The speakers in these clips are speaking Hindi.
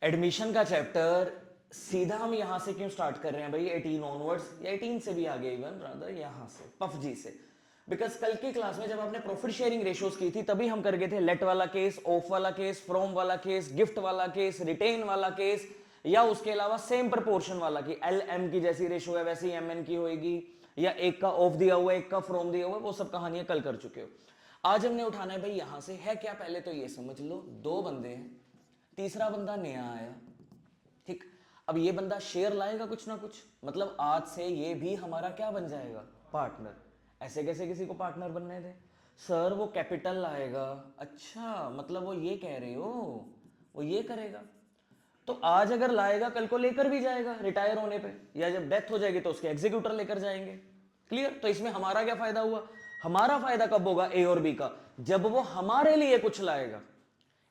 एडमिशन का चैप्टर सीधा हम यहां से क्यों स्टार्ट कर रहे हैं भाई, 18 ऑनवर्ड्स या 18 से भी आगे, इवन रादर यहां से पफजी से। बिकॉज कल की क्लास में जब आपने प्रॉफिट शेयरिंग रेशियोज की थी तभी हम कर गए थे लेट वाला केस, ऑफ वाला केस, फ्रॉम वाला केस, गिफ्ट वाला केस, रिटेन वाला केस, या उसके अलावा सेम प्रपोर्शन वाला की एल एम की जैसी रेशो है वैसी एम एन की होगी, या एक का ऑफ दिया हुआ है एक का फ्रॉम दिया हुआ है, वो सब कहानियां कल कर चुके हो। आज हमने उठाना है भाई यहां से है क्या, पहले तो ये समझ लो दो बंदे हैं, तीसरा बंदा नया आया, ठीक। अब ये बंदा शेयर लाएगा कुछ ना कुछ, मतलब आज से ये भी हमारा क्या बन जाएगा, पार्टनर। ऐसे कैसे किसी को पार्टनर बनने थे सर, वो कैपिटल लाएगा। अच्छा मतलब वो ये कह रहे हो वो ये करेगा, तो आज अगर लाएगा कल को लेकर भी जाएगा रिटायर होने पे, या जब डेथ हो जाएगी तो उसके एग्जीक्यूटर लेकर जाएंगे। क्लियर। तो इसमें हमारा क्या फायदा हुआ, हमारा फायदा कब होगा ए और बी का, जब वो हमारे लिए कुछ लाएगा।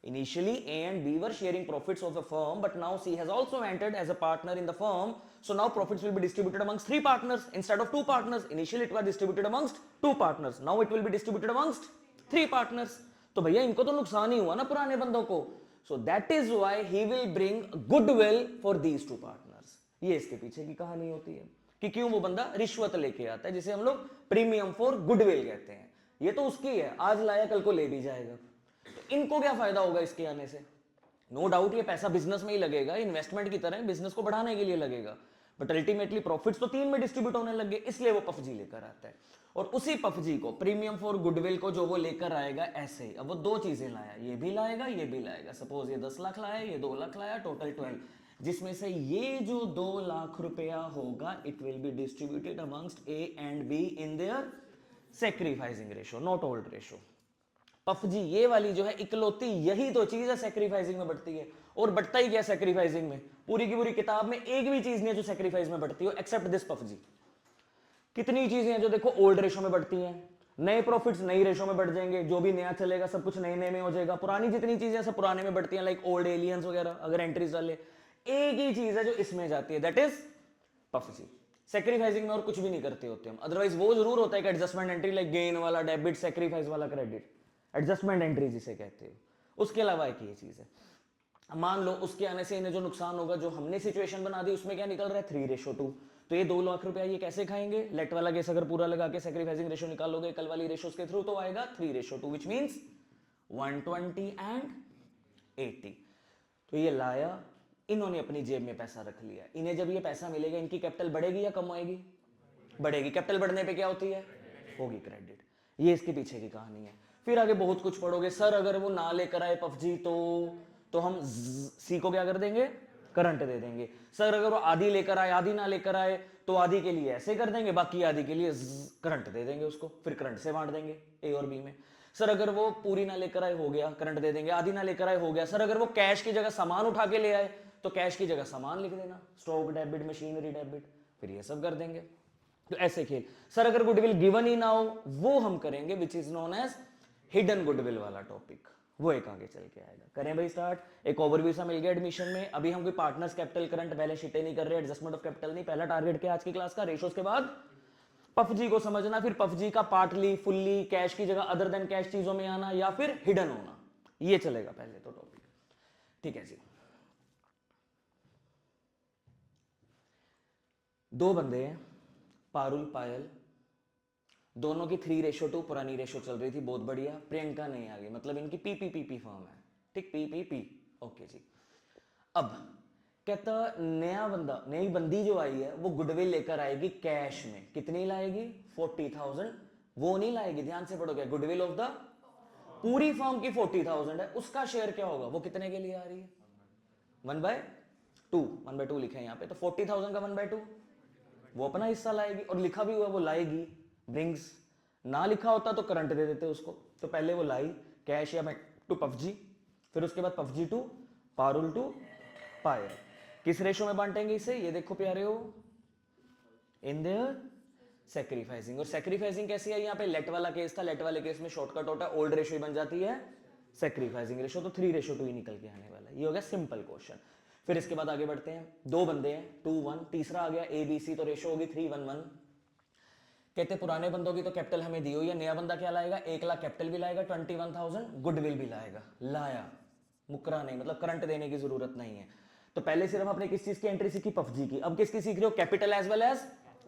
Initially, A and B were sharing profits of the firm, but now C has also entered as a partner in the firm. So now profits will be distributed amongst three partners instead of two partners. Initially, it was distributed amongst two partners. Now it will be distributed amongst three partners. तो भैया इनको तो नुकसान ही हुआ ना पुराने बंदों को. So that is why he will bring goodwill for these two partners. ये इसके पीछे की कहानी होती है कि क्यों वो बंदा रिश्वत लेके आता है, जिसे हम लोग प्रीमियम फॉर गुडविल कहते हैं। ये तो उसकी है, आज लाया कल को ले भी जाएगा। तो इनको क्या फायदा होगा इसके आने से, नो डाउट ये पैसा बिजनेस में ही लगेगा, इन्वेस्टमेंट की तरह बिजनेस को बढ़ाने के लिए लगेगा, बट अल्टीमेटली प्रॉफिट्स तो तीन में डिस्ट्रीब्यूट होने लगे, इसलिए वो पफजी लेकर आता है। और उसी पफजी को प्रीमियम फॉर गुडविल को जो वो लेकर आएगा ऐसे ही, अब वो दो चीजें लाया, ये भी लाएगा ये भी लाएगा। सपोज ये 10 लाख लाया ये 2 लाख लाया, टोटल 12, जिसमें से ये जो 2 लाख रुपया होगा it will be distributed amongst A and B in their sacrificing ratio, not old ratio. PFG ये वाली जो है इकलौती यही तो चीज है सेक्रीफाइसिंग में बढ़ती है, और बढ़ता ही क्या सेक्रीफाइसिंग में, पूरी की पूरी किताब में एक भी चीज नहीं है जो सेक्रीफाइस में बढ़ती हो एक्सेप्ट दिस पफजी। कितनी चीजें हैं जो देखो ओल्ड रेशो में बढ़ती हैं, नए प्रॉफिट्स नई रेशो में बढ़ जाएंगे, जो भी नया चलेगा सब कुछ नए नए में हो जाएगा, पुरानी जितनी चीजें सब पुराने में बढ़ती हैं, लाइक ओल्ड एलियंस वगैरह अगर एंट्रीज डाले, एक ही चीज है जो इसमें जाती है, दैट इज पफजी। सेक्रीफाइसिंग में और कुछ भी नहीं करते होते हम, अदरवाइज वो जरूर होता है कि एडजस्टमेंट एंट्री लाइक गेन वाला डेबिट, सेक्रीफाइस वाला क्रेडिट, एडजस्टमेंट एंट्री जिसे कहते हो। उसके अलावा एक ये चीज है, मान लो उसके आने से इन्हें जो नुकसान होगा, जो हमने सिचुएशन बना दी उसमें क्या निकल रहा है 3:2, तो ये 2 लाख रुपया ये कैसे खाएंगे, लेट वाला केस अगर पूरा लगा के सेक्रीफाइसिंग रेशो निकालोगे कल वाली रेशोस के थ्रू, तो आएगा 3:2 विच मीन्स 120 एंड 80। तो ये लाया, इन्होंने अपनी जेब में पैसा रख लिया, इन्हें जब ये पैसा मिलेगा इनकी कैपिटल बढ़ेगी या कम आएगी, बढ़ेगी। कैपिटल बढ़ने पे क्या होती है, होगी क्रेडिट। ये इसके पीछे की कहानी है। फिर आगे बहुत कुछ पढ़ोगे, सर अगर वो ना लेकर आए पफजी तो हम सी को क्या कर देंगे, करंट दे देंगे। सर अगर वो आधी लेकर आए आधी ना लेकर आए तो आधी के लिए ऐसे कर देंगे, बाकी आधी के लिए करंट दे देंगे उसको, फिर करंट से बांट देंगे ए और बी में। सर अगर वो पूरी ना लेकर आए हो गया, करंट दे देंगे, आधी ना लेकर आए हो गया। सर अगर वो कैश की जगह सामान उठा के ले आए तो कैश की जगह सामान लिख देना, स्टॉक डेबिट, मशीनरी डेबिट, फिर ये सब कर देंगे। तो ऐसे खेल। सर अगर गुडविल गिवन ही ना हो वो हम करेंगे which is known as hidden goodwill वाला टॉपिक, वो एक आगे चल के आएगा। करें भाई स्टार्ट। एक ओवरव्यू सा मिल गया एडमिशन में। अभी हम कोई पार्टनर्स कैपिटल करंट बैलेंस शीटें नहीं कर रहे, एडजस्टमेंट ऑफ कैपिटल नहीं, पहला टारगेट क्या आज की क्लास का, रेशोस के बाद पफजी को समझना, फिर पफजी का पार्टली फुल्ली कैश की जगह अदर देन कैश चीजों में आना, या फिर हिडन होना, ये चलेगा पहले तो टॉपिक। ठीक है जी। दो बंदे हैं, पारुल पायल, दोनों की 3:2 पुरानी रेशो चल रही थी, बहुत बढ़िया। प्रियंका नहीं आ गई, मतलब इनकी पीपीपीपी फॉर्म है, ठीक, पीपीपी, ओके जी। अब कहता नया बंदा, नई बंदी जो आई है वो गुडविल लेकर आएगी कैश में, कितनी लाएगी 40,000, वो नहीं लाएगी, ध्यान से पढ़ोगे, गुडविल ऑफ द पूरी फॉर्म की 40,000 है, उसका शेयर क्या होगा, वो कितने के लिए आ रही है 1/2, 1/2 लिखे हैं यहाँ पे, तो 40,000 का 1/2 वो अपना हिस्सा लाएगी, और लिखा भी हुआ वो लाएगी, ब्रिंग्स। ना लिखा होता तो करंट दे देते उसको, तो पहले वो लाई कैश या टू पफजी, फिर उसके बाद पफजी टू पारुल टू पायल। किस रेशो में बांटेंगे इसे, ये देखो प्यारे हो, इन देयर सेक्रीफाइसिंग। और सेक्रीफाइसिंग कैसी है, यहाँ पे लेट वाला केस था, लेट वाले केस में शॉर्टकट होता है, ओल्ड रेशो ही बन जाती है सेक्रीफाइसिंग रेशो, तो 3:2 ही निकल के आने वाला है। ये हो गया सिंपल क्वेश्चन। फिर इसके बाद आगे बढ़ते हैं, दो बंदे हैं 2-1, तीसरा आ गया ए बी सी, तो रेशो होगी 3:1:1। कहते पुराने बंदों की तो कैपिटल हमें दी हुई है, नया बंदा क्या लाएगा, 1 लाख कैपिटल भी लाएगा, 21,000 गुडविल भी लाएगा, लाया। मुकरा नहीं, मतलब करंट देने की जरूरत नहीं है। तो पहले सिर्फ आपने किस चीज की एंट्री सीखी, पफजी की, अब किसकी सीख रहे हो, capital as well as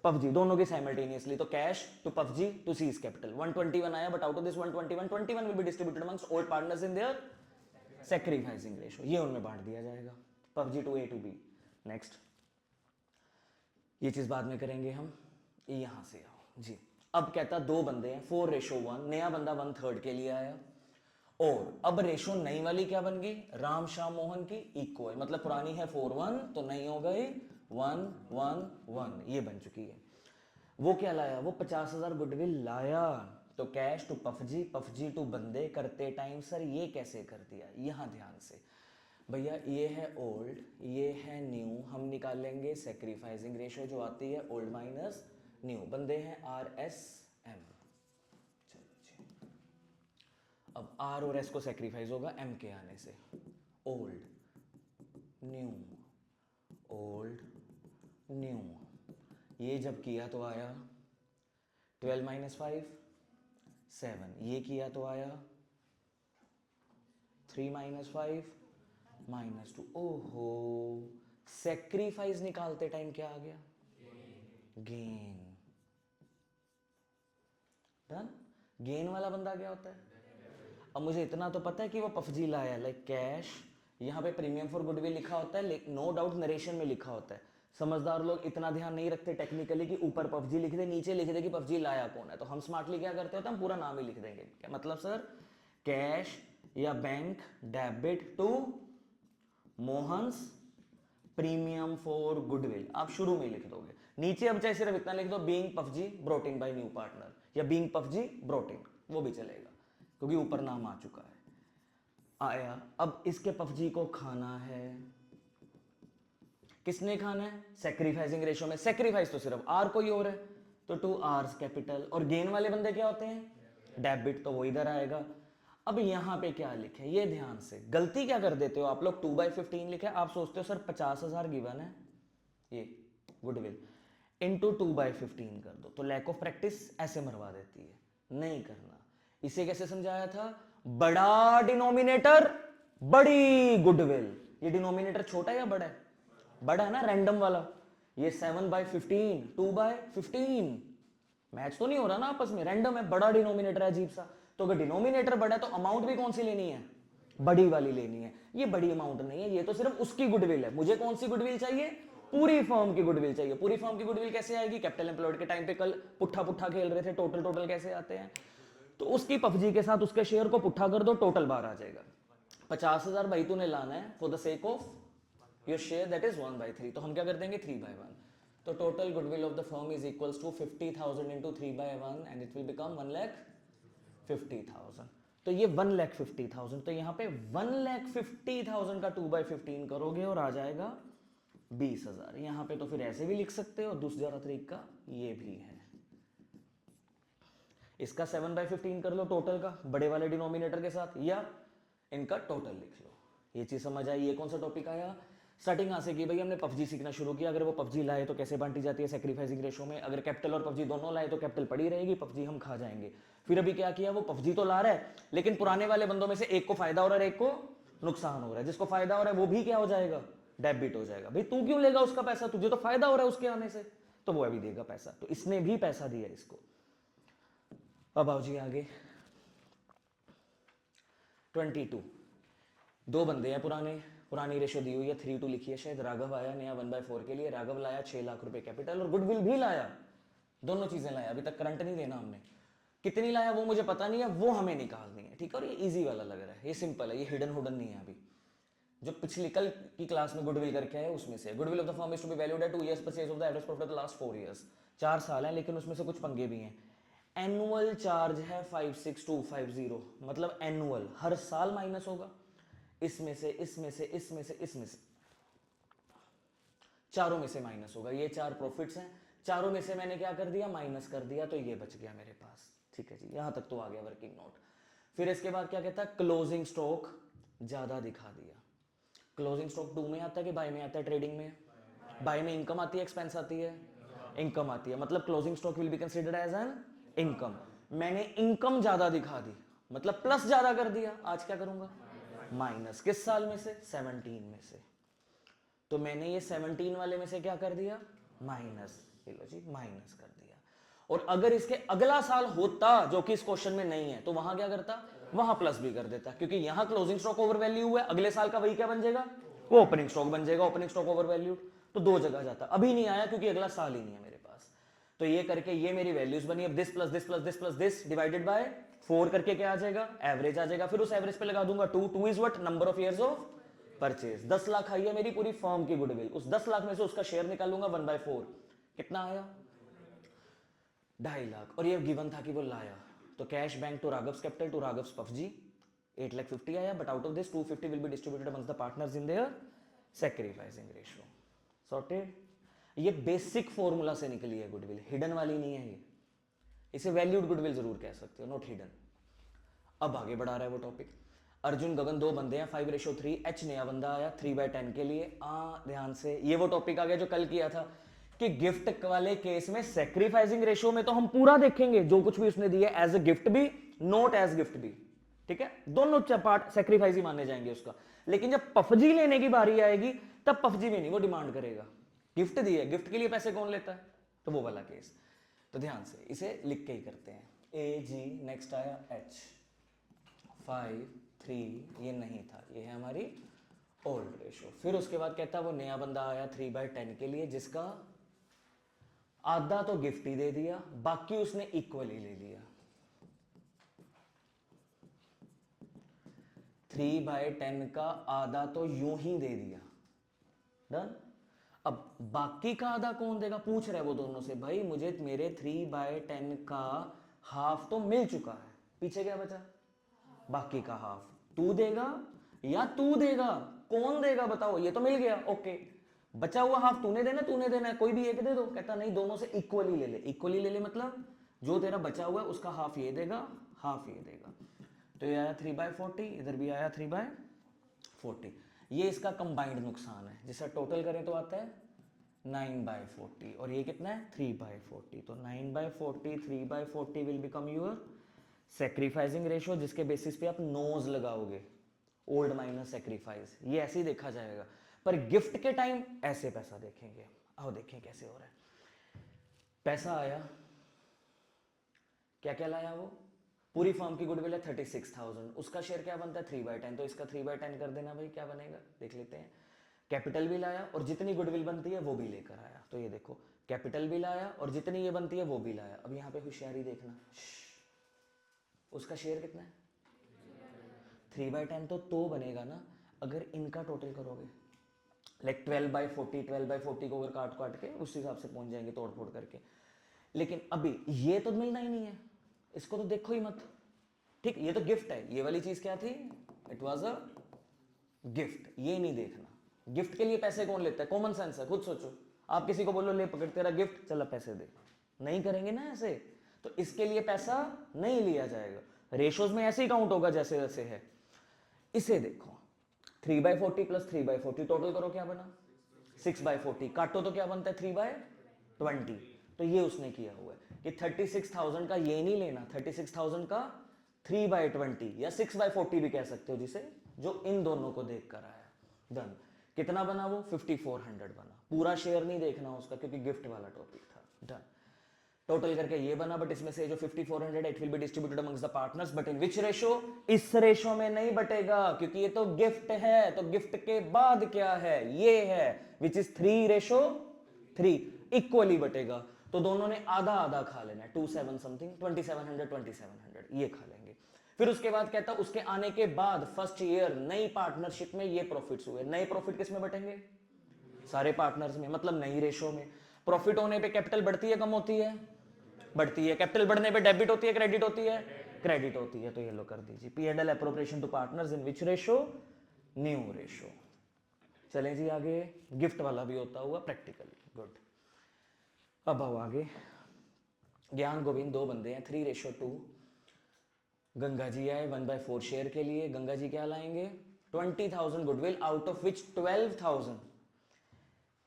PFG, दोनों की साइमल्टेनियसली। तो cash to PFG to C's capital 121 आया, but out of this 121 will be distributed amongst old partners in their sacrificing ratio, ये उनमें बांट दिया जाएगा, PFG to A to B. Next, ये चीज बाद में करेंगे हम, यहां से आओ जी। अब कहता दो बंदे हैं 4:1, नया बंदा 1/3 के लिए आया, और अब रेशो नई वाली क्या बन गई, राम श्याम मोहन की इक्वल, मतलब पुरानी है 4:1 तो नई हो गई 1:1:1, ये बन चुकी है। वो क्या लाया, वो 50,000 गुडविल लाया। तो cash to PUBG, PUBG to बंदे करते टाइम सर ये कैसे कर दिया, यहां ध्यान से भैया, ये है ओल्ड, ये है न्यू, हम निकालेंगे सेक्रीफाइसिंग रेशो जो आती है ओल्ड माइनस न्यू, बंदे हैं RSM। अब R और S को सेक्रीफाइस होगा M के आने से, ओल्ड न्यू, ओल्ड न्यू, ये जब किया तो आया 12 - 5 7, ये किया तो आया 3 - 5 -2। ओहो, सेक्रीफाइस निकालते टाइम क्या आ गया, गेन। डन, गेन वाला बंदा क्या होता है। अब मुझे इतना तो पता है कि वो पफजी लाया, लाइक कैश, यहाँ पे प्रीमियम फॉर गुडविल लिखा होता है, नो डाउट नरेशन में लिखा होता है। समझदार लोग इतना ध्यान नहीं रखते टेक्निकली कि ऊपर पफजी लिख दे, नीचे लिख दे कि पफजी लाया कौन है। तो हम स्मार्टली क्या करते होते हैं, हम पूरा नाम ही लिख देंगे। क्या मतलब सर, कैश या bank debit to Mohan's premium for goodwill, आप शुरू में लिख दोगे, नीचे अब चाहे सिर्फ इतना लिख दो, being PFG brought in by new partner, या बीइंग पफजी ब्रोट इन, वो भी चलेगा क्योंकि ऊपर नाम आ चुका है। आया, अब इसके पफजी को खाना है, किसने खाना है, सेक्रीफाइसिंग रेशो में, सेक्रीफाइस तो सिर्फ आर कोई और है, तो 2 R's कैपिटल, और गेन वाले बंदे क्या होते हैं, डेबिट, तो वो इधर आएगा। अब यहां पे क्या लिखे, ये ध्यान से, गलती क्या कर देते हो आप लोग, 2/15 लिखे, आप सोचते हो सर 50,000 गिवन है ये गुडविल, इंटू 2/15 कर दो, तो लैक ऑफ प्रैक्टिस ऐसे मरवा देती है, नहीं करना। इसे कैसे समझाया था, बड़ा डिनोमिनेटर बड़ी गुडविल, ये डिनोमिनेटर छोटा या बड़ा है, बड़ा है ना, रैंडम वाला, ये 7/15 2/15, मैच तो नहीं हो रहा ना आपस में, रैंडम है, बड़ा डिनोमिनेटर है अजीब सा। तो अगर डिनोमिनेटर बड़ा है तो अमाउंट भी कौन सी लेनी है, बड़ी वाली लेनी है। ये बड़ी अमाउंट नहीं है, ये तो सिर्फ उसकी गुडविल है। मुझे कौन सी गुडविल चाहिए, पूरी फर्म की गुडविल चाहिए। पूरी फर्म की गुडविल कैसे आएगी, कैपिटल एम्प्लॉयड के टाइम पे कल पुट्ठा पुट्ठा खेल रहे थे, टोटल टोटल कैसे आते हैं, तो उसकी पफजी के साथ उसके शेयर को पुट्ठा कर दो, टोटल बार आ जाएगा। 50,000 भाई तूने लाना है for the sake of your share, that is 1/3, तो हम क्या कर देंगे 3/1। तो total goodwill of the firm is equals to 50,000 into 3/1 and it will become 1,50,000। तो ये 1,50,000, तो यहाँ पे 1,50,000 का 2/15 करोगे और आ जाएगा 20,000। यहाँ पे तो फिर ऐसे भी लिख सकते हो, दूसरा तरीका ये भी है, इसका 7/15 कर लो टोटल का बड़े वाले डिनोमिनेटर के साथ, या इनका टोटल लिख लो। ये चीज समझ आई। ये कौन सा टॉपिक आया, स्टार्टिंग यहाँ से की भाई हमने पफजी सीखना शुरू किया। अगर वो पफजी लाए तो कैसे बांटी जाती है सेक्रीफाइसिंग रेशो में, अगर कैपिटल और पफजी दोनों लाए तो कैपिटल पड़ी रहेगी, पफजी हम खा जाएंगे। फिर अभी क्या किया, वो पफजी तो ला रहा है लेकिन पुराने वाले बंदों में से एक को फायदा हो रहा है, एक को नुकसान हो रहा है। जिसको फायदा हो रहा है वो भी क्या हो जाएगा, डेबिट हो जाएगा। भाई तू क्यों लेगा उसका पैसा, तुझे तो फायदा हो रहा है उसके आने से, तो वो अभी देगा पैसा। तो इसने भी पैसा दिया इसको। अब आओ जी आगे, 22, दो बंदे हैं पुरानी रेशो दी हुई है 3:2 लिखी है शायद। राघव आया नया 1/4 के लिए, राघव लाया 6 लाख रुपए कैपिटल और गुडविल भी लाया, दोनों चीजें लाया। अभी तक करंट नहीं देना हमने, कितनी लाया वो मुझे पता नहीं है, वो हमें निकालनी है, ठीक है। और ये इजी वाला लग रहा है, ये सिंपल है, ये हिडन हुडन नहीं है। अभी जो पिछली कल की क्लास में गुडविल करके आए उसमें से, goodwill of the firm is to be valued at 2 years purchase of the average profit of the last 4 years, 4 साल है, लेकिन उसमें से कुछ पंगे भी हैं। एनुअल चार्ज है 56,250, मतलब एनुअल हर साल माइनस होगा, इसमें से इसमें से इसमें से इसमें से, चारों में से माइनस होगा। ये 4 प्रॉफिट्स हैं, चारों में से मैंने क्या कर दिया, माइनस कर दिया, तो ये बच गया मेरे पास। ठीक है जी, यहां तक तो आ गया वर्किंग नोट। फिर इसके बाद क्या कहता है, क्लोजिंग स्टॉक ज्यादा दिखा दिया। क्लोजिंग स्टॉक 2 में आता है कि बाय में आता है, ट्रेडिंग में बाय में इनकम आती है एक्सपेंस आती है, इनकम आती है, मतलब closing stock will be considered as an income. मैंने इनकम ज्यादा दिखा दी, मतलब प्लस ज्यादा कर दिया। आज क्या करूंगा, माइनस किस साल में से? 17 में से। तो मैंने ये 17 वाले में से क्या कर दिया? माइनस। लो जी, माइनस कर दिया। और अगर इसके अगला साल होता जो कि इस क्वेश्चन में नहीं है, तो वहां क्या करता? वहां प्लस भी कर देता, क्योंकि यहां क्लोजिंग स्टॉक ओवर वैल्यू हुआ है, अगले साल का वही क्या बन जाएगा? वो ओपनिंग स्टॉक बन जाएगा, ओपनिंग स्टॉक ओवर वैल्यू। तो दो जगह जाता, अभी नहीं आया क्योंकि अगला साल ही नहीं है मेरे पास। तो ये करके ये मेरी वैल्यूज बनी। अब this plus this plus this plus this divided by 4 करके क्या आ जाएगा? एवरेज आ जाएगा। फिर उस एवरेज पे लगा दूंगा 2 is what? Number of years of purchase. 10 lakh आई है मेरी पूरी फर्म की गुडविल, उस 10 लाख में से उसका शेयर निकालूंगा 1/4। कितना आया? 2.5 लाख। और ये गिवन था कि वो लाया, तो cash bank to Raghav's capital to Raghav's PFG 8,50,000 आया, but out of this 250 will be distributed amongst the partners in their sacrificing ratio. Sorted. ये बेसिक फॉर्मूला से निकली है गुडविल, हिडन वाली नहीं है ये। इसे वैल्यूड गुडविल जरूर कह सकते हो, नॉट हिडन। अब आगे बढ़ा रहा है वो टॉपिक। अर्जुन गगन दो बंदे हैं, 5:3। एच नया बंदा आया 3/10 के लिए। ध्यान से, ये वो टॉपिक आ गया जो कल किया था कि गिफ्ट वाले केस में सैक्रिफाइसिंग रेशियो में तो हम पूरा देखेंगे, जो कुछ भी उसने दिया एज ए गिफ्ट भी, नॉट एज गिफ्ट भी। ठीक है, दोनों पार्ट सैक्रिफाइस ही माने जाएंगे उसका। लेकिन जब पफजी लेने की बारी आएगी तब पफजी में नहीं, वो डिमांड करेगा। गिफ्ट दी है, गिफ्ट के लिए पैसे कौन लेता है? तो वो वाला केस। तो ध्यान से इसे लिख के ही करते हैं। ए जी, नेक्स्ट आया एच 5:3, ये नहीं था, ये है हमारी ओल्ड रेशो। फिर उसके बाद कहता है वो नया बंदा आया 3/10 के लिए, जिसका आधा तो गिफ्ट ही दे दिया, बाकी उसने इक्वली ले लिया। 3/10 का आधा तो यूं ही दे दिया। डन। अब बाकी का आधा कौन देगा? पूछ रहे वो दोनों से, भाई मुझे मेरे 3/10 का हाफ तो मिल चुका है, पीछे क्या बचा? बाकी का हाफ तू देगा या तू देगा? कौन देगा बताओ? ये तो मिल गया, ओके। बचा हुआ हाफ तूने देना है, कोई भी एक दे दो। कहता नहीं, दोनों से इक्वली ले ले। इक्वली ले ले मतलब जो तेरा बचा हुआ है उसका हाफ ये देगा, हाफ ये देगा। तो ये आया 3/40, इधर भी आया 3/40। ये इसका कंबाइंड नुकसान है, जिसे टोटल करें तो आता है 9/40, और ये कितना है? 3/40। तो 9/40, 3/40 will become your sacrificing ratio, जिसके बेसिस पे आप नोज लगाओगे, ओल्ड माइनस सैक्रिफाइस। ये ऐसे ही देखा जाएगा, पर गिफ्ट के टाइम ऐसे पैसा देखेंगे। आओ देखें कैसे हो रहा है। पैसा आया, क्या क्या लाया वो? पूरी फर्म की गुडविल है 36,000, उसका शेयर क्या बनता है? 3/10। तो इसका 3/10 कर देना भाई, क्या बनेगा देख लेते हैं। कैपिटल भी लाया और जितनी गुडविल बनती है वो भी लेकर आया। तो ये देखो, कैपिटल भी लाया और जितनी ये बनती है वो भी लाया। अब यहाँ पे होशियारी देखना, उसका शेयर कितना है? 3/10 तो बनेगा ना अगर इनका टोटल करोगे। लाइक 12/40, 12/40 को अगर काट काट के उस हिसाब से पहुंच जाएंगे तोड़ फोड़ करके। लेकिन अभी ये तो मिलना ही नहीं है, इसको तो देखो ही मत। ठीक, ये तो गिफ्ट है। ये वाली चीज क्या थी? It was a gift. ये नहीं देखना। गिफ्ट के लिए पैसे कौन लेता है? कॉमन सेंस है, खुद सोचो। आप किसी को बोलो ले पकड़ तेरा गिफ्ट, चलो पैसे दे, नहीं करेंगे ना ऐसे। तो इसके लिए पैसा नहीं लिया जाएगा। रेशोज में ऐसे ही काउंट होगा जैसे जैसे है। इसे देखो, 3/40 प्लस 3/40 टोटल करो, क्या बना? 6/40। काटो तो क्या बनता है? 3/20। तो ये उसने किया हुआ है कि 36,000 का ये नहीं लेना, 36,000 का 3/20 या 6/40 भी कह सकते हो, जिसे जो इन दोनों को देख कर आया। डन। कितना बना वो? 5400 बना। पूरा शेयर नहीं देखना उसका, क्योंकि गिफ्ट वाला टॉपिक था। डन। टोटल करके ये बना, बट इसमें से जो 5400 it will be distributed amongst the partners, but in which ratio? इस रेशो में नहीं बटेगा, क्योंकि ये तो गिफ्ट है। तो गिफ्ट के बाद क्या है? ये है, विच इज 3:3, इक्वली बटेगा। तो दोनों ने आधा आधा खा लेना है, 27 समथिंग, 2700 ये खा लेंगे। फिर उसके बाद कहता उसके आने के बाद फर्स्ट ईयर नई पार्टनरशिप में ये प्रॉफिट्स हुए। नए प्रॉफिट किस में बटेंगे? सारे पार्टनर्स में, मतलब नई रेशो में। प्रॉफिट होने पे कैपिटल बढ़ती है कम होती है? बढ़ती है। कैपिटल बढ़ने पे डेबिट होती है क्रेडिट होती है? क्रेडिट होती है। तो ये लो कर दीजिए, P&L appropriation to partners in which ratio? New ratio. चलें जी आगे। गिफ्ट वाला भी होता हुआ प्रैक्टिकल। गुड। अब आओ आगे। ज्ञान गोविंद दो बंदे हैं, 3:2। गंगा जी आए 1/4 शेयर के लिए। गंगा जी क्या लाएंगे? 20,000 goodwill, out of which 12,000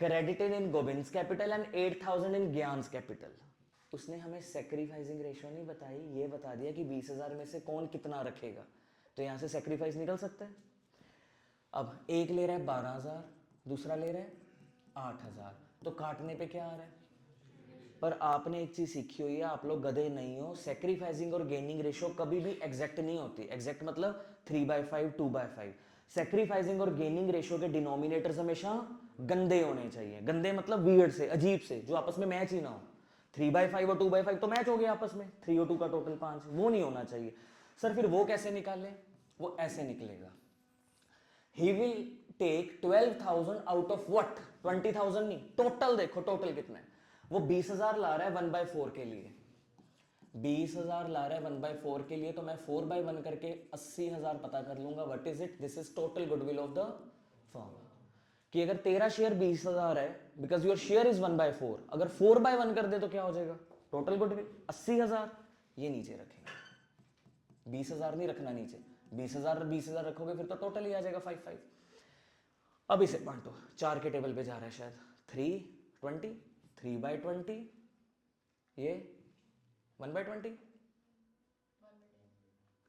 credited in Govind's capital and 8,000 in Gyan capital. उसने हमें सैक्रिफाइसिंग रेशियो नहीं बताई, ये बता दिया कि 20,000 में से कौन कितना रखेगा। तो यहां से सैक्रिफाइस निकल सकता है। अब एक ले रहा है 12,000, दूसरा ले रहा है 8,000, तो काटने पे क्या आ रहा है? पर आपने एक चीज सीखी हुई है, आप लोग गधे नहीं हो, सेक्रीफाइसिंग और गेनिंग रेशियो कभी भी एग्जैक्ट नहीं होती। एग्जैक्ट मतलब 3/5 2/5। सेक्रीफाइसिंग और गेनिंग रेशियो के डिनोमिनेटर्स हमेशा गंदे होने चाहिए। गंदे मतलब वियर्ड से, अजीब से, जो आपस में मैच ही ना हो। 3/5 और 2/5 तो मैच हो गया आपस में, 3 और 2 का टोटल 5, वो नहीं होना चाहिए। सर फिर वो कैसे निकाले? वो ऐसे निकलेगा, he will take 12,000 out of what? 20,000 नहीं, टोटल देखो टोटल कितना है। वो 20,000 ला रहा है 1/4 के लिए, 20,000 ला रहा है 1/4 के लिए, तो मैं 4/1 करके 80,000 पता कर लूंगा। What is it? This is total goodwill of the firm. कि अगर तेरा शेयर 20,000 है, बिकॉज योर शेयर इज 1/4, अगर 4/1 कर दे तो क्या हो जाएगा? Total goodwill 80,000। ये नीचे रखेंगे, 20,000 नहीं रखना नीचे, 20,000 रखोगे फिर तो टोटल ही आ जाएगा 5/5। अब इसे बांटो, 4 के टेबल पे जा रहा है शायद, 3/20, 3/20, ये 1/20,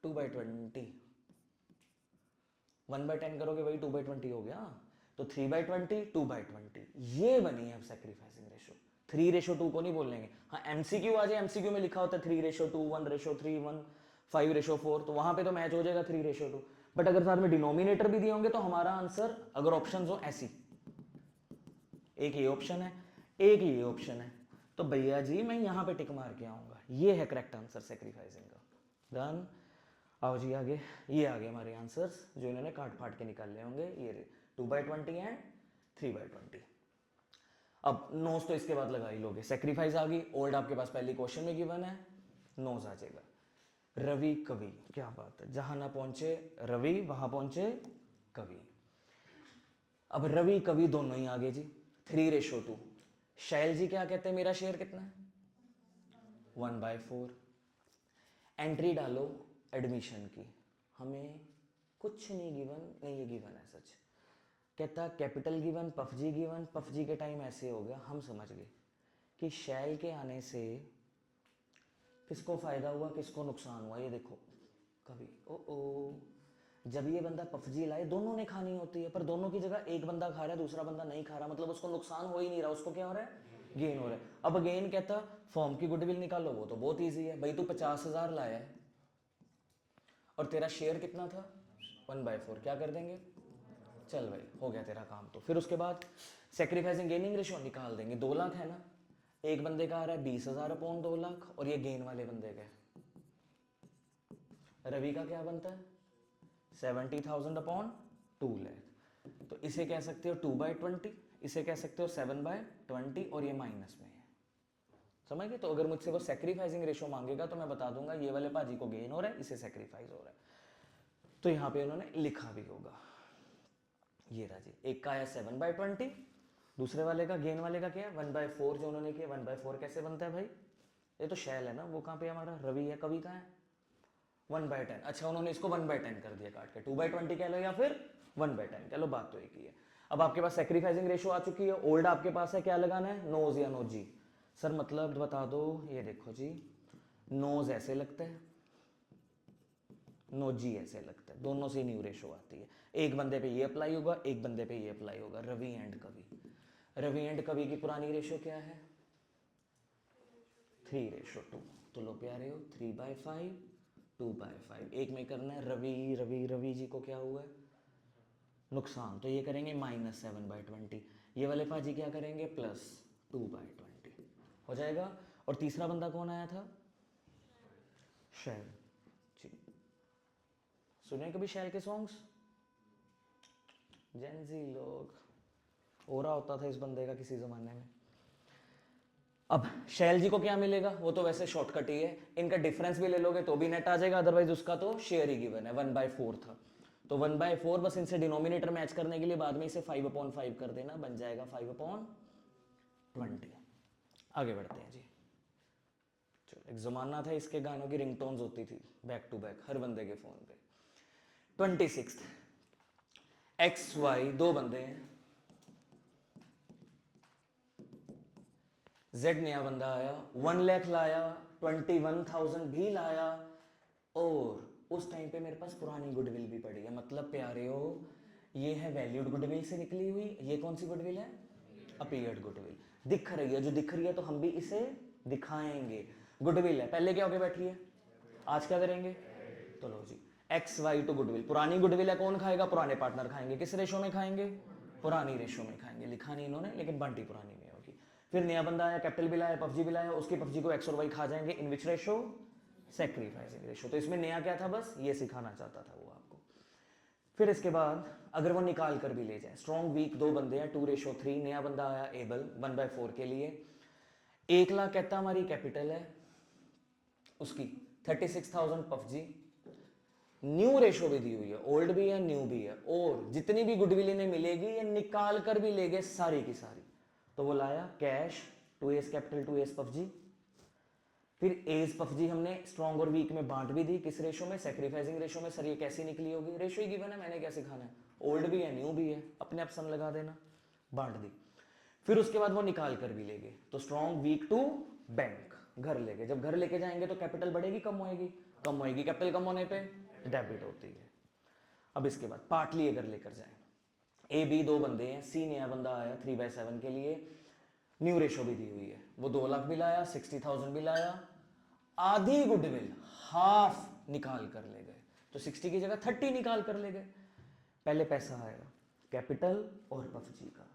2/20, 1/10 करोगे वही 2/20 हो गया। तो 3/20, 2/20, ये बनी है अब सेक्रीफाइसिंग रेशो। 3:2 को नहीं बोलेंगे। हाँ एमसीक्यू आ जाए, एमसीक्यू में लिखा होता है 3:2, 1:3, 1, 5:4, तो वहां पे तो मैच हो जाएगा 3:2। बट अगर साथ में डिनोमिनेटर भी दिए होंगे तो हमारा आंसर, अगर ऑप्शन हो ऐसी, एक ये ऑप्शन है, एक ये ऑप्शन है, तो भैया जी मैं यहां पे टिक मार के आऊंगा। ये है करेक्ट आंसर सेक्रीफाइसिंग का। डन। आओ जी आगे, ये आगे हमारे आंसर्स जो इन्होंने काट फाट के निकाले होंगे। ये 2/20 एंड 3/20। अब नोज तो इसके बाद लगा ही लोगे। सेक्रीफाइस आ गई, ओल्ड आपके पास पहली क्वेश्चन में गिवन है, नोज आ जाएगा। रवि कवि, क्या बात है, जहां ना पहुंचे रवि वहां पहुंचे कवि। अब रवि कवि दोनों ही आगे जी, 3:2। शैल जी क्या कहते हैं, मेरा शेयर कितना है? 1/4। एंट्री डालो एडमिशन की, हमें कुछ नहीं गिवन, नहीं ये गिवन है सच। कहता capital given, PUBG given, PUBG के टाइम ऐसे हो गया, हम समझ गए कि शैल के आने से किसको फायदा हुआ किसको नुकसान हुआ। ये देखो कभी ओ जब ये बंदा पफजी लाए, दोनों ने खानी होती है, पर दोनों की जगह एक बंदा खा रहा है दूसरा बंदा नहीं खा रहा, मतलब उसको नुकसान हो ही नहीं रहा, उसको क्या हो रहा है? गेन हो रहा है। अब गेन कहता फॉर्म की गुडविल निकालो, वो तो बहुत ईजी है भाई, तू 50,000 लाया है और तेरा शेयर कितना था? 1/4, क्या कर देंगे? चल भाई हो गया तेरा काम। तो फिर उसके बाद सेक्रीफाइसिंग गेनिंग रेशियो निकाल देंगे। 2 लाख है ना, एक बंदे का आ रहा है 20,000 अपॉन 2 लाख, और ये गेन वाले बंदे का रवि का क्या बनता है? 70,000 अपॉन 2 लाख। तो इसे कह सकते हो 2/20, इसे कह सकते हो 7/20, और ये माइनस में है, समझ गए? तो अगर मुझसे वो सेक्रीफाइसिंग रेशियो मांगेगा तो मैं बता दूंगा ये वाले पाजी को गेन हो रहा है, इसे सेक्रीफाइस हो रहा है। तो यहां पे उन्होंने लिखा भी होगा। ये रहा जी, एक का आया 7/20, दूसरे वाले का गेन वाले का क्या है? 1/4 जो उन्होंने किया। 1/4 कैसे बनता है भाई? ये तो शैल है ना, वो कहाँ पे हमारा रवि है, कवि कहाँ है? 1/10। अच्छा उन्होंने इसको 1/10 कर दिया काट के, 2/20 कह लो या फिर 1/10 कह लो, बात तो एक ही है। अब आपके पास सेक्रीफाइसिंग रेशियो आ चुकी है, ओल्ड आपके पास है, क्या लगाना है? नोज या नो जी। सर मतलब बता दो, ये देखो जी, नोज ऐसे लगता है, नो जी ऐसे लगता है, दोनों से न्यू रेशो आती है। एक बंदे पे ये अप्लाई होगा, एक बंदे पे ये अप्लाई होगा। रवि एंड कवि, रवि एंड कवि की पुरानी रेशो क्या है? 3:2। तो लो प्यारे हो, 3/5 2/5। एक में करना है रवि, रवि रवि जी को क्या हुआ है? नुकसान, तो ये करेंगे -7/20। ये वाले पाजी क्या करेंगे? +2/20 हो जाएगा। और तीसरा बंदा कौन आया था? शैल जी। सुने कभी शैल के सॉन्ग्स? जेंजी लोग, हो रहा होता था इस बंदे का किसी जमाने में। अब शैल जी को क्या मिलेगा? वो तो वैसे शॉर्टकट ही है, इनका डिफरेंस भी ले लोगे तो भी नेट आ जाएगा, अदरवाइज उसका तो शेयर ही गिवन है, 1/4 था। तो 1/4, बस इनसे डिनोमिनेटर मैच करने के लिए बाद में इसे 5/5 कर देना, बन जाएगा 5/20। आगे बढ़ते हैं जी। चलो, एक जमाना था इसके गानों की रिंगटोन्स होती थी बैक टू बैक हर बंदे के फोन पे। 26, XY दो बंदे हैं, Z नया बंदा आया, 1 लाख लाया, 21,000 भी लाया, और उस टाइम पे मेरे पास पुरानी गुडविल भी पड़ी है। मतलब प्यारे हो, ये है वैल्यूड गुडविल से निकली हुई, ये कौन सी गुडविल है? Appeared goodwill. दिख रही है, जो दिख रही है तो हम भी इसे दिखाएंगे। गुडविल है, पहले क्या होके बैठी है? आज क्या करेंगे? तो लो जी, एक्स वाई टू गुडविल। पुरानी गुडविल है, कौन खाएगा? पुराने पार्टनर खाएंगे। किस रेशो में खाएंगे? पुरानी रेशो में खाएंगे। लिखा नहीं इन्होंने, लेकिन बंटी पुरानी में होगी। फिर नया बंदा आया, कैपिटल बिल आया, पफजी बिल आया, उसके पफजी को एक्स और वाई खा जाएंगे। इन विच रेशो? Sacrificing ratio. तो इसमें नया क्या था? बस ये सिखाना चाहता था वो आपको। फिर इसके बाद अगर वो निकाल कर भी ले जाए, स्ट्रॉन्ग वीक दो बंदे हैं, 2:3, नया बंदा आया एबल 1/4 के लिए। 1 लाख कहता हमारी कैपिटल है, उसकी 36,000 पफजी। न्यू रेशो भी दी हुई है, ओल्ड भी है न्यू भी है, और जितनी भी गुडविल इन्हें मिलेगी ये निकाल कर भी ले गए सारी की सारी। तो वो लाया कैश, 2 कैपिटल 2 पफजी। फिर एज पफजी हमने स्ट्रॉन्ग और वीक में बांट भी दी। किस रेशो में? सैक्रिफाइसिंग रेशो में। सर ये कैसी निकली होगी? रेशो ही गिवन है, मैंने क्या सिखाना है? ओल्ड भी है न्यू भी है, अपने आप सम लगा देना। बांट दी। फिर उसके बाद वो निकाल कर भी ले गए, तो स्ट्रॉन्ग वीक टू बैंक, घर ले गए। जब घर लेके जाएंगे तो कैपिटल बढ़ेगी कम होएगी? कम होएगी। कैपिटल कम होने पे डेबिट होती है। अब इसके बाद पार्टली अगर लेकर जाए, ए बी दो बंदे हैं, सी नया बंदा आया 3/7 के लिए, न्यू रेशो भी दी हुई है। वो 2 लाख भी लाया, 60,000 भी लाया, आधी गुडविल हाफ निकाल कर ले गए। तो 60 की जगह 30 निकाल कर ले गए। पहले पैसा आएगा कैपिटल और पफजी का,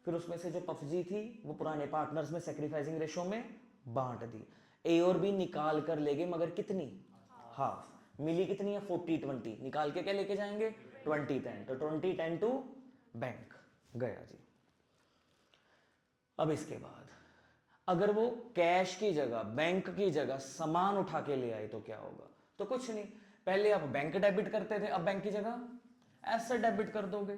फिर उसमें से जो पफजी थी वो पुराने पार्टनर्स में सैक्रिफाइसिंग रेशो में बांट दी। ए और बी निकाल कर ले गए, मगर कितनी? हाफ। मिली कितनी है? 40-20। निकाल के क्या लेके जाएंगे? 20-10। तो 20-10 टू बैंक गया जी। अब इसके बाद अगर वो कैश की जगह, बैंक की जगह सामान उठा के ले आए तो क्या होगा? तो कुछ नहीं, पहले आप बैंक डेबिट करते थे, अब बैंक की जगह एसेट डेबिट कर दोगे।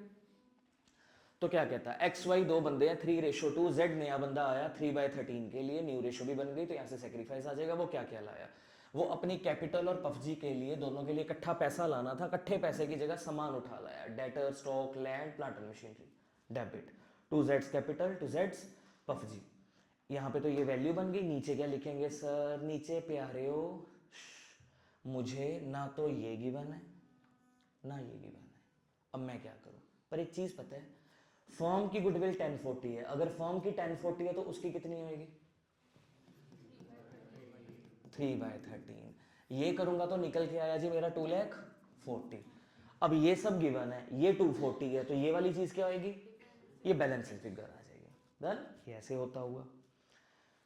तो क्या कहता है? एक्स वाई दो बंदे हैं, 3:2। जेड नया बंदा आया 3/13 के लिए, न्यू रेशो भी बन गई, तो यहां से सेक्रीफाइस आ जाएगा। वो क्या क्या लाया? वो अपनी कैपिटल और पफजी के लिए, दोनों के लिए इकट्ठा पैसा लाना था। इकट्ठे पैसे की जगह सामान उठा लाया, debtor, stock, land, plant and machinery, debit to जेड्स कैपिटल टू जेड्स पफजी। यहाँ पे तो ये वैल्यू बन गई। नीचे क्या लिखेंगे सर? नीचे प्यारे हो, मुझे ना तो ये गिवन है ना ये गिवन है, अब मैं क्या करूं? पर एक चीज पता है, फर्म की गुडविल 1040 है। अगर फर्म की 1040 है तो उसकी कितनी होगी? 3/13। ये करूंगा तो निकल के आया जी मेरा 2,40,000। अब ये सब गिवन है, ये 240 है, तो ये वाली चीज क्या होगी? ये बैलेंसिंग फिगर आ जाएगी। डन? ये ऐसे होता हुआ।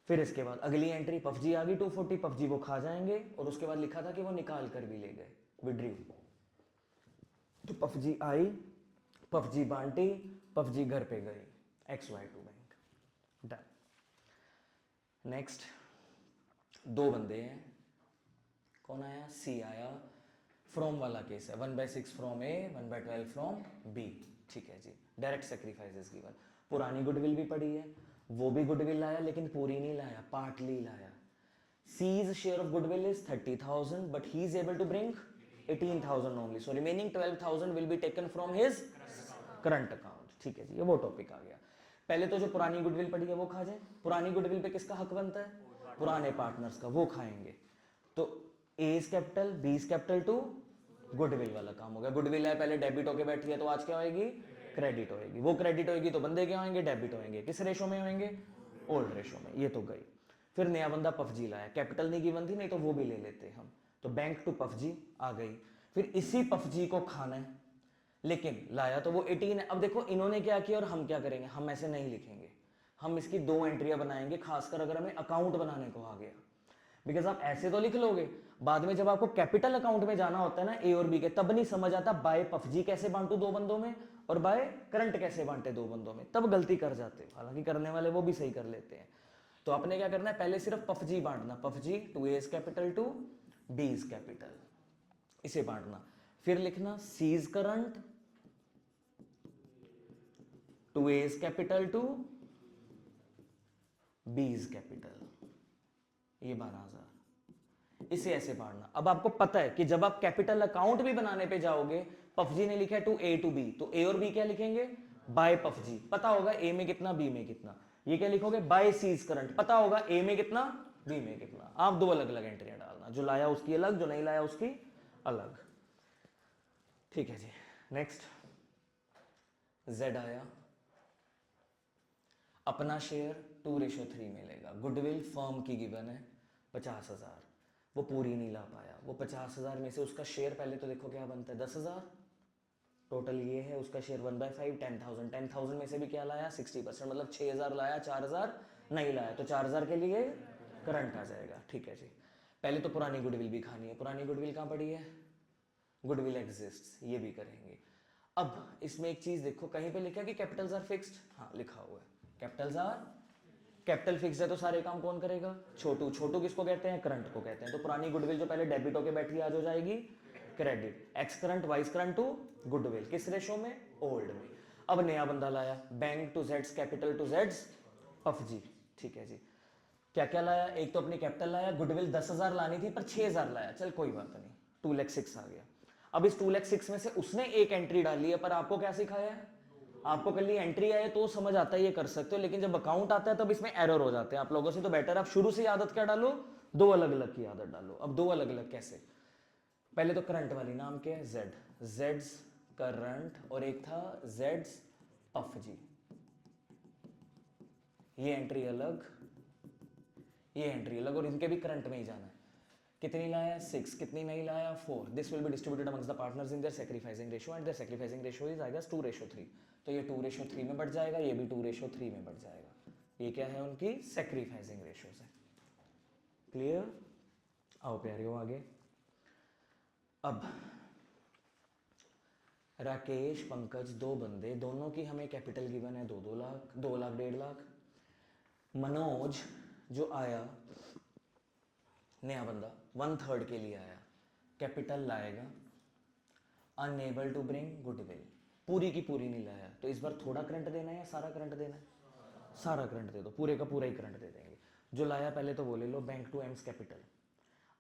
फिर इसके बाद अगली एंट्री पफजी आ गई 240, पफजी वो खा जाएंगे, और उसके बाद लिखा था कि वो निकाल कर भी ले गए, विड्रू। तो पफजी आई, पफजी बांटी, पफजी घर पे गई, XY2 बैंक। डन। नेक्स्ट दो बंदे हैं, कौन आया? सी आया। फ्रॉम वाला केस है, 1/6 फ्रॉम ए, 1/12 फ्रॉम बी। ठीक है जी, डायरेक्ट सेक्रीफाइसेस गिवन। पुरानी गुडविल भी पड़ी है, वो भी गुडविल लाया, लेकिन पूरी नहीं लाया, पार्टली लाया। C's share of goodwill is 30,000, but he is able to bring 18,000 only. So remaining 12,000 will be taken from his current account. ठीक है जी, ये वो टॉपिक आ गया। पहले तो जो पुरानी गुडविल पड़ी है वो खा जाए। पुरानी गुडविल पे किसका हक बनता है? पुराने पार्टनर्स का, वो खाएंगे। तो A's capital, B's capital to goodwill वाला काम हो गया। गुडविल है, पहले डेबिट होके बैठी है, तो आज क्या होएगी? क्रेडिट होएगी। वो क्रेडिट होएगी तो बंदे क्या होंगे? डेबिट होंगे। किस रेशो में होंगे? ओल्ड रेशो में। ये तो गई। फिर नया बंदा पफजी लाया, कैपिटल नहीं गिवन थी, नहीं तो वो भी ले लेते हम। तो बैंक टू पफजी आ गई। फिर इसी पफजी को खाना है, लेकिन लाया तो वो 18 है। अब देखो इन्होंने क्या किया और हम क्या करेंगे? हम ऐसे नहीं लिखेंगे, हम इसकी 2 एंट्रियां बनाएंगे, खासकर अगर हमें अकाउंट बनाने को आ गया। बिकॉज आप ऐसे तो लिख लोगे, बाद में जब आपको कैपिटल अकाउंट में जाना होता है ना, ए और बी के, तब नहीं समझ आता बाय पफजी कैसे बांटू 2 बंदों में, और बाय करंट कैसे बांटे 2 बंदों में, तब गलती कर जाते हो। हालांकि करने वाले वो भी सही कर लेते हैं। तो आपने क्या करना है? पहले सिर्फ पफजी बांटना, PFG to A's capital to B's capital, इसे बांटना। फिर लिखना C's current to A's capital to B's capital, ये 12,000। इसे ऐसे बांटना। अब आपको पता है कि जब आप कैपिटल अकाउंट भी बनाने पे जाओगे, पफजी ने लिखा है टू ए टू बी, तो ए और बी क्या लिखेंगे? Bye PUBG. पता होगा ए में कितना, बी में कितना। ये क्या लिखोगे? By C's current. पता होगा ए में कितना, बी में कितना। आप 2 अलग अलग एंट्रियां डालना, जो लाया उसकी अलग, जो नहीं लाया उसकी अलग। ठीक है जी। नेक्स्ट Z आया, अपना शेयर 2:3 मिलेगा। गुडविल फर्म की गिवन है 50,000, वो पूरी नहीं ला पाया, वो 50,000 में से उसका शेयर पहले तो देखो क्या बनता है 10,000, टोटल ये है उसका शेयर 1/5 10,000, 10,000 में से भी क्या लाया 60%, मतलब 6,000 लाया, 4,000 नहीं लाया, तो 4,000 के लिए करंट आ जाएगा। ठीक है जी, पहले तो पुरानी गुडविल भी खानी है। पुरानी गुडविल कहाँ पड़ी है, गुडविल एग्जिस्ट, ये भी करेंगे। अब इसमें एक चीज देखो, कहीं पे लिखा है कि कैपिटल्स आर फिक्स्ड, हाँ लिखा हुआ है कैपिटल्स आर, कैपिटल फिक्स है तो सारे काम कौन करेगा, छोटू। छोटू किसको कहते हैं, करंट को कहते हैं। तो पुरानी गुडविल जो पहले डेबिट होके बैठी आज हो जाएगी credit, x current vice current to goodwill, किस रेशो में, ओल्ड में। अब नया बंदा लाया, बैंक टू जेड्स कैपिटल टू जेड्स पफ जी। ठीक है जी, क्या क्या लाया, एक तो अपनी कैपिटल लाया, गुडविल 10,000 लानी थी पर 6,000 लाया, चल कोई बात नहीं, 2,06,000 आ गया। अब इस 2,06,000 में से उसने एक एंट्री डाली है, पर आपको क्या सिखाया है, आपको कल एंट्री आए तो समझ आता है ये कर सकते हो, लेकिन जब अकाउंट आता है तब इसमें एरर हो जाते हैं आप लोगों से। तो बेटर आप शुरू से आदत क्या डालो, दो अलग अलग की आदत डालो। अब दो अलग अलग कैसे, पहले तो करंट वाली नाम क्या है, जेड, जेड्स करंट, और एक था जेड्स पफ जी, ये एंट्री अलग, ये एंट्री अलग, और इनके भी करंट में ही जाना है। कितनी लाया 6, कितनी नहीं लाया 4। This will be distributed amongst the partners in their sacrificing ratio, and their sacrificing ratio is आएगा 2:3। तो ये 2:3 में बढ़ जाएगा, ये भी 2:3 में बढ़ जाएगा। ये क्या है, उनकी सैक्रिफाइसिंग रेशियोज है। क्लियर, आओ प्यारियों आगे। अब राकेश पंकज दो बंदे, दोनों की हमें कैपिटल गिवन है 2-2 लाख, 2 लाख 1.5 लाख। मनोज जो आया नया बंदा 1/3 के लिए आया, कैपिटल लाएगा, अनएबल टू ब्रिंग गुडविल, पूरी की पूरी नहीं लाया, तो इस बार थोड़ा करंट देना है या सारा करंट देना है, सारा करंट दे दो, पूरे का पूरा ही करंट दे देंगे। जो लाया पहले तो वो ले लो, बैंक टू एम्स कैपिटल।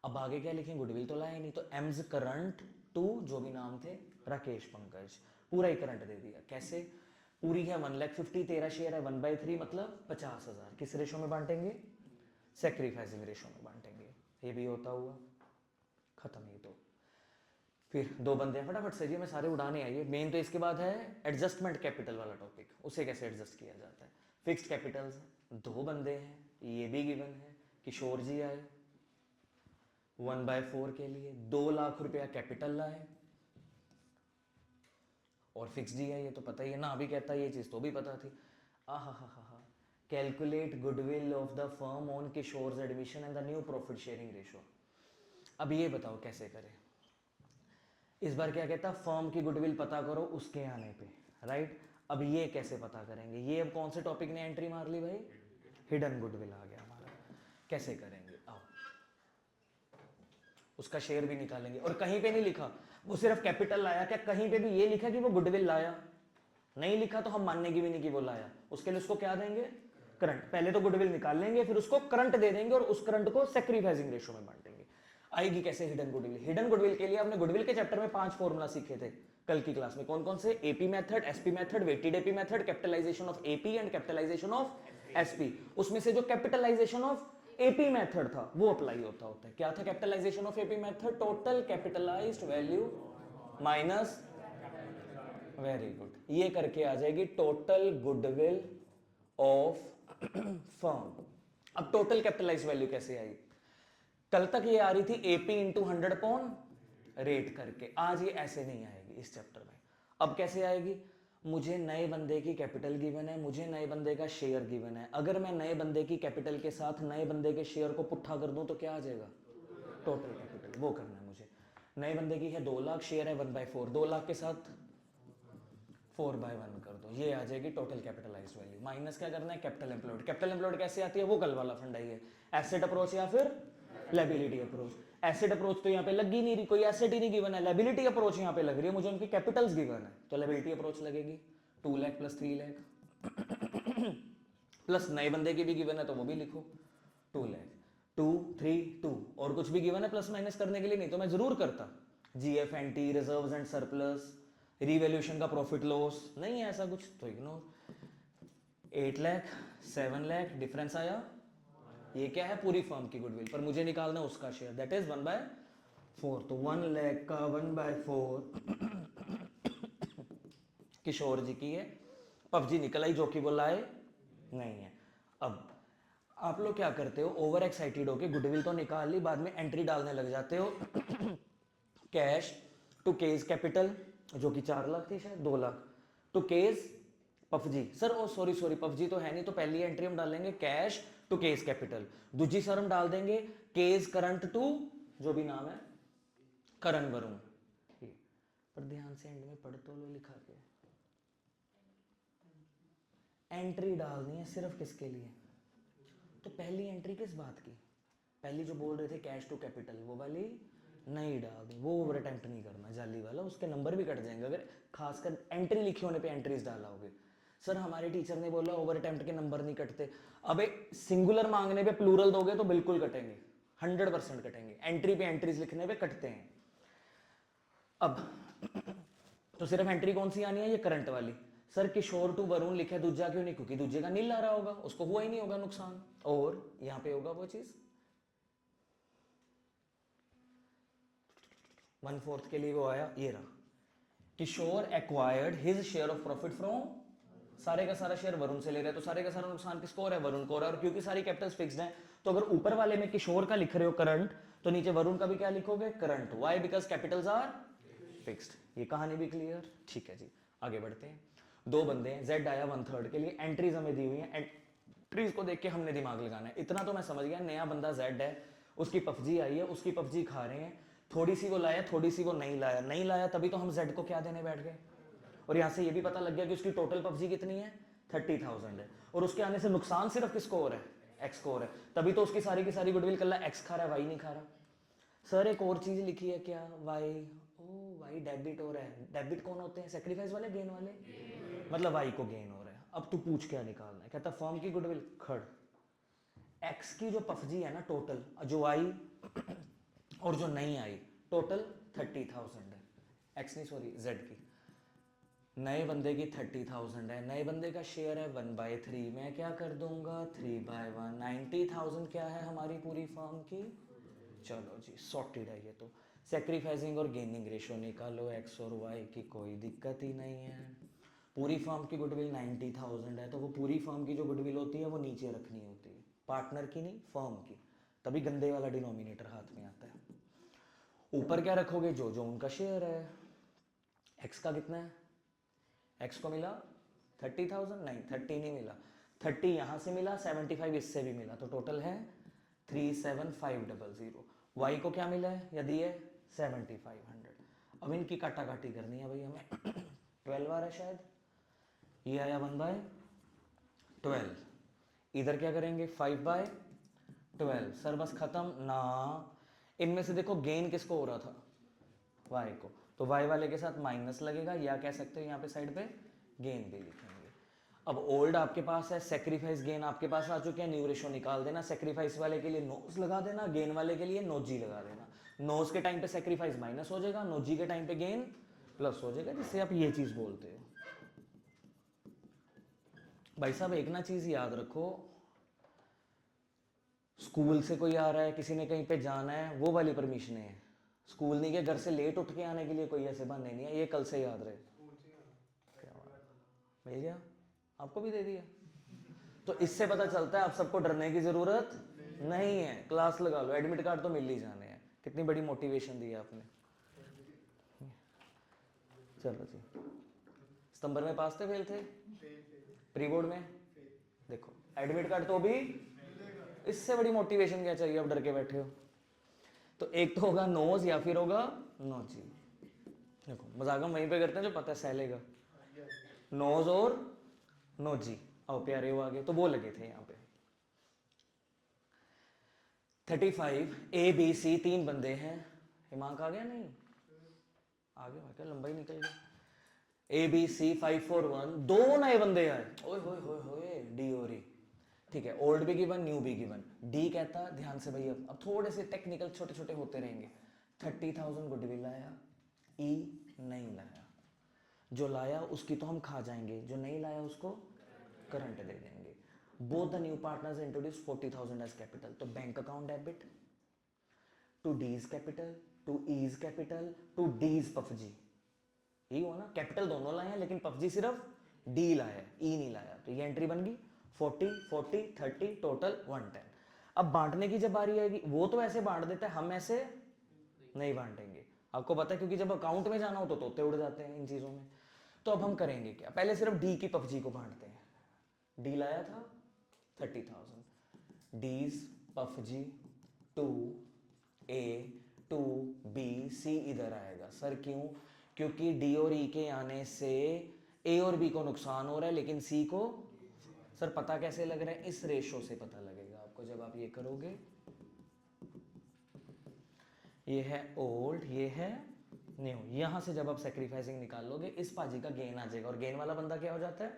अब आगे क्या लिखें, गुडविल तो लाया नहीं, तो एम्स करंट टू जो भी नाम थे राकेश पंकज, पूरा ही करंट दे दिया। कैसे, पूरी है 1,50,000, तेरा शेयर है 1/3 मतलब 50,000, किस रेशो में बांटेंगे, सेक्रीफाइसिंग रेशो में बांटेंगे। ये भी होता हुआ खत्म। ये तो फिर दो बंदे हैं, फटाफट से जी मैं सारे उड़ाने आइए। मेन तो इसके बाद है एडजस्टमेंट कैपिटल वाला टॉपिक, उसे कैसे एडजस्ट किया जाता है। फिक्स्ड कैपिटल्स दो बंदे हैं, ये भी गिवन है, किशोर जी आए 1/4 के लिए 2 लाख रुपया कैपिटल लाए, और फिक्स जी है, ये तो पता ही है ना, अभी कहता है ये चीज तो भी पता थी। हा, calculate goodwill of the firm on Kishore's admission and the new profit sharing ratio. अब ये बताओ कैसे करें। इस बार क्या कहता, फर्म की गुडविल पता करो उसके आने पे, राइट। अब ये कैसे पता करेंगे, ये अब कौन से टॉपिक ने एंट्री मार ली भाई, हिडन गुडविल आ गया हमारा। कैसे करेंगे, आओ उसका शेयर भी निकालेंगे। और कहीं पे नहीं लिखा वो सिर्फ कैपिटल लाया, क्या कहीं पे भी ये लिखा कि वो गुडविल लाया, नहीं लिखा तो हम मानने की भी नहीं कि वो लाया। उसके लिए उसको क्या देंगे, करंट। पहले तो गुडविल निकाल लेंगे, फिर उसको करंट दे देंगे, और उस करंट को सैक्रिफाइसिंग रेशो में बांटेंगे। आएगी कैसे हिडन गुडविल, हिडन गुडविल के लिए आपने गुडविल के चैप्टर में 5 फॉर्मूला सीखे थे कल की क्लास में। कौन कौन से, AP method, SP method, weighted AP method, capitalization of AP and capitalization of SP. उसमें से जो कैपिटलाइजेशन ऑफ एपी मेथड था वो अप्लाई होता है। क्या था capitalization of AP method, total capitalized value minus, very good, ये करके आ जाएगी टोटल गुडविल ऑफ फर्म। अब टोटल कैपिटलाइज वैल्यू कैसे आई, कल तक ये आ रही थी एपी इंटू 100 अपॉन रेट करके, आज ये ऐसे नहीं आएगी इस चैप्टर में। अब कैसे आएगी, मुझे नए बंदे की कैपिटल गिवन है, मुझे नए बंदे का शेयर गिवन है, अगर मैं नए बंदे की कैपिटल के साथ नए बंदे के शेयर को पुट्ठा कर दूं तो क्या आ जाएगा, टोटल कैपिटल। वो करना है मुझे। नए बंदे की है 2 लाख, शेयर है 1/4, 2 लाख के साथ 4/1 कर दो, ये आ जाएगी टोटल कैपिटलाइज वैल्यू। माइनस क्या करना है, कैपिटल एम्प्लॉयड। कैपिटल एम्प्लॉयड कैसे आती है, वो कल वाला फंडा ही है, एसेट अप्रोच या फिर लायबिलिटी अप्रोच। एसेट अप्रोच तो यहाँ पे लग ही नहीं रही, कोई एसेट ही नहीं गिवन है। लायबिलिटी अप्रोच यहाँ पे लग रही है, मुझे उनकी कैपिटल्स गिवन है, तो लायबिलिटी अप्रोच लगेगी। 2 लाख प्लस 3 लाख प्लस नए बंदे की भी गिवन है तो वो भी लिखो 2 लाख, 2 3 2, और कुछ भी गिवन है प्लस माइनस करने के लिए, नहीं तो मैं जरूर करता। GF and T, reserves and surplus, revaluation का प्रॉफिट लॉस, नहीं है ऐसा कुछ तो इग्नोर। 8 लाख 7 लाख डिफरेंस आया, ये क्या है, पूरी फर्म की गुडविल, पर मुझे निकालना उसका शेयर, दैट इज 1/4। तो 1 लाख का 1/4 किशोर जी की है, पफजी निकल आई जो कि वो लाए नहीं है। अब आप लोग क्या करते हो, ओवर एक्साइटेड होके गुडविल तो निकाल ली, बाद में एंट्री डालने लग जाते हो कैश टू केज कैपिटल जो कि 4 लाख थी शायद, 2 lakh to K's PFG. Sir oh sorry sorry, PFG तो है नहीं, तो पहली एंट्री हम डाल लेंगे कैश टू केज कैपिटल, दूसरी सर हम डाल देंगे केज करंट टू जो भी नाम है करण वरुण। पर ध्यान से एंड में पढ़ तो लो लिखा के, एंट्री डालनी है सिर्फ किसके लिए, तो पहली एंट्री किस बात की, पहली जो बोल रहे थे कैश टू कैपिटल वो वाली नहीं डाल दी, वो ओवर अटेम्प्ट नहीं करना जाली वाला, उसके नंबर भी कट जाएंगे अगर खासकर एंट्री लिखी होने पे एंट्रीज डाला होगे। सर हमारे टीचर ने बोला ओवर अटेम्प्ट के नंबर नहीं कटते, अबे सिंगुलर मांगने पे प्लूरल दोगे तो बिल्कुल कटेंगे, 100% कटेंगे, एंट्री पे एंट्रीज लिखने पे कटते हैं। अब तो सिर्फ एंट्री कौन सी आनी है, ये करंट वाली। सर किशोर टू वरुण लिखा दूजा क्यों नहीं, क्योंकि दूजे का नील आ रहा होगा, उसको हुआ ही नहीं होगा नुकसान, और यहां पे होगा वो चीज 1/4 के लिए वो आया, ये रहा Kishore acquired his share of profit from, सारे का सारा शेयर वरुण से ले रहे हैं, तो सारे का सारा नुकसान किसको हो रहा है, वरुण को हो रहा है, और क्योंकि सारी कैपिटल्स फिक्स्ड हैं तो अगर ऊपर वाले में किशोर का लिख रहे हो करंट तो नीचे वरुण का भी क्या लिखोगे current, why because capitals are fixed. ये कहानी भी क्लियर, ठीक है जी आगे बढ़ते हैं। 2 बंदे हैं, जेड आया 1/3 के लिए, एंट्रीज हमें दी हुई हैं, एंट्रीज को देख के हमने दिमाग लगाना है, इतना तो मैं समझ गया, नया बंदा जेड है, उसकी पफजी आई है, उसकी पफजी खा रहे हैं, थोड़ी सी वो लाया थोड़ी सी वो नहीं लाया, नहीं लाया तभी तो हम जेड को क्या देने बैठ गए, और यहां से ये भी पता लग गया कि उसकी टोटल पफजी कितनी है 30,000 है, और उसके आने से नुकसान सिर्फ किसको हो रहा है, एक्स को हो रहा है, तभी तो उसकी सारी की सारी गुडविल कल एक्स खा रहा है, वाई नहीं खा रहा। सर एक और चीज लिखी है क्या, वाई, ओ वाई डेबिट हो रहा है, डेबिट कौन होते हैं, सेक्रीफाइस वाले गेन वाले, मतलब वाई को गेन हो रहा है। अब तू पूछ क्या निकालना है, कहता फर्म की गुडविल खड़, एक्स की जो पफजी है ना टोटल जो आई और जो नहीं आई टोटल 30,000 है, एक्स नहीं सॉरी जेड की, नए बंदे की 30,000 है, नए बंदे का शेयर है 1/3, मैं क्या कर दूंगा 3/1, 90,000 क्या है हमारी पूरी फर्म की, चलो जी सॉर्टेड है ये तो, सेक्रीफाइसिंग और गेनिंग रेशो निकालो एक्स और वाई की, कोई दिक्कत ही नहीं है। पूरी फर्म की गुडविल 90,000 है, तो वो पूरी फर्म की जो गुडविल होती है वो नीचे रखनी होती है, पार्टनर की नहीं फर्म की, तभी गंदे वाला डिनोमिनेटर हाथ में आता है। ऊपर क्या रखोगे, जो जो उनका शेयर है, एक्स का कितना है, एक्स को मिला 30,000, नहीं 30 नहीं मिला, 30 यहां से मिला, 75 इससे भी मिला, तो टोटल है 37500। वाई को क्या मिला है, यदि है 7500। अब इनकी काटाकाटी करनी है भाई हमें 12 आ रहा है शायद, ये आया 1/12, इधर क्या करेंगे 5/12, सर बस खत्म ना, इनमें से देखो गेन किसको हो रहा था, वाई को, तो वाई वाले के साथ माइनस लगेगा, या कह सकते हो यहाँ पे साइड पे गेन भी लिखेंगे। अब ओल्ड आपके पास है, सेक्रीफाइस गेन आपके पास आ चुके हैं, न्यू रेशो निकाल देना, सेक्रीफाइस वाले के लिए नोज लगा देना, गेन वाले के लिए नोजी लगा देना, नोज के टाइम पे सेक्रीफाइस माइनस हो जाएगा, नोजी के टाइम पे गेन प्लस हो जाएगा, जिससे आप ये चीज बोलते हो। भाई साहब एक ना चीज याद रखो, स्कूल से कोई आ रहा है, किसी ने कहीं पे जाना है, वो वाली परमिशन है, स्कूल नहीं के घर से लेट उठ के आने के लिए कोई ऐसे बहाने नहीं है, ये कल से याद रहे। क्या मिल गया, आपको भी दे दिया, तो इससे पता चलता है आप सबको डरने की जरूरत नहीं है, क्लास लगा लो, एडमिट कार्ड तो मिल ही जाने हैं, कितनी बड़ी मोटिवेशन दी है आपने। चलो जी, सितंबर में पास थे फेल थे, प्री बोर्ड में देखो एडमिट कार्ड तो भी, इससे बड़ी मोटिवेशन क्या चाहिए, आप डर के बैठे हो। तो एक तो होगा नोज या फिर होगा नोजी, देखो मजाक हम वहीं पे करते हैं जो पता है सहलेगा, नोज और नोजी, आओ प्यारे हो आगे, तो वो लगे थे यहाँ पे 35 ए बी सी, 3 बंदे हैं, हिमांक आ गया नहीं, आ गया क्या, लंबाई निकल गया, ए बी सी 541, 2 नए बंदे आए, ओए होए होए होए, डी और ई, ठीक है, ओल्ड भी गिवन न्यू भी गिवन, डी कहता ध्यान से भाई, अब थोड़े से टेक्निकल छोटे छोटे होते रहेंगे, 30,000 गुडविल लाया, ई नहीं लाया, जो लाया उसकी तो हम खा जाएंगे, जो नहीं लाया उसको करंट दे देंगे। Both the new partners introduce 40,000 as capital, तो bank account debit to D's capital to E's capital to D's PFG, E हुआ ना, कैपिटल दोनों लाए हैं लेकिन पफजी सिर्फ डी लाया है, ई नहीं लाया। तो ये एंट्री बन गई 40 40 30 टोटल 110। अब बांटने की जब बारी आएगी, वो तो ऐसे बांट देता है, हम ऐसे नहीं बांटेंगे, आपको पता है, क्योंकि जब अकाउंट में जाना हो तो तोते उड़ जाते हैं इन चीजों में। तो अब हम करेंगे क्या, पहले सिर्फ डी की पफजी को बांटते हैं। डी लाया था 30,000, डीज PUBG to A to B, सी इधर आएगा। सर क्यों? क्योंकि डी और ई के आने से ए और बी को नुकसान हो रहा है लेकिन सी को। सर पता कैसे लग रहा है? इस रेशो से पता लगेगा आपको जब आप ये करोगे। ये है ओल्ड, ये है न्यू। यहां से जब आप सेक्रीफाइसिंग निकाल लोगे, इस पाजी का गेन आ जाएगा, और गेन वाला बंदा क्या हो जाता है?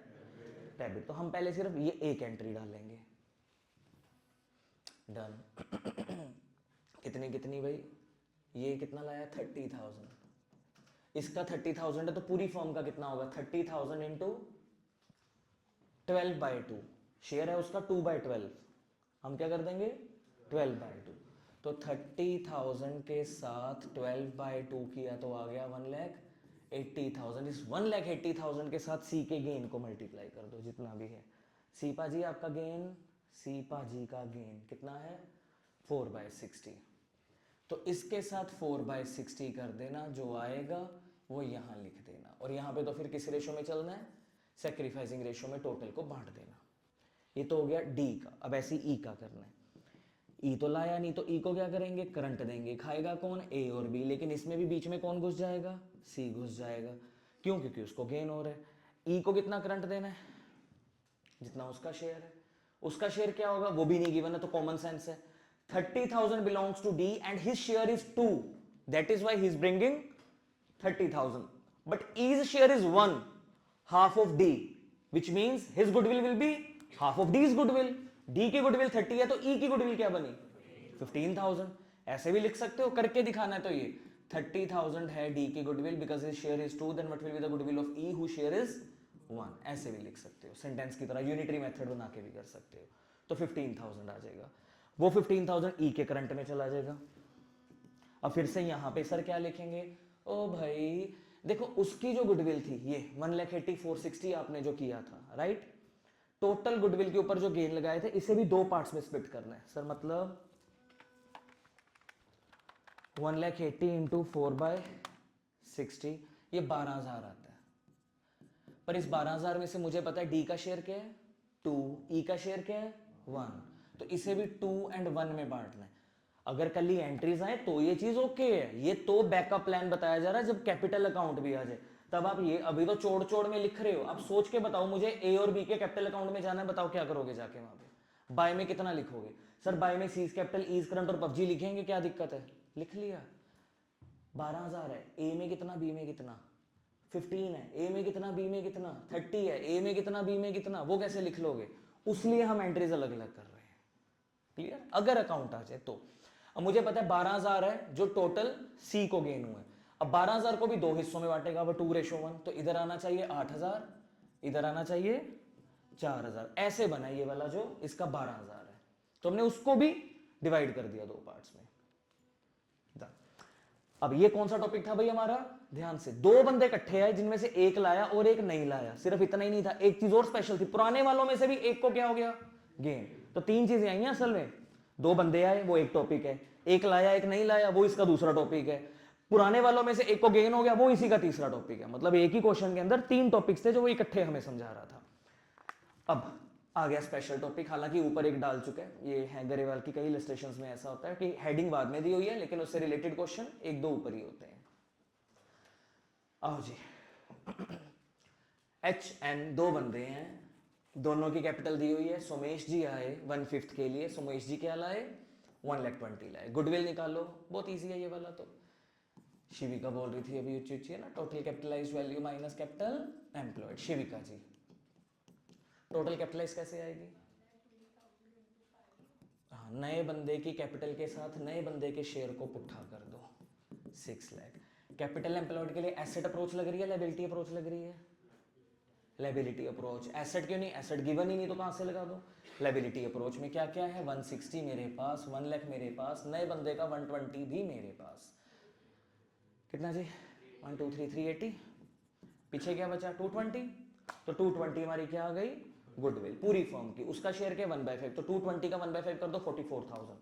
डेबिट। तो हम पहले सिर्फ ये एक एंट्री डालेंगे। डन। कितनी कितनी भाई? ये कितना लाया? 30,000। इसका 30,000 है तो पूरी फॉर्म का कितना होगा? 30,000 इंटू 12/2। शेयर है उसका 2/12, हम क्या कर देंगे? 12/2। तो 30,000 के साथ 12/2 किया तो आ गया 1,80,000। इस 1,80,000 के साथ सी के गेन को मल्टीप्लाई कर दो जितना भी है। सी पाजी आपका गेन, सी पाजी का गेन कितना है? 4/60। तो इसके साथ 4/60 कर देना, जो आएगा वो यहां लिख देना। और यहां पे तो फिर किस रेशो में चलना है? सेक्रीफाइसिंग रेशो में टोटल को बांट देना। ये तो हो गया डी का। अब ऐसे ई का करना है। ई तो लाया नहीं, तो ई को क्या करेंगे? करंट देंगे। खाएगा कौन? ए और बी। लेकिन इसमें भी बीच में कौन घुस जाएगा? सी घुस जाएगा। क्यों? क्योंकि उसको गेन हो रहा है। ई को कितना करंट देना है? जितना उसका शेयर है। उसका शेयर क्या होगा? वो भी नहीं गिवन है, तो कॉमन सेंस है। 30,000 belongs to D and his share is 2. That is why he is bringing 30,000. But E's share is 1, half of D, which means his goodwill will be half of D's goodwill. D की goodwill 30 है तो E की goodwill क्या बनी? 15,000। ऐसे भी लिख सकते हो, करके दिखाना है तो ये 30,000 है D की goodwill because his share is 2, then what will be the goodwill of E whose share is 1। ऐसे भी लिख सकते हो, सेंटेंस की तरह यूनिटरी मेथड बना के भी कर सकते हो। तो 15,000 आ जाएगा। वो 15,000 ई के करंट में चला जाएगा। अब फिर से यहां पे सर क्या लिखेंगे? ओ भाई देखो, उसकी जो गुडविल थी ये 1,80,460 आपने जो किया था, राइट? टोटल गुडविल के ऊपर जो गेन लगाए थे, इसे भी दो पार्ट्स में स्प्लिट करना है। सर मतलब 1,80,000 इंटू 4/60, ये 12,000 आता है। पर इस 12,000 में से मुझे पता है डी का शेयर क्या है? 2, ई का शेयर क्या है? 1। तो इसे भी 2 और 1 में बांटना है। अगर कल ही एंट्रीज आए तो ये चीज ओके है। ये तो बैकअप प्लान बताया जा रहा है जब कैपिटल अकाउंट भी आ जाए। तब आप ये अभी तो चोड़ चोड़ में लिख रहे हो। आप सोच के बताओ, मुझे ए और बी के कैपिटल अकाउंट में जाना है, बताओ क्या करोगे जाके वहां पे? बाय में कितना लिखोगे? सर बाय में सीज कैपिटल, ईज करंट और पबजी लिखेंगे, क्या दिक्कत है? लिख लिया। 12,000 है, ए में कितना, बी में कितना? 15 है, ए में कितना, बी में कितना? 30 है, ए में कितना, बी में कितना? वो कैसे लिख लोगे? उसलिए हम एंट्रीज अलग अलग कर रहे हैं। क्लियर? अगर अकाउंट आ जाए तो। अब मुझे पता है 12,000 है जो टोटल सी को गेन हुआ है। अब 12,000 को भी दो हिस्सों में बांटेगा, वो 2:1। तो इधर आना चाहिए 8,000, इधर आना चाहिए 4,000। ऐसे बना ये वाला जो इसका 12,000 है। तो हमने उसको भी डिवाइड कर दिया दो पार्ट्स में। अब ये कौन सा टॉपिक था भाई हमारा? ध्यान से, दो बंदे इकट्ठे आए जिनमें से एक लाया और एक नहीं लाया। सिर्फ इतना ही नहीं था, एक चीज और स्पेशल थी, पुराने वालों में से भी एक को क्या हो गया? गेन। तो तीन चीजें आई हैं असल में। दो बंदे आए, वो एक टॉपिक है। एक लाया एक नहीं लाया, वो इसका दूसरा टॉपिक है। पुराने वालों में से एक को गेन हो गया, वो इसी का तीसरा टॉपिक है। मतलब एक ही क्वेश्चन के अंदर तीन टॉपिक्स थे जो वो इकट्ठे हमें समझा रहा था। अब आ गया स्पेशल टॉपिक। हालांकि ऊपर एक डाल चुके हैं, ये है गरेवाल की। कई इलस्ट्रेशंस में ऐसा होता है कि हेडिंग बाद में दी हुई है लेकिन उससे रिलेटेड क्वेश्चन एक दो ऊपर ही होते हैं। आओ जी। HN दो बंदे हैं, दोनों की कैपिटल दी हुई है। सोमेश जी आए 1/5 के लिए। सोमेश जी क्या लाए? 1,20,000 लाए। गुडविल निकालो, बहुत ईजी है ये वाला। तो शिविका बोल रही थी अभी ऊंची है ना, total capitalized value minus capital employed. Shivika ji total capitalize कैसे आएगी? हाँ, नए बंदे की कैपिटल के साथ नए बंदे के शेयर को पुट्ठा कर दो, 6 लाख। कैपिटल एम्प्लॉयड के लिए एसेट अप्रोच लग रही है, लायबिलिटी अप्रोच लग रही है? Liability approach. एसेट क्यों नहीं? एसेट गिवन ही नहीं तो कहां से लगा दो? लायबिलिटी अप्रोच में क्या क्या है? 160 मेरे पास, 1 लाख मेरे पास, नए बंदे का 120 भी मेरे पास। कितना जी? 1 2 3 380। पीछे क्या बचा 220, तो 220 हमारी क्या आ गई गुडविल पूरी फर्म की। उसका शेयर क्या 1/5, तो 220 का 1/5 कर दो 44,000।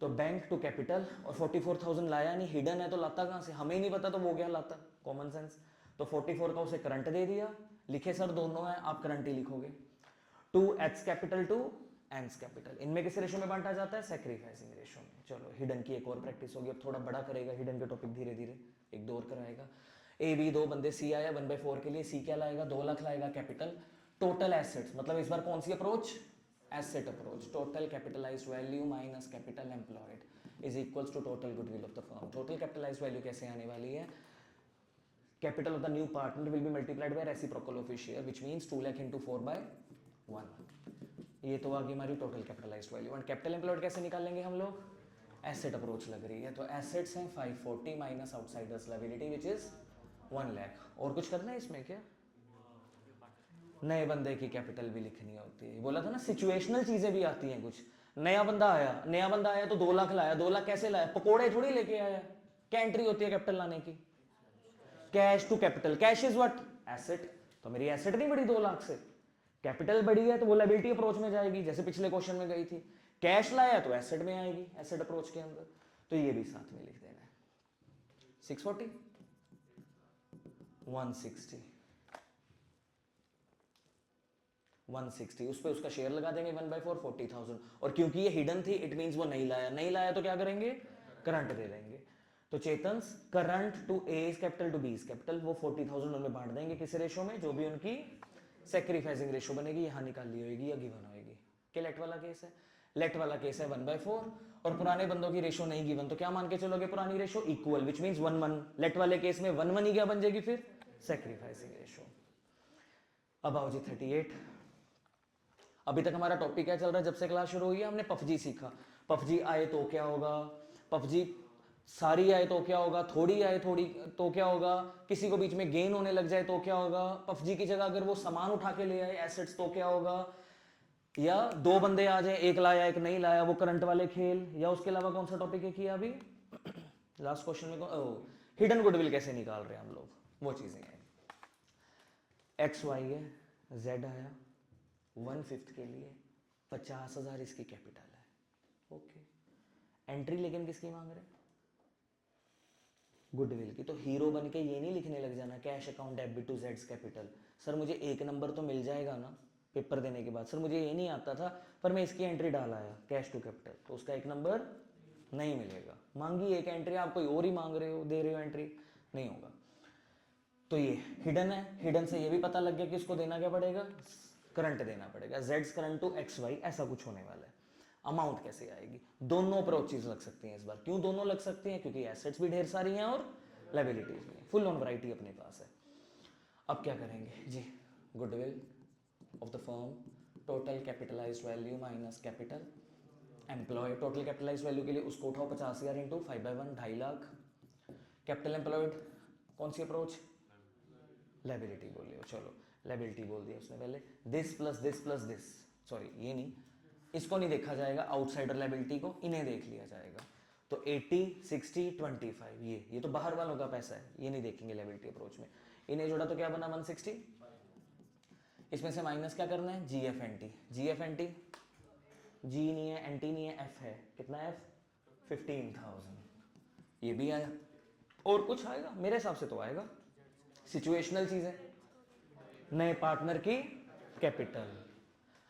तो बैंक टू कैपिटल, और 44,000 लाया नहीं, हिडन है तो लाता कहां से, हमें ही नहीं पता तो वो क्या लाता, कॉमन सेंस। तो 44 का उसे करंट दे दिया, लिखे सर दोनों है, आप करंट ही लिखोगे। To H capital to N's capital, इनमें किस रेशो में बांटा जाता है, सैक्रिफाइसिंग रेशो में। चलो हिडन की एक और प्रैक्टिस होगी, अब थोड़ा बड़ा करेगा हिडन के टॉपिक धीरे धीरे, एक दो और कराएगा। ए बी दो बंदे, सी आया 1/4 के लिए, सी क्या लाएगा 2 लाख लाएगा कैपिटल। टोटल एसेट्स, मतलब इस बार कौन सी approach, asset approach. Total capitalized value minus capital employed is equals to total goodwill of the firm. Total capitalized value कैसे आने वाली है, capital of the new partner will be multiplied by reciprocal of his share, which means 2 lakh into 4/1। ये तो आ गई हमारी total capitalized value. And capital employed कैसे निकालेंगे हम लोग, एसेट अप्रोच लग रही है, तो एसेट्स हैं 540 minus outsiders liability which is 1 lakh. और कुछ करना है इसमें क्या, नए बंदे की कैपिटल भी लिखनी होती है, बोला था ना सिचुएशनल चीजें भी आती हैं कुछ। नया बंदा आया तो 2 लाख लाया, 2 लाख कैसे लाया, पकोड़े थोड़ी लेके आया, क्या एंट्री होती है कैपिटल लाने की, cash to capital. Cash is what, asset, तो मेरी एसेट नहीं बढ़ी 2 लाख से, कैपिटल बढ़ी है तो वो लायबिलिटी अप्रोच में जाएगी, जैसे पिछले क्वेश्चन में गई थी। कैश लाया तो एसेट में आएगी, एसेट अप्रोच के अंदर, तो ये भी साथ में लिख देना है। 640 160 160, उस पर उसका शेयर लगा देंगे 1/4 40,000। और क्योंकि ये हिडन थी इट मींस वो नहीं लाया तो क्या करेंगे, करंट दे देंगे। तो Chetan's current to A capital to B capital, वो 40,000 उनमें बांट देंगे किस रेशो में, जो भी उनकी सैक्रिफाइसिंग रेशो बनेगी, यहां निकाल ली होगी या गिवन होगी। क्या लेट वाला केस है, लेट वाला केस है 1/4, और पुराने बंदों की रेशो नहीं गिवन, तो क्या मान के चलोगे पुरानी ratio equal, which means 1/1। Late वाले केस में 1/1 ही क्या बन जाएगी फिर, सैक्रिफाइसिंग रेशो। अब आओ जी 38। अभी तक हमारा टॉपिक क्या चल रहा है, जब से क्लास शुरू हुई है हमने पफजी सीखा। पफजी आए तो क्या होगा, पफजी सारी आए तो क्या होगा, थोड़ी आए थोड़ी तो क्या होगा, किसी को बीच में गेन होने लग जाए तो क्या होगा, पफजी की जगह अगर वो सामान उठा के ले आए एसेट्स तो क्या होगा, या 2 बंदे आ जाए, एक लाया एक नहीं लाया, वो करंट वाले खेल। या उसके अलावा कौन सा टॉपिक है किया अभी लास्ट क्वेश्चन में, हिडन गुडविल कैसे निकाल रहे हैं हम लोग, वो चीजें हैं। एक्स वाई है, जेड आया 1/5 के लिए 50,000 इसकी कैपिटल है, ओके। एंट्री लेकिन किसकी मांग रहे, गुडविल की। तो हीरो बन के ये नहीं लिखने लग जाना कैश अकाउंट डेबिट टू जेड्स कैपिटल, सर मुझे 1 नंबर तो मिल जाएगा ना पेपर देने के बाद, सर मुझे ये नहीं आता था पर मैं इसकी एंट्री डाल आया कैश टू कैपिटल, तो उसका 1 नंबर नहीं मिलेगा। मांगी एक एंट्री, आप कोई और ही मांग रहे हो, दे रहे हो एंट्री, नहीं होगा। तो ये हिडन है, हिडन से ये भी पता लग गया कि इसको देना क्या पड़ेगा, करंट देना पड़ेगा, जेड्स करंट टू एक्स वाई, ऐसा कुछ होने वाला है। अमाउंट कैसे आएगी, दोनों अप्रोचेस लग सकती हैं इस बार। क्यों दोनों लग सकती हैं, क्योंकि एसेट्स भी ढेर सारी हैं और लायबिलिटीज भी, फुल ऑन वैरायटी अपने पास है। अब क्या करेंगे जी, goodwill of the firm, total capitalized value minus capital employ. Total capitalized value के लिए उसको उठाओ 50,000 इंटू 5/1 2.5 लाख। कैपिटल एम्प्लॉयड कौन सी अप्रोच, लायबिलिटी बोल लियो, चलो लायबिलिटी बोल दिया उसने पहले, दिस प्लस दिस, सॉरी ये नहीं, इसको नहीं देखा जाएगा, आउटसाइडर लायबिलिटी को इन्हें देख लिया जाएगा। तो 80 60 25, ये तो बाहर वालों का पैसा है, ये नहीं देखेंगे लायबिलिटी अप्रोच में। इन्हें जोड़ा तो क्या बना 160, इसमें से माइनस क्या करना है, जी एफ एन टी, जी एफ एन टी, जी नहीं है एन टी नहीं है, एफ है, कितना एफ 15,000, ये भी आया। और कुछ आएगा मेरे हिसाब से तो आएगा, सिचुएशनल चीज है, नए पार्टनर की कैपिटल,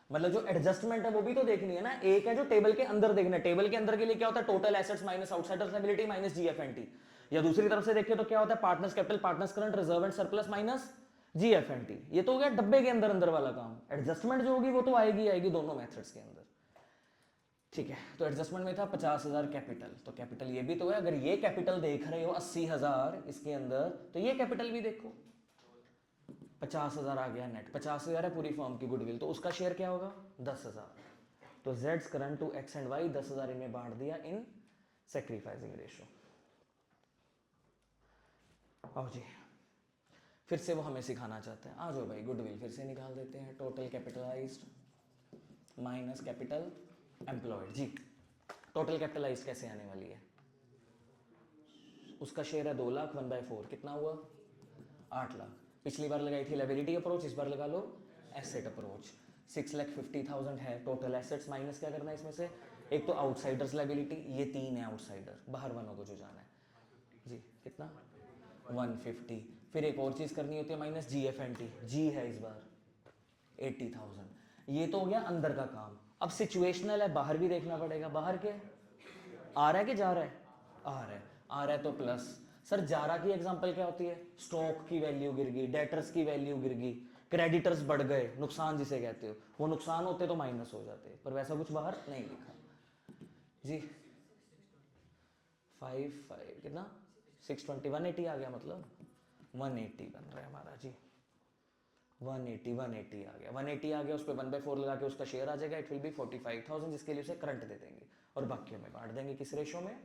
मतलब जो एडजस्टमेंट है वो भी तो देखनी है ना। एक है जो टेबल के अंदर देखना है, टेबल के अंदर के लिए क्या होता है, total assets minus outsiders liability minus GFNT. या दूसरी तरफ से देखिए तो क्या होता है, partners capital partners current reserve and surplus minus GFNT. ये तो हो गया डब्बे के अंदर अंदर वाला काम, एडजस्टमेंट जो होगी वो तो आएगी दोनों मेथड्स के अंदर, ठीक है। तो एडजस्टमेंट में था 50,000 कैपिटल, तो कैपिटल ये भी तो है, अगर ये कैपिटल देख रहे हो 80,000 इसके अंदर, तो ये कैपिटल भी देखो 50,000 आ गया नेट, 50,000 है पूरी फर्म की गुडविल, तो उसका शेयर क्या होगा 10,000। तो जेड्स current to X and Y 10,000 इनमें बांट दिया इन सैक्रिफाइसिंग रेशो। आओ जी, फिर से वो हमें सिखाना चाहते हैं, आ जाओ भाई गुडविल फिर से निकाल देते हैं। Total capitalized minus capital employed जी। टोटल कैपिटलाइज्ड कैसे आने वाली है, उसका शेयर है 2 लाख 1/4, कितना हुआ 8 लाख। पिछली बार लगाई थी लायबिलिटी अप्रोच, इस बार लगा लो एसेट अप्रोच। 6,50,000 है टोटल एसेट्स, माइनस क्या करना है इसमें से, एक तो आउटसाइडर्स लायबिलिटी, ये 3 है आउटसाइडर, बाहर वालों को जो जाना है जी, कितना 150। फिर एक और चीज करनी होती है माइनस GFNT, जी है इस बार 80,000। ये तो हो गया अंदर का काम। अब सिचुएशनल है, बाहर भी देखना पड़ेगा। बाहर क्या आ रहा है कि जा रहा है, आ रहा है, आ रहा है तो प्लस। सर जा रहा की एग्जांपल क्या होती है, स्टॉक की वैल्यू गिर गई, डेटर्स की वैल्यू गिर गई, क्रेडिटर्स बढ़ गए, नुकसान जिसे कहते हो, वो नुकसान होते तो माइनस हो जाते, पर वैसा कुछ बाहर नहीं लिखा जी। 5 कितना 620, 180 आ गया, मतलब 180 बन रहा है हमारा जी। 180 आ गया, 180 आ गया, उस पर 1/4 लगा के उसका शेयर आ जाएगा, इट विल बी 45,000, जिसके लिए उसे करंट दे देंगे और बाकी में बांट देंगे किस रेशो में,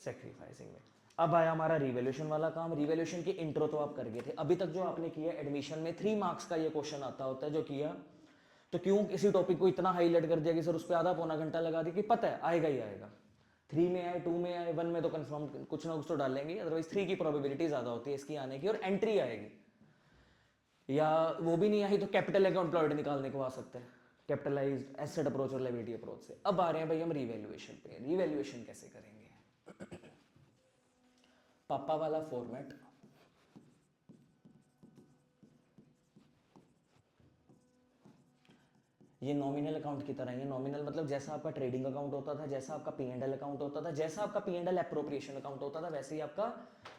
सेक्रीफाइसिंग में। अब आया हमारा रिवैल्यूएशन वाला काम। रिवैल्यूएशन की इंट्रो तो आप कर गए थे, अभी तक जो आपने किया एडमिशन में 3 मार्क्स का ये क्वेश्चन आता होता है जो किया, तो क्यों किसी टॉपिक को इतना हाईलाइट कर दिया कि सर उस पर आधा पौना घंटा लगा दी, कि पता है आएगा ही आएगा, 3 में आए, 2 में आए, 1 में तो कंफर्म कुछ ना कुछ तो डालेंगे, अदरवाइज 3 की प्रोबेबिलिटी ज्यादा होती है इसकी आने की, और एंट्री आएगी, या वो भी नहीं आई तो कैपिटल अकाउंट एम्प्लॉयड निकालने को आ सकता है, कैपिटलाइज्ड एसेट अप्रोच और लायबिलिटी अप्रोच से। अब आ रहे हैं भाई हम रिवैल्यूएशन पे। रिवैल्यूएशन कैसे करेंगे, पापा वाला फॉर्मेट, ये नॉमिनल अकाउंट की तरह है। नॉमिनल मतलब जैसा आपका ट्रेडिंग अकाउंट होता था, जैसा आपका P&L अकाउंट होता था, जैसा आपका P&L एप्रोप्रिएशन अकाउंट होता था, वैसे ही आपका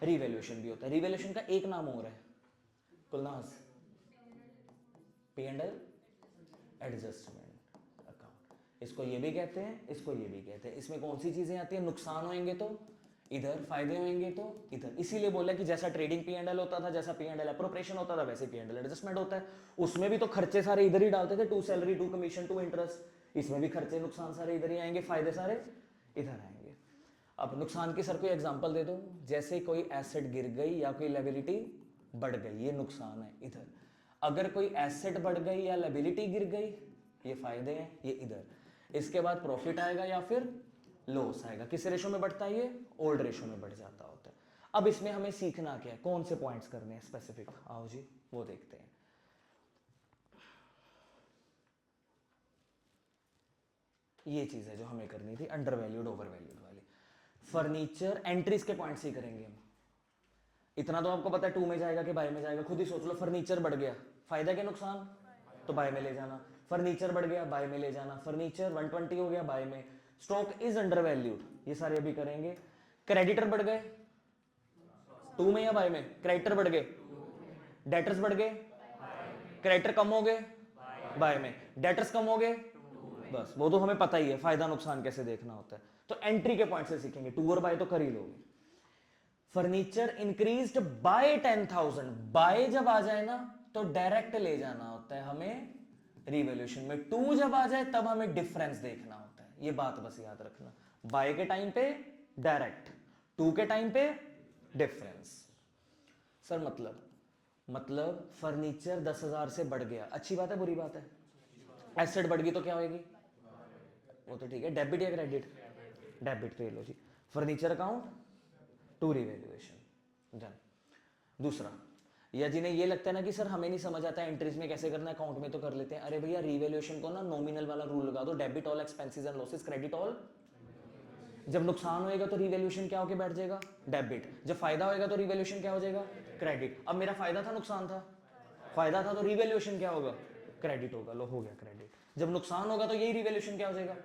रिवैल्यूएशन भी होता है। रिवैल्यूएशन का एक नाम और है कुलनाज, P&L एडजस्टमेंट अकाउंट, इसको ये भी कहते हैं, इसको ये भी कहते हैं। इसमें कौन सी चीजें आती है, नुकसान होंगे तो इधर, फायदे होंगे तो इधर। इसीलिए बोला कि जैसा ट्रेडिंग P&L होता था, जैसा P&L एप्रोप्रिएशन होता था, वैसे P&L एडजस्टमेंट होता है। उसमें भी तो खर्चे सारे इधर ही डालते थे, to salary, to commission, to interest. इसमें भी खर्चे नुकसान सारे इधर ही आएंगे, फायदे सारे इधर आएंगे। अब नुकसान की सर कोई एग्जांपल दे दो, जैसे कोई एसेट गिर गई या कोई लायबिलिटी बढ़ गई, ये नुकसान है इधर। अगर कोई एसेट बढ़ गई या लायबिलिटी गिर गई, ये फायदे हैं, ये इधर। इसके बाद प्रॉफिट आएगा या फिर लॉस आएगा। किस रेशो में बढ़ता है, ये ओल्ड रेशो में बढ़ जाता होता है। अब इसमें हमें सीखना क्या है, कौन से पॉइंट्स करने हैं स्पेसिफिक, आओ जी वो देखते हैं। ये चीज है जो हमें करनी थी, अंडर वैल्यूड ओवर वैल्यूड वाली। फर्नीचर एंट्रीज के पॉइंट्स ही करेंगे हम। इतना तो आपको पता है 2 में जाएगा कि बाय में जाएगा, खुद ही सोच लो। फर्नीचर बढ़ गया, फायदा क्या नुकसान, तो बाय में ले जाना। फर्नीचर बढ़ गया, बाय में ले जाना। फर्नीचर 120 हो गया, बाय में। स्टॉक इज अंडर वैल्यूड, ये सारे अभी करेंगे। क्रेडिटर बढ़ गए 2 में या बाय में, क्रेडिटर बढ़ गए, डेटर्स बढ़ गए, क्रेडिटर कम हो गए बाय में, डेटर्स कम हो गए, बस वो तो हमें पता ही है फायदा नुकसान कैसे देखना होता है। तो एंट्री के पॉइंट से सीखेंगे, 2 और बाय तो कर ही लोगे। फर्नीचर इंक्रीज्ड बाय 10,000, बाय जब आ जाए ना तो डायरेक्ट ले जाना होता है हमें रिवैल्यूएशन में। 2 जब आ जाए तब हमें डिफरेंस देखना होता है, ये बात बस याद रखना। बाय के टाइम पे डायरेक्ट, 2 के टाइम पे डिफरेंस। सर मतलब फर्नीचर 10,000 से बढ़ गया, अच्छी बात है बुरी बात है, एसेट बढ़ गई तो क्या होगी, वो तो ठीक है। डेबिट या क्रेडिट, डेबिट तो ये लो जी, furniture account to revaluation done. दूसरा, या जिन्हें ये लगता है ना कि सर हमें नहीं समझ आता एंट्रीज में कैसे करना है, अकाउंट में तो कर लेते हैं। अरे भैया रिवैल्यूएशन को ना नॉमिनल वाला रूल लगा दो, debit all expenses and losses, credit all. जब नुकसान होएगा तो रिवैल्यूएशन क्या होके बैठ जाएगा, डेबिट। जब फायदा होएगा तो रिवैल्यूएशन क्या हो जाएगा, क्रेडिट। अब मेरा फायदा था नुकसान था, फायदा था तो रिवैल्यूएशन क्या होगा, क्रेडिट होगा। लो हो गया क्रेडिट। जब नुकसान होगा तो यही रिवैल्यूएशन क्या हो जाएगा,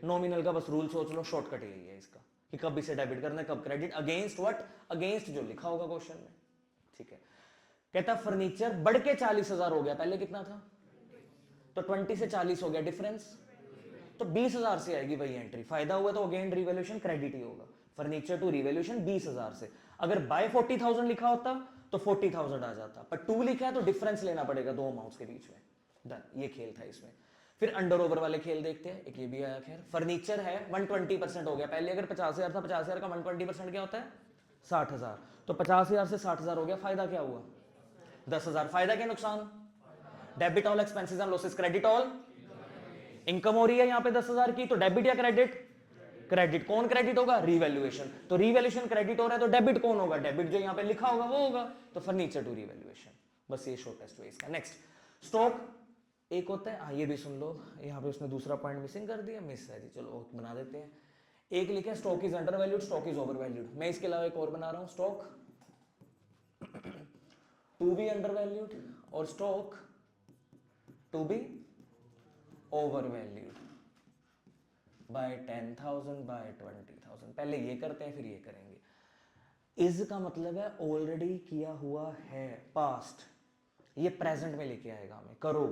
नॉमिनल का बस रूल सोच लो, शॉर्टकट यही है इसका कि कब इसे डेबिट करना है कब क्रेडिट, अगेंस्ट व्हाट, अगेंस्ट जो लिखा होगा क्वेश्चन में, ठीक है। कहता फर्नीचर बढ़ के 40,000 हो गया, पहले कितना था, तो 20 से 40 हो गया डिफरेंस, तो 20,000 से आएगी वही एंट्री। फायदा हुआ तो अगेन रिवैल्यूएशन क्रेडिट ही होगा। फर्नीचर टू रिवैल्यूएशन 20,000 से। अगर बाय 40,000 लिखा होता तो 40,000 आ जाता, पर 2 लिखा है तो डिफरेंस लेना पड़ेगा दो अमाउंट्स के बीच में। डन, ये खेल था इसमें। फिर अंडर ओवर वाले खेल देखते हैं, एक ये भी आया। खैर फर्नीचर है 120% हो गया, पहले अगर 50,000 था, 50,000 का 120% क्या होता है 60,000, तो 50,000 से 60,000 हो गया। फायदा क्या हुआ 10,000, फायदा क्या नुकसान, debit all expenses and losses, credit all income हो रही है यहाँ पे 10,000 की, तो डेबिट या क्रेडिट, क्रेडिट। कौन क्रेडिट होगा? रीवैल्यूएशन। तो रीवैल्यूएशन क्रेडिट हो रहा है तो डेबिट कौन होगा? डेबिट जो यहां पे लिखा होगा वो होगा, तो फर्नीचर टू रीवैल्यूएशन। बस ये शॉर्टेस्ट वे इसका। नेक्स्ट स्टॉक एक होता है, हाँ ये भी सुन लो, यहाँ पे उसने दूसरा पॉइंट मिसिंग कर दिया, मिस है जी, चलो बना देते हैं। एक लिखा है stock is under valued, stock is over valued. मैं इसके अलावा एक और बना रहा हूं, stock to be under valued और stock to be over valued by 10,000 by 20,000। पहले ये करते हैं फिर ये करेंगे। इज का मतलब है ऑलरेडी किया हुआ है, पास्ट, ये प्रेजेंट में लेके आएगा हमें, करो।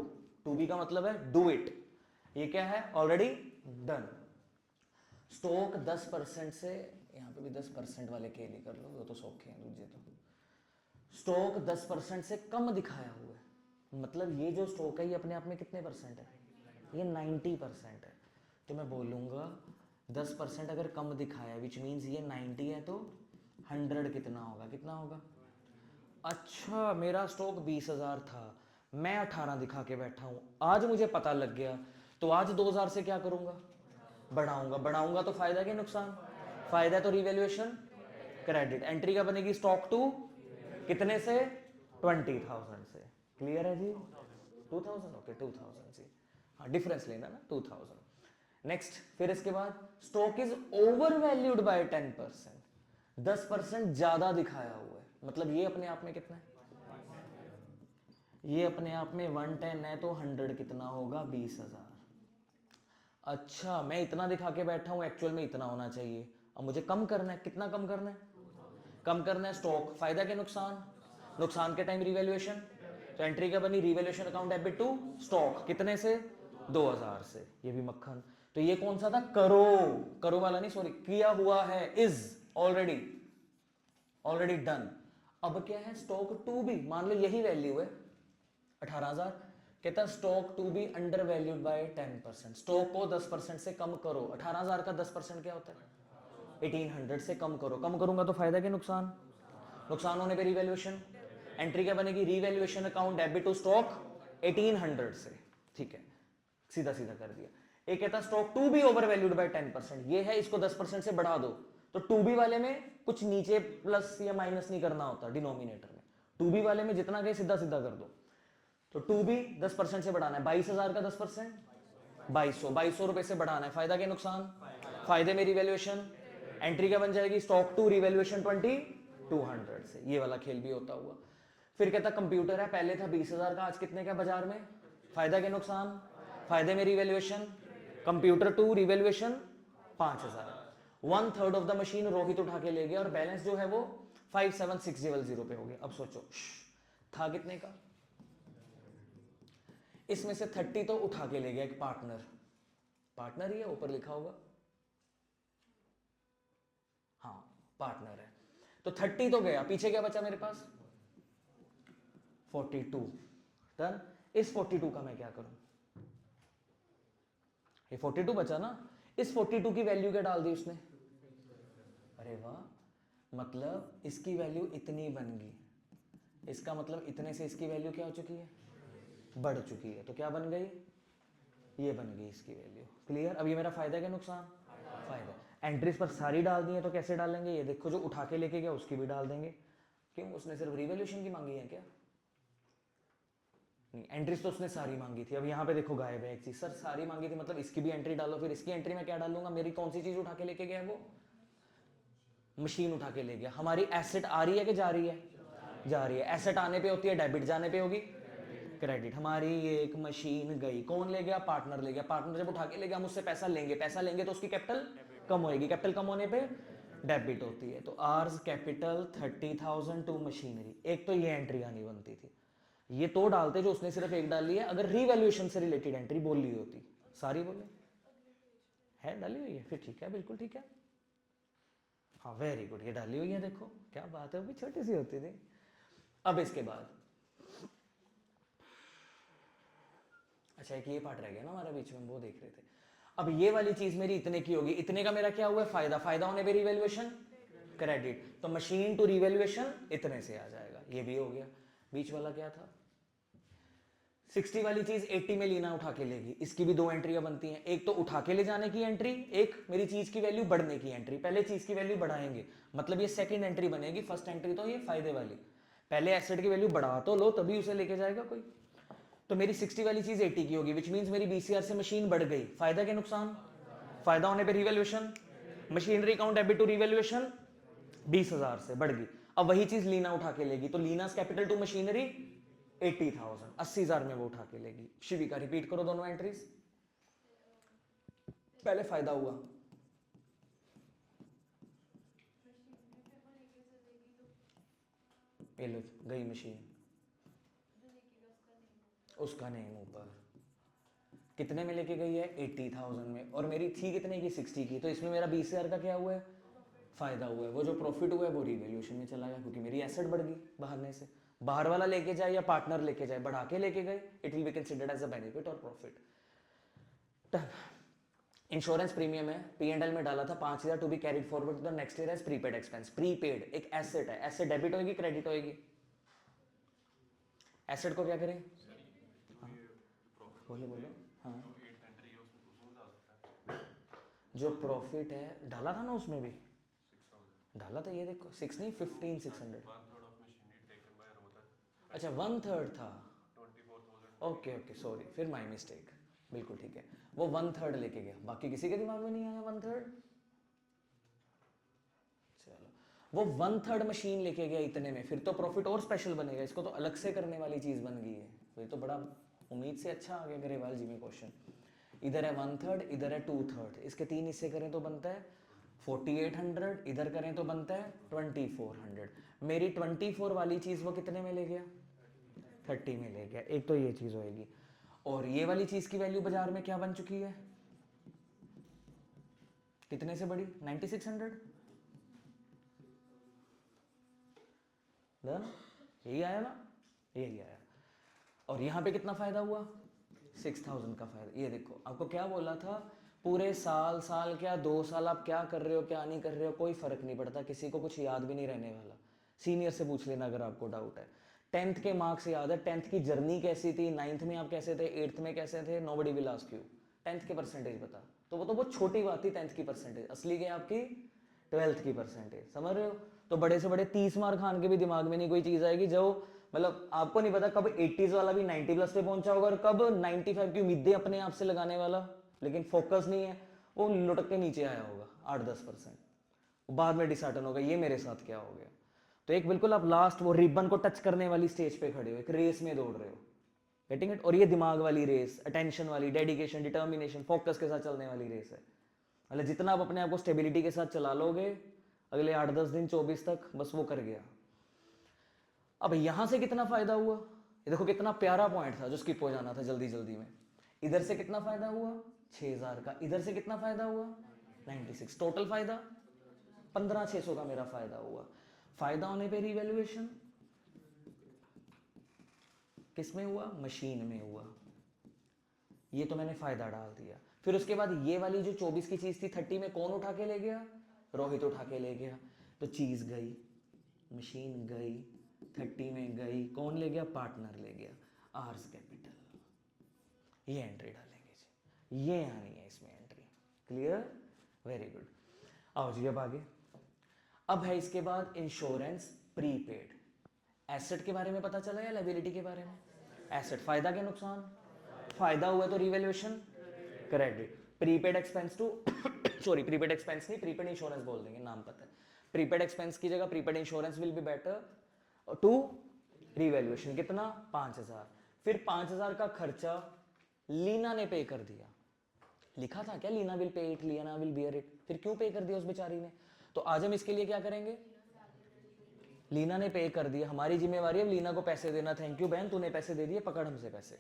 टू बी का मतलब है डू इट, ये क्या है? Already done. स्टॉक 10% से, यहां पे भी 10% वाले केली कर लो, वो तो सौखे हैं दूसरे। तो स्टॉक 10% से कम दिखाया हुआ है, मतलब ये जो स्टॉक है ये अपने आप में कितने परसेंट है? ये 90% है। तो मैं बोलूंगा 10% अगर कम दिखाया, विच मीन्स ये 90 है, तो 100 कितना होगा? कितना होगा? अच्छा, मेरा स्टॉक 20,000 था, मैं 18 दिखा के बैठा हूं, आज मुझे पता लग गया, तो आज 2,000 से क्या करूंगा? बढ़ाऊंगा। बढ़ाऊंगा तो फायदा कि नुकसान? फायदा है तो रिवैल्यूएशन क्रेडिट। एंट्री क्या बनेगी? स्टॉक टू कितने से? 20,000 से। क्लियर है जी? 2,000, ओके 2,000 जी, हाँ डिफरेंस लेना ना 2,000। नेक्स्ट, फिर इसके बाद stock is over valued by 10%, 10% ज्यादा दिखाया हुआ है, मतलब ये अपने आप में कितना है? ये अपने आप में 110 है, तो 100 कितना होगा? 20,000। अच्छा, मैं इतना दिखा के बैठा हूं, एक्चुअल में इतना होना चाहिए, अब मुझे कम करना है। कितना कम करना है? कम करना है स्टॉक, फायदा के नुकसान? नुकसान के टाइम रिवैल्यूएशन, तो एंट्री क्या बनी? Revaluation account debit to stock, कितने से? 2,000 से। ये भी मक्खन। तो ये कौन सा था? करो, करो वाला नहीं, सॉरी, किया हुआ है, इज ऑलरेडी, ऑलरेडी डन। अब क्या है? स्टॉक टू बी, मान लो यही वैल्यू है 18,000, कहता stock to be under valued by 10%, stock को 10% से कम करो। 18,000 का 10% क्या होता है? 1800 से कम करो। कम करूंगा तो फायदा के नुकसान? नुकसान होने पे रिवैल्यूएशन। एंट्री क्या बनेगी? Revaluation account debit to stock 1800 से। ठीक है, सीधा सीधा कर दिया। एक कहता stock to be over valued by 10%, ये है, इसको 10% से बढ़ा दो। तो टू बी वाले में कुछ नीचे प्लस या माइनस नहीं करना होता डिनोमिनेटर में, टू बी वाले में जितना गए सीधा सीधा कर दो। तो टू बी 10% से बढ़ाना है, 22,000 का 10%, 2200 रुपए से बढ़ाना है। फायदा के नुकसान? फायदे में रिवैल्यूएशन। एंट्री क्या बन जाएगी? स्टॉक टू रिवैल्यूएशन 2,200 से। ये वाला खेल भी होता हुआ। फिर कहता कंप्यूटर है, पहले था 20,000 का, आज कितने का बाजार में? फायदा के नुकसान? फायदे में revaluation, computer to revaluation 5,000। 1/3 of the machine Rohit उठा के ले गया और बैलेंस जो है वो 57,600 पे हो गया। अब सोचो था कितने का? इसमें से 30 तो उठा के ले गया एक पार्टनर, पार्टनर ही है, ऊपर लिखा होगा, हाँ पार्टनर है, तो 30 तो गया, पीछे क्या बचा मेरे पास? 42। डन। इस 42 का मैं क्या करूं? ये 42 बचा ना, इस 42 की वैल्यू क्या डाल दी उसने? अरे वाह, मतलब इसकी वैल्यू इतनी बन गई, इसका मतलब इतने से इसकी वैल्यू क्या हो चुकी है? बढ़ चुकी है। तो क्या बन गई? ये बन गई इसकी वैल्यू। क्लियर? अब ये मेरा फायदा क्या नुकसान? फायदा। एंट्रीज पर सारी डाल दी है, तो कैसे डालेंगे? ये देखो, जो उठा के लेके गया उसकी भी डाल देंगे। क्यों, उसने सिर्फ रिवैल्यूएशन की मांगी है क्या? नहीं, एंट्रीज तो उसने सारी मांगी थी। अब यहाँ पे देखो गायब है एक चीज, सर सारी मांगी थी मतलब इसकी भी एंट्री डालो, फिर इसकी एंट्री में क्या डालूंगा? मेरी कौन सी चीज उठा के लेके गया? वो मशीन उठा के ले गया। हमारी एसेट आ रही है कि जा रही है? जा रही है। एसेट आने पे होती है डेबिट, जाने पे होगी क्रेडिट। हमारी एक मशीन गई, कौन ले गया? पार्टनर ले गया। पार्टनर जब उठा के ले गया, हम उससे पैसा लेंगे, पैसा लेंगे तो उसकी कैपिटल कम होएगी, कैपिटल कम होने पे डेबिट होती है। तो आर्स कैपिटल 30,000 टू मशीनरी। एक तो ये एंट्री आनी बनती थी, ये तो डालते जो उसने सिर्फ एक डाली है, अगर रिवैल्यूएशन से रिलेटेड एंट्री बोल ली होती। सारी बोले है, डाली हुई है, फिर ठीक है, बिल्कुल ठीक है, हाँ वेरी गुड, ये डाली हुई है, देखो क्या बात है, वो भी छोटी सी होती थी। अब इसके बाद अच्छा एक ये पार्ट रह गया ना हमारे बीच में, वो देख रहे थे। अब ये वाली चीज मेरी इतने की होगी, इतने का मेरा क्या हुआ? फायदा। फायदा होने पे रिवैल्यूएशन क्रेडिट, तो मशीन टू रिवैल्यूएशन इतने से आ जाएगा। ये भी हो गया। बीच वाला क्या था? 60 वाली चीज 80 में लीना उठा के लेगी, इसकी भी दो एंट्रियां बनती हैं, एक तो उठा के ले जाने की एंट्री, एक मेरी चीज की वैल्यू बढ़ने की एंट्री। पहले चीज की वैल्यू बढ़ाएंगे, मतलब ये सेकंड एंट्री बनेगी, फर्स्ट एंट्री तो ये फायदे वाली। पहले एसेट की वैल्यू बढ़ा तो लो तभी उसे लेके जाएगा कोई। तो मेरी 60 वाली चीज 80 की होगी, विच मीन्स मेरी बीसीआर से मशीन बढ़ गई। फायदा के नुकसान? फायदा होने पे revaluation, machinery count debit to revaluation 20,000 से बढ़ गई। अब वही चीज लीना उठा के लेगी, तो लीनास कैपिटल टू मशीनरी 80,000, 80,000 में वो उठा के लेगी। शिविका रिपीट करो दोनों एंट्रीज। पहले फायदा हुआ, ये लो गई मशीन, उसका नेम ऊपर, कितने में लेके गई है? 80,000 में। और मेरी थी कितने की? 60 की। तो इसमें मेरा 20,000 का क्या हुआ है? फायदा हुआ है। वो जो प्रॉफिट हुआ है वो रिवैल्यूएशन में चला गया, क्योंकि मेरी एसेट बढ़ गई बाहरने से। बाहर वाला लेके जाए या पार्टनर लेके जाए, बढ़ा के लेके गए, it will be considered as a benefit और प्रॉफिट। इंश्योरेंस प्रीमियम है, P&L में डाला था 5,000 to be carried forward to the next year as prepaid expense. Prepaid एक एसेट है, एसेट डेबिट होगी क्रेडिट होगी? एसेट को क्या करें? हाँ बोलो बोलो। हाँ जो प्रॉफिट है डाला था ना, उसमें भी डाला था, ये देखो 6 नहीं 15,600। अच्छा 1/3 था, ओके ओके सॉरी, फिर माई मिस्टेक, बिल्कुल ठीक है। वो 1/3 लेके गया, बाकी किसी के दिमाग में नहीं आया 1/3। चलो वो 1/3 मशीन लेके गया इतने में, फिर तो प्रॉफिट और स्पेशल बनेगा, इसको तो अलग से करने वाली चीज बन गई है। ये तो बड़ा उम्मीद से अच्छा आ गया ग्रेवाल जी में क्वेश्चन। इधर है 1/3, इधर है 2/3, इसके 3 हिस्से करें तो बनता है 4800, इधर करें तो बनता है 2400। मेरी 24 वाली चीज वो कितने में ले गया? 30 में ले गया। एक तो ये चीज होएगी, और ये वाली चीज की वैल्यू बाजार में क्या बन चुकी है? कितने से बड़ी? 9600। यही आया ना, यही आया। और यहाँ पे कितना फायदा हुआ? 6,000 का फायदा। ये देखो आपको क्या बोला था, पूरे साल, साल क्या 2 साल आप क्या कर रहे हो क्या नहीं कर रहे हो कोई फर्क नहीं पड़ता, किसी को कुछ याद भी नहीं रहने वाला। सीनियर से पूछ लेना अगर आपको डाउट है। 10th के मार्क्स याद है, 10th की जर्नी कैसी थी, 9th में आप कैसे थे, 8th में कैसे थे, nobody will ask you. 10th के परसेंटेज बता, तो वो तो बहुत छोटी बात थी 10th की परसेंटेज, असली क्या आपकी 12th की परसेंटेज, समझ रहे हो? तो बड़े से बड़े 30 मार्क खान के भी दिमाग में नहीं कोई चीज आएगी जो, मतलब आपको नहीं पता कब 80s वाला भी 90 प्लस पे पहुंचा होगा और कब 95 की उम्मीदें अपने आप से लगाने वाला, लेकिन फोकस नहीं है, वो लुटक के नीचे आया होगा 8-10%, बाद में डिसहार्टन होगा ये मेरे साथ क्या हो गया। तो एक बिल्कुल आप लास्ट वो रिबन को टच करने वाली स्टेज पे खड़े हो, एक रेस में दौड़ रहे हो, गेटिंग इट? और ये दिमाग वाली रेस, अटेंशन वाली, डेडिकेशन, डिटर्मिनेशन, फोकस के साथ चलने वाली रेस है। मतलब जितना आप अपने आप को स्टेबिलिटी के साथ चला लोगे अगले 8-10 दिन 24 तक, बस वो कर गया। अब यहां से कितना फायदा हुआ, ये देखो कितना प्यारा पॉइंट था जो स्किप हो जाना था जल्दी जल्दी में। इधर से कितना फायदा हुआ? 6,000 का। इधर से कितना फायदा हुआ? 96। टोटल फायदा 15,600 का मेरा फायदा हुआ। फायदा होने पे रिवैल्यूएशन किस में हुआ? मशीन में हुआ। ये तो मैंने फायदा डाल दिया। फिर उसके बाद ये वाली जो 24 की चीज थी 30 में कौन उठा के ले गया? रोहित उठा के ले गया। तो चीज गई, मशीन गई, 30 में गई, कौन ले गया? पार्टनर ले गया, आर्स कैपिटल। ये एंट्री डालेंगे जी, ये आनी है इसमें एंट्री। क्लियर? Very good. आओ जी अब आगे। अब है इसके बाद इंश्योरेंस प्रीपेड। एसेट के बारे में पता चला या लायबिलिटी के बारे में? एसेट, फायदा के नुकसान? फायदा हुआ तो revaluation credit. Prepaid expense to sorry prepaid expense नहीं, प्रीपेड इंश्योरेंस बोल देंगे, नाम पता है। प्रीपेड एक्सपेंस की जगह prepaid insurance will be better to revaluation. कितना? 5,000। फिर 5,000 का खर्चा लीना ने पे कर दिया। लिखा था क्या Leena will pay it, Leena will bear it, फिर क्यों पे कर दिया उस बेचारी ने? तो आज हम इसके लिए क्या करेंगे? लीना ने पे कर दिया, हमारी जिम्मेवारी है लीना को पैसे देना। थैंक यू बहन, तूने पैसे दे दिए, पकड़ हमसे पैसे।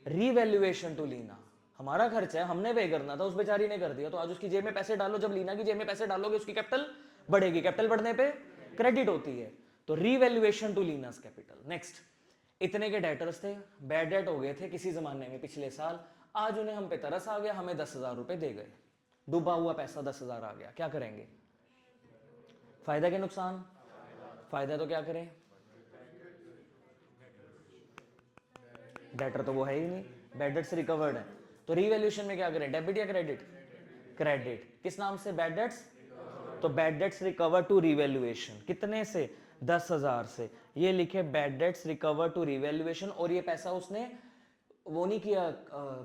रीवैल्यूएशन टू लीना, हमारा खर्चा है, हमने पे करना था, उस बेचारी ने कर दिया, तो आज उसकी जेब में पैसे डालो। जब लीना की जेब में पैसे डालोगे उसकी कैपिटल बढ़ेगी, कैपिटल बढ़ने पे क्रेडिट होती है, तो revaluation to Leena's capital. Next, इतने के डेटर्स थे, बैड डेट हो गए थे किसी जमाने में पिछले साल, आज उन्हें हम पे तरस आ गया, हमें 10,000 रुपए दे गए, डूबा हुआ पैसा 10,000 आ गया, क्या करेंगे? फायदा के नुकसान? फायदा तो क्या करें? डेटर तो वो है ही नहीं, बैड डेट्स रिकवर्ड है। तो रीवैल्यूएशन में क्या करें, डेबिट या क्रेडिट? क्रेडिट। किस नाम से? Bad debts. तो bad debts recover to revaluation, कितने से? 10,000 से। ये लिखे bad debts recover to revaluation, और ये पैसा उसने वो नहीं किया,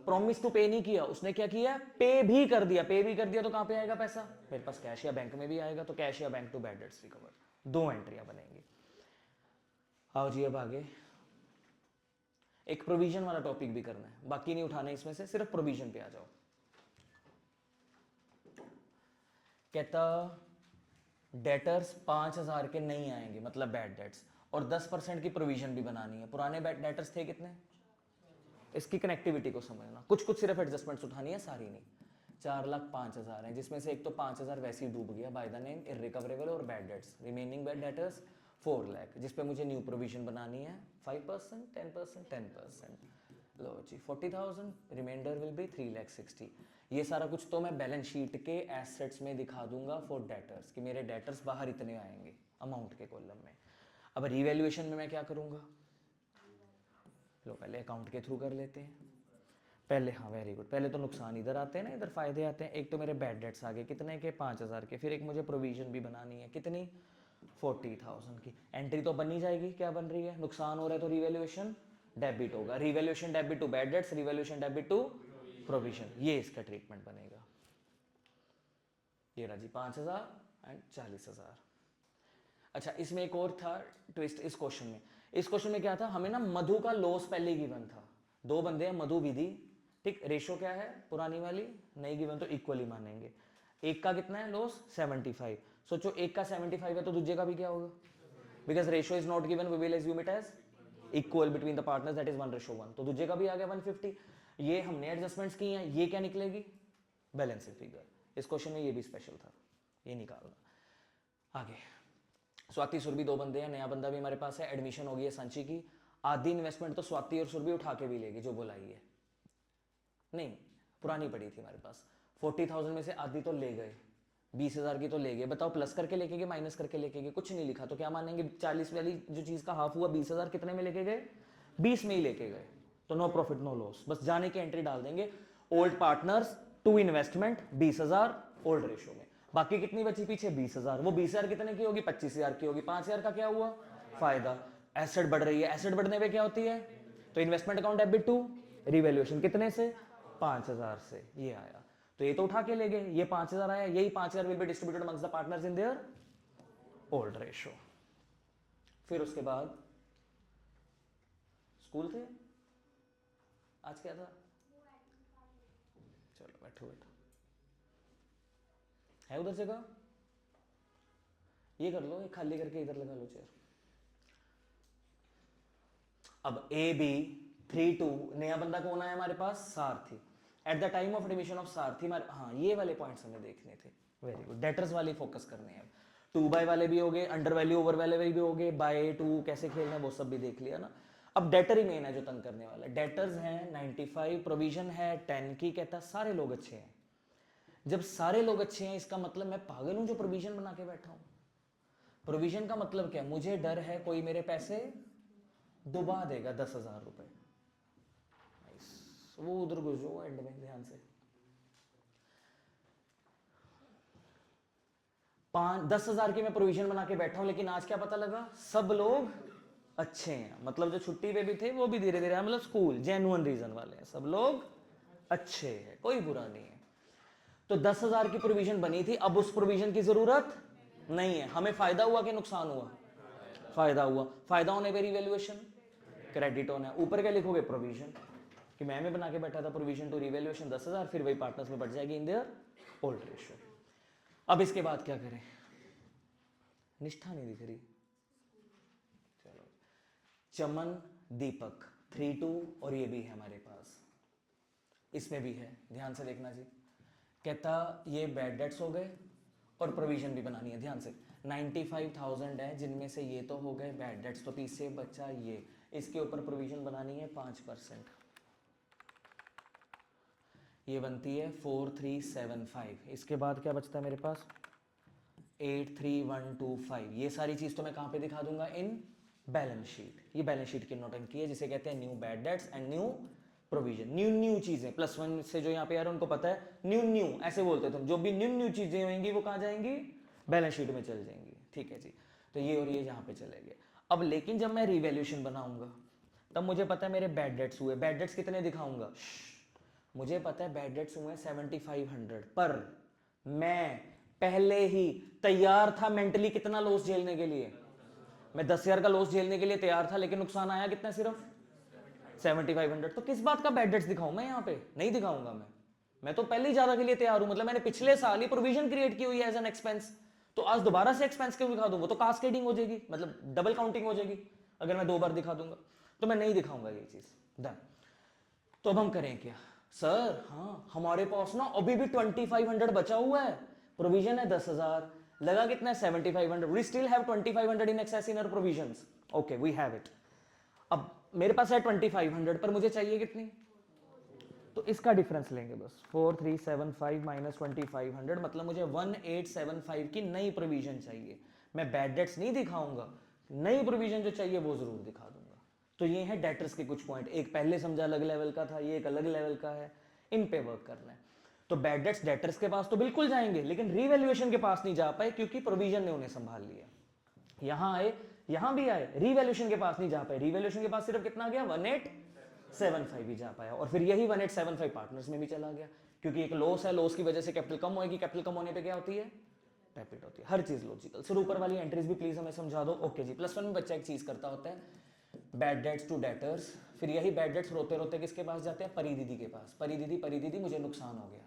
प्रॉमिस टू पे नहीं किया, उसने क्या किया, पे भी कर दिया। पे भी कर दिया तो कहां पे आएगा पैसा? मेरे पास कैश या बैंक में भी आएगा, तो कैश या bank to bad debts recover, दो एंट्रियां बनेंगी। आओ जी अब आगे एक प्रोविजन वाला टॉपिक भी करना है, बाकी नहीं उठाना इसमें से, सिर्फ प्रोविजन पे आ जाओ। कहता डेटर्स 5,000 के नहीं आएंगे, मतलब बैड डेट्स, और 10% की प्रोविजन भी बनानी है। पुराने बैड डेटर्स थे कितने? इसकी कनेक्टिविटी को समझना, कुछ कुछ सिर्फ एडजस्टमेंट्स उठानी है, सारी नहीं। 4,05,000 है, जिसमें से एक तो 5,000 वैसे ही डूब गया बाय द नेम इररिकवरेबल और bad debts. Remaining bad debtors 4 lakh, जिस पे मुझे न्यू प्रोविजन बनानी है 5%, 10%, 10%। लो जी 40,000, रिमाइंडर विल बी 3,60,000। ये सारा कुछ तो मैं बैलेंस शीट के एसेट्स में दिखा दूंगा फॉर डेटर्स, कि मेरे डेटर्स बाहर इतने आएंगे अमाउंट के कॉलम में। अब रिवैल्यूएशन में मैं क्या करूंगा, लो पहले अकाउंट के थ्रू कर लेते हैं। पहले हाँ वेरी गुड, पहले तो नुकसान इधर आते हैं ना, इधर फायदे आते हैं। एक तो मेरे बैड डेट्स आ गए, कितने के? 5,000 के। फिर एक मुझे प्रोविजन भी बनानी है, कितनी? 40,000 की। एंट्री तो बन ही जाएगी, क्या बन रही है? नुकसान हो रहा है तो रिवैल्यूएशन डेबिट होगा। Revaluation debit to bad debts, revaluation debit to provision, ये इसका ट्रीटमेंट बनेगा। ये रहा जी 5,000 एंड 40,000। अच्छा इसमें एक और था ट्विस्ट इस क्वेश्चन में। इस क्वेश्चन में क्या था, हमें ना मधु का लॉस पहले गिवन था। दो बंदे हैं, मधु विधि, ठीक। रेशो क्या है पुरानी वाली, नहीं गिवन तो इक्वली मानेंगे। एक का कितना है लॉस? 75। सोचो एक का 75 है तो दूसरे का भी क्या होगा? Because ratio is not given, we will assume it as equal between the partners, that is 1:1। तो दूसरे का भी आ गया 150। ये हमने एडजस्टमेंट्स की हैं, ये क्या निकलेगी? Balancing figure. इस क्वेश्चन में ये भी स्पेशल था, ये निकालना। आगे स्वाति सुरभि दो बंदे हैं, नया बंदा भी हमारे पास है, एडमिशन हो गई है सांची की। आधी इन्वेस्टमेंट तो स्वाति और सुरभि उठा के भी लेगी, जो बोलाई है नहीं, पुरानी पड़ी थी हमारे पास। 40,000 में से आधी तो ले गए, 20,000 की तो ले गए। बताओ प्लस करके लेके गए, माइनस करके लेके गए? कुछ नहीं लिखा तो क्या मानेंगे? 40 वाली जो चीज का हाफ हुआ 20,000 कितने में लेके गए? 20 में ही लेके गए। तो नो प्रॉफिट नो लॉस, बस जाने की एंट्री डाल देंगे। Old partners to investment 20,000 old ratio में। बाकी कितनी बची पीछे? 20,000। वो 20,000 कितने की होगी? 25,000 की होगी। 5,000 का क्या हुआ? फायदा। एसेट बढ़ रही है, एसेट बढ़ने पे क्या होती है? तो investment account debit to revaluation, कितने से? 5,000 से। ये आया तो ये तो उठा के ले गए, ये 5,000 आया, यही 5,000 will be distributed amongst the partners in their old ratio. फिर उसके बाद स्कूल थे, आज क्या था? चलो बैठो बैठो, है उधर जगह? ये कर लो, ये खाली करके इधर लगा लो चेयर। अब ए बी 3-2, नया बंदा कौन आया हमारे पास? सारथी। At the time of admission of सारथी, हाँ ये वाले पॉइंट्स हमें देखने थे। वेरी गुड, डेटर्स वाले फोकस करने हैं। 2 बाय वाले भी हो गए, अंडर वैल्यू ओवर वाले भी हो गए, बाय टू कैसे खेलना है वो सब भी देख लिया ना। अब डेटर ही मेन है जो तंग करने वाला है। डेटर्स हैं 95, प्रोविजन है 10 की। कहता सारे लोग अच्छे हैं। जब सारे लोग अच्छे हैं इसका मतलब मैं पागल हूं जो प्रोविजन बना के बैठा हूं? प्रोविजन का मतलब क्या? मुझे डर है कोई मेरे पैसे डुबा देगा 10,000 रुपए। वो उधर घुस जाओ एंड में, ध्यान से। 10,000 की मैं प्रोविजन बना के बैठा हूं, लेकिन आज क्या पता लगा? सब लोग अच्छे हैं। मतलब जो छुट्टी पे भी थे वो भी धीरे धीरे, मतलब स्कूल जेन्युइन रीजन वाले हैं, सब लोग अच्छे हैं, कोई बुरा नहीं है। तो 10,000 की प्रोविजन बनी थी, अब उस प्रोविजन की जरूरत नहीं है। हमें फायदा हुआ कि नुकसान हुआ? फायदा हुआ। फायदा होने पर रिवैल्यूएशन क्रेडिट होना है। ऊपर क्या लिखोगे? प्रोविजन, कि मैं बना के बैठा था प्रोविजन टू रिवैल्यूएशन 10,000, फिर वही पार्टनर्स में बढ़ जाएगी इन देयर ओल्ड रेशियो। अब इसके बाद क्या करें? निष्ठा नहीं दिख रही। चलो चमन दीपक 3-2, और ये भी है हमारे पास, इसमें भी है, ध्यान से देखना जी। कहता ये बैड डेट्स हो गए और प्रोविजन भी बनानी है, ध्यान से। 95,000 है, जिनमें से ये तो हो गए बैड डेट्स, तो पीछे बच्चा ये, इसके ऊपर प्रोविजन बनानी है 5%। ये बनती है 4,375। इसके बाद क्या बचता है मेरे पास? 8,3,125। ये सारी चीज तो मैं कहां पे दिखा दूंगा? इन बैलेंस शीट, ये बैलेंस शीट की नौटंकी है जिसे कहते हैं new bad debts and new provision. New new चीजें प्लस वन से जो यहाँ पे आ रहे हैं उनको पता है न्यू न्यू ऐसे बोलते हैं तुम, जो भी न्यू न्यू चीजें होंगी वो कहाँ जाएंगी, बैलेंस शीट में चल जाएंगी, ठीक है जी। तो ये और ये यहाँ पे चले गए। अब लेकिन जब मैं रिवैल्यूएशन बनाऊंगा तब मुझे पता है मेरे बैड डेट्स हुए, बैड डेट्स कितने दिखाऊंगा, मुझे पता है बैड डेट्स हुए 7500, पर मैं पहले ही तैयार था मेंटली कितना लॉस झेलने के लिए, मैं 10,000 का लॉस झेलने के लिए तैयार था, लेकिन नुकसान आया कितना, सिर्फ 7500। तो किस बात का बैड डेट्स दिखाऊं मैं, यहाँ पे नहीं दिखाऊंगा मैं तो पहले ही ज्यादा के लिए तैयार हूं, मतलब मैंने पिछले साल ही प्रोविजन क्रिएट की हुई है एज एन एक्सपेंस, तो आज दोबारा से एक्सपेंस क्यों दिखा दूंगा, तो कास्केडिंग हो जाएगी, मतलब डबल काउंटिंग हो जाएगी अगर मैं 2 बार दिखा दूंगा, तो मैं नहीं दिखाऊंगा ये चीज डन। तो अब हम करें क्या सर, हाँ हमारे पास ना अभी भी 2500 बचा हुआ है, प्रोविजन है 10,000, लगा कितना है 7500, we still have 2500 in excess in our provisions, okay we have it. अब मेरे पास है 2500 पर मुझे चाहिए कितनी, तो इसका डिफरेंस लेंगे बस 4375 माइनस 2500, मतलब मुझे 1875 की नई प्रोविजन चाहिए। मैं बैड डेट्स नहीं दिखाऊंगा, नई प्रोविजन जो चाहिए वो जरूर दिखा दूंगा। तो ये है डेटर्स के कुछ पॉइंट, एक पहले समझा अलग लेवल का था, ये एक अलग लेवल का है, इन पे वर्क करना है। तो बैड डेट्स डेटर्स के पास तो बिल्कुल जाएंगे, लेकिन रीवैल्यूएशन के पास नहीं जा पाए क्योंकि प्रोविजन ने उन्हें संभाल लिया। यहां आए, यहां भी आए, रीवैल्यूएशन के पास नहीं जा पाए, रीवैल्यूएशन के पास सिर्फ कितना आ गया 1875 ही जा पाया, और फिर यही 1875 पार्टनर्स में भी चला गया, क्योंकि एक लॉस है, लॉस की वजह से कैपिटल कम होगी, कैपिटल कम होने पे क्या होती है, डेबिट होती है, हर चीज लॉजिकल। सर ऊपर वाली एंट्रीज भी प्लीज हमें समझा दो। ओके जी, +1 में बच्चा एक चीज करता होता है, बैड डेट्स टू डेटर्स, फिर यही बैड डेट्स रोते रोते किसके पास जाते हैं, परी दीदी के पास, परी दीदी मुझे नुकसान हो गया।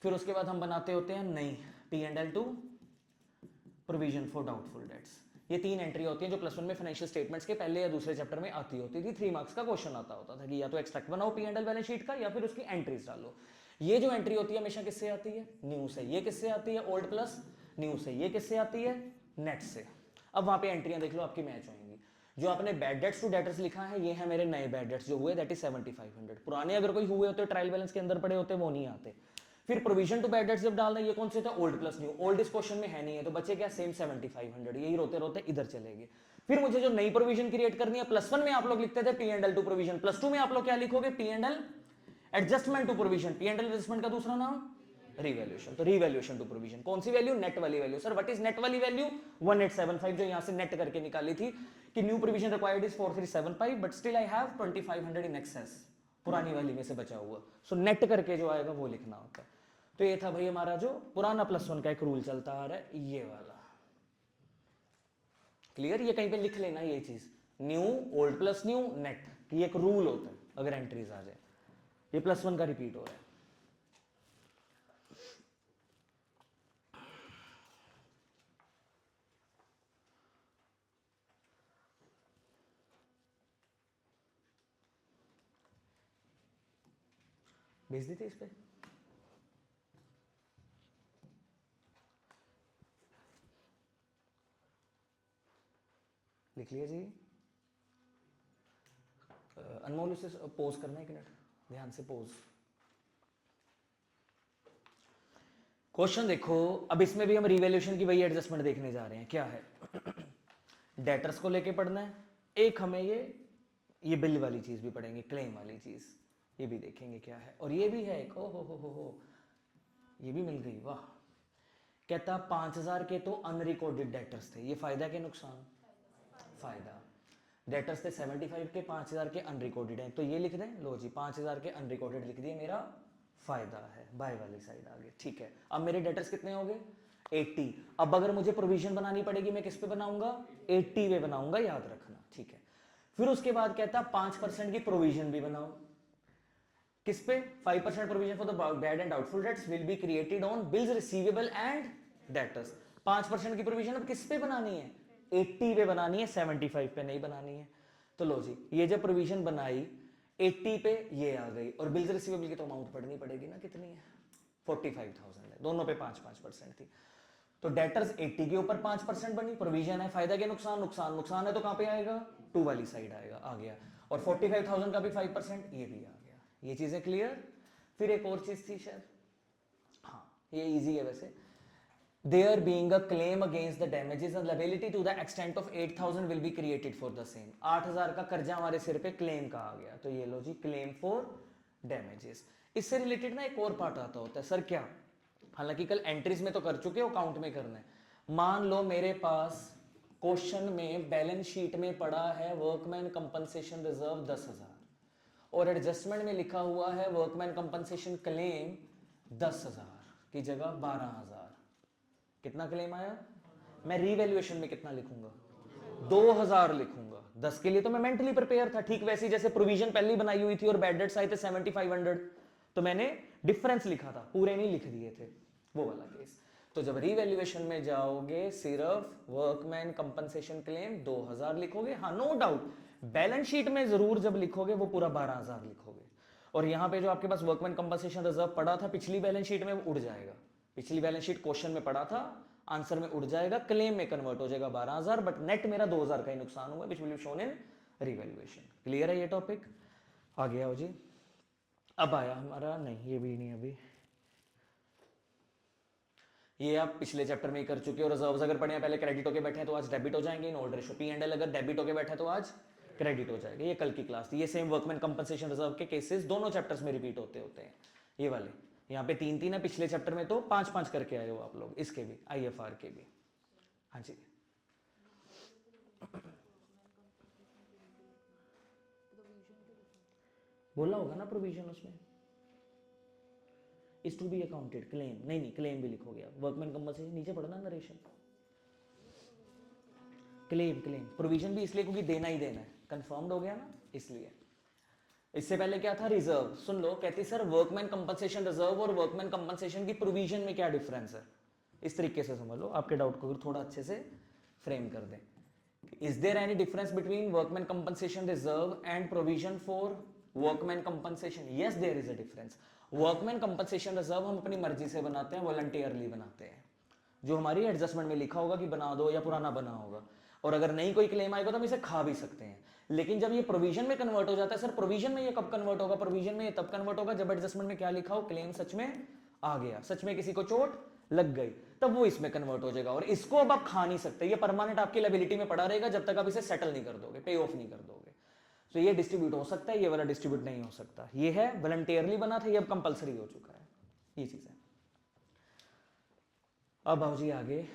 फिर उसके बाद हम बनाते होते हैं नई P&L to provision for doubtful debts. ये 3 एंट्री होती है जो +1 में फाइनेंशियल स्टेटमेंट्स के पहले या दूसरे चैप्टर में आती होती थी। 3 मार्क्स का क्वेश्चन आता होता था कि या तो एक्सट्रैक्ट बनाओ P&L बैलेंस शीट का, या फिर उसकी एंट्रीज डालो। ये जो एंट्री होती है हमेशा किससे आती है, न्यू से। ये किससे आती है, ओल्ड प्लस न्यू से। ये किससे आती है, नेट से। अब वहां पे एंट्रियां देख लो आपकी मैच होंगी। जो आपने बैड डेट्स टू डेटर्स लिखा है ये है मेरे नए बैड डेट्स जो हुए, दैट इज 7500। पुराने अगर कोई हुए होते ट्रायल बैलेंस के अंदर पड़े होते वो नहीं आते। फिर प्रोविजन टू बैड डेट्स जब डालना, ये कौन से थे, ओल्ड प्लस न्यू। ओल्ड इस क्वेश्चन में है नहीं है तो बचे क्या, सेम 7500, यही रोते रोते इधर चलेंगे। फिर मुझे जो नई प्रोविजन क्रिएट करनी है, +1 में आप लोग लिखते थे P&L टू प्रोविजन, +2 में आप लोग क्या लिखोगे, P&L adjustment to provision. P&L adjustment का दूसरा नाम रिवैल्यूएशन। तो रिवैल्यूएशन टू प्रोविजन कौन सी वैल्यू, नेट वाली value. Sir what is net वाली वैल्यू, 1875, जो यहां से नेट करके निकाली थी कि new provision required is 4375 but still I have 2500 in access, पुरानी वाली में से बचा हुआ। सो नेट करके जो आएगा वो लिखना होता है। तो ये था भाई हमारा जो पुराना +1 का एक रूल चलता आ रहा है, ये वाला। क्लियर, ये कहीं पे लिख लेना ये चीज, new old plus new net, ये एक रूल होता है अगर एंट्रीज आ जाए। ये +1 का रिपीट हो रहा है। भेज दी थी इस पे, लिख लिया जी। अनमोल उसे पोज करना है, 1 मिनट ध्यान से पोज। क्वेश्चन देखो, अब इसमें भी हम रिवैल्यूएशन की वही एडजस्टमेंट देखने जा रहे हैं। क्या है, डेटर्स को लेके पढ़ना है, एक हमें ये बिल वाली चीज भी पढ़ेंगे, क्लेम वाली चीज ये भी देखेंगे क्या है, और ये भी है एक, ओ हो ये भी मिल गई, वाह। कहता 5000 के तो अनरिकॉर्डेड डेटर्स थे, ये फायदा के नुकसान, फायदा। डेटर्स थे 75 के, 5000 के अनरिकॉर्डेड हैं, तो ये लिख दें, लो जी 5000 के अनरिकॉर्डेड लिख दिए, मेरा फायदा है, बाय वाली साइड आ गई, ठीक है। अब मेरे डेटर्स कितने हो गए 80। अब अगर मुझे प्रोविजन बनानी पड़ेगी मैं किस पे बनाऊंगा, 80 पे बनाऊंगा, याद रखना, ठीक है। फिर उसके बाद कहता 5% की प्रोविजन भी बनाओ, किस पे, 5% provision for the bad and doubtful debts will be created on bills receivable and debtors. 5% की प्रोविजन अब किस पे बनानी है, 80 पे बनानी है, 75 पे नहीं बनानी है। तो लो जी, ये जब प्रोविजन बनाई 80 पे ये आ गई, और बिल्स रिसीवेबल की तो अमाउंट पढ़नी पड़ेगी ना, कितनी है 45,000 है, दोनों पे 5-5% थी। तो डेटर्स 80 के ऊपर 5% बनी, प्रोविजन है, फायदा के नुकसान, नुकसान है तो कहां पे आएगा, 2 वाली साइड आएगा, आ गया। और 45,000 का भी 5%, ये भी आ गया। ये चीजें क्लियर। फिर एक और चीज थी शायद, हाँ ये इजी है वैसे, there being a claim against the damages and liability to the extent of 8,000 will be created for the same. 8,000 का कर्जा हमारे सिर पे क्लेम का आ गया, तो ये लो जी क्लेम फॉर डैमेजेस. इससे रिलेटेड ना एक और पार्ट आता होता है. सर क्या? हालांकि कल एंट्रीज में तो कर चुके हो, अकाउंट में करना है. मान लो मेरे पास क्वेश्चन में बैलेंस शीट में पड़ा है वर्कमैन कंपनसेशन रिजर्व 10,000 और एडजस्टमेंट में लिखा हुआ है वर्कमैन कंपनसेशन क्लेम 10,000 की जगह 12,000. कितना क्लेम आया? मैं रीवैल्यूएशन में कितना लिखूंगा? 2,000 लिखूंगा. 10 के लिए तो मैं मेंटली प्रिपेयर था. ठीक वैसे जैसे प्रोविजन पहले बनाई हुई थी और बैड डेट्स आए थे 7,500, तो मैंने डिफरेंस लिखा था, पूरे नहीं लिख दिए थे. वो वाला केस. तो जब रीवैल्यूएशन में जाओगे सिर्फ वर्कमैन कंपनसेशन क्लेम 2,000 लिखोगे. हाँ, नो डाउट बैलेंस शीट में जरूर जब लिखोगे वो पूरा 12,000 लिखोगे. और यहां पे जो आपके पास वर्कमैन कंपनसेशन रिजर्व पड़ा था पिछली बैलेंस शीट में, वो उड़ जाएगा. पिछली बैलेंस शीट क्वेश्चन में पड़ा था, आंसर में उड़ जाएगा, क्लेम में कन्वर्ट हो जाएगा 12,000, बट नेट मेरा 2,000 का ही नुकसान हुआ, which will be shown in revaluation. Clear है ये टॉपिक? आ गया हो जी. अब आया हमारा, नहीं ये भी नहीं, अभी ये आप पिछले चैप्टर में ही कर चुके हो. रिजर्व्स अगर पढ़े हैं पहले क्रेडिट होके बैठे हैं तो आज डेबिट हो जाएंगे इन ऑर्डर रेशो. P&L अगर डेबिट होके बैठे तो आज क्रेडिट हो जाएगा. ये कल की क्लास थी. ये सेम वर्कमैन कंपनसेशन रिजर्व के केसेस दोनों चैप्टर्स में रिपीट होते हैं. ये वाले यहाँ पे 3-3 है, पिछले चैप्टर में तो 5-5 करके आए हो आप लोग. इसके भी IFR के भी. हाँ जी, बोला होगा ना प्रोविजन उसमें. Is to be accounted claim, नहीं क्लेम भी लिखोगे आप. वर्कमैन कंपनसेशन नीचे पढ़ना नरेशन. क्लेम प्रोविजन भी इसलिए क्योंकि देना ही देना है. कंफर्म्ड हो गया ना, इसलिए. इससे पहले क्या था? रिजर्व. सुन लो, कहती सर वर्कमैन कंपनसेशन रिजर्व और वर्कमैन कंपनसेशन की प्रोविजन में क्या डिफरेंस है. इस तरीके से समझ लो, आपके डाउट को थोड़ा अच्छे से फ्रेम कर दें. Is there any difference between workman compensation reserve and provision for workman compensation? Yes, there is a difference. Workman compensation reserve हम अपनी मर्जी से बनाते हैं, वॉलंटियरली बनाते हैं. जो हमारी एडजस्टमेंट में लिखा होगा कि बना दो या पुराना बना होगा, और अगर नहीं कोई क्लेम आएगा तो हम इसे खा भी सकते हैं. लेकिन जब ये प्रोविजन में कन्वर्ट हो जाता है, सर प्रोविजन में ये कब कन्वर्ट होगा? प्रोविजन में ये तब कन्वर्ट होगा जब एडजस्टमेंट में क्या लिखा हो, क्लेम सच में आ गया, सच में किसी को चोट लग गई, तब वो इसमें कन्वर्ट हो जाएगा. और इसको अब आप खा नहीं सकते. ये परमानेंट आपकी लायबिलिटी में पड़ा रहेगा जब तक आप इसे सेटल नहीं कर दोगे, पे ऑफ नहीं कर दोगे. तो ये डिस्ट्रीब्यूट हो सकता है, ये वाला डिस्ट्रीब्यूट नहीं हो सकता. ये है वॉलंटियरली बना था, ये अब कंपलसरी हो चुका है. ये चीज है. अब आओ जी आगे.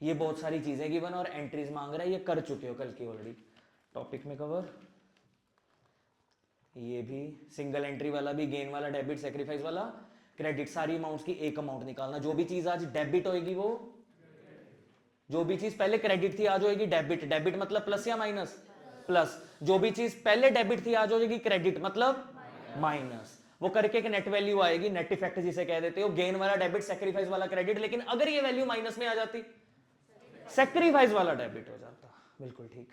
ये बहुत सारी चीजें गिवन और एंट्रीज मांग रहा है, ये कर चुके हो कल की ऑलरेडी टॉपिक में कवर. ये भी सिंगल एंट्री वाला भी, गेन वाला, डेबिट, सेक्रीफाइस वाला, क्रेडिट. सारी अमाउंट्स की एक अमाउंट निकालना. जो भी चीज आज डेबिट होएगी वो, जो भी चीज पहले क्रेडिट थी आज होएगी डेबिट. डेबिट मतलब प्लस या माइनस? प्लस. जो भी चीज पहले डेबिट थी आज हो जाएगी क्रेडिट, मतलब माइनस. वो करके एक नेट वैल्यू आएगी, नेट इफेक्ट जिसे कह देते हो. गेन वाला डेबिट, सेक्रीफाइस वाला क्रेडिट. लेकिन अगर ये वैल्यू माइनस में आ जाती, सेक्रीफाइस वाला डेबिट हो जाता. बिल्कुल ठीक.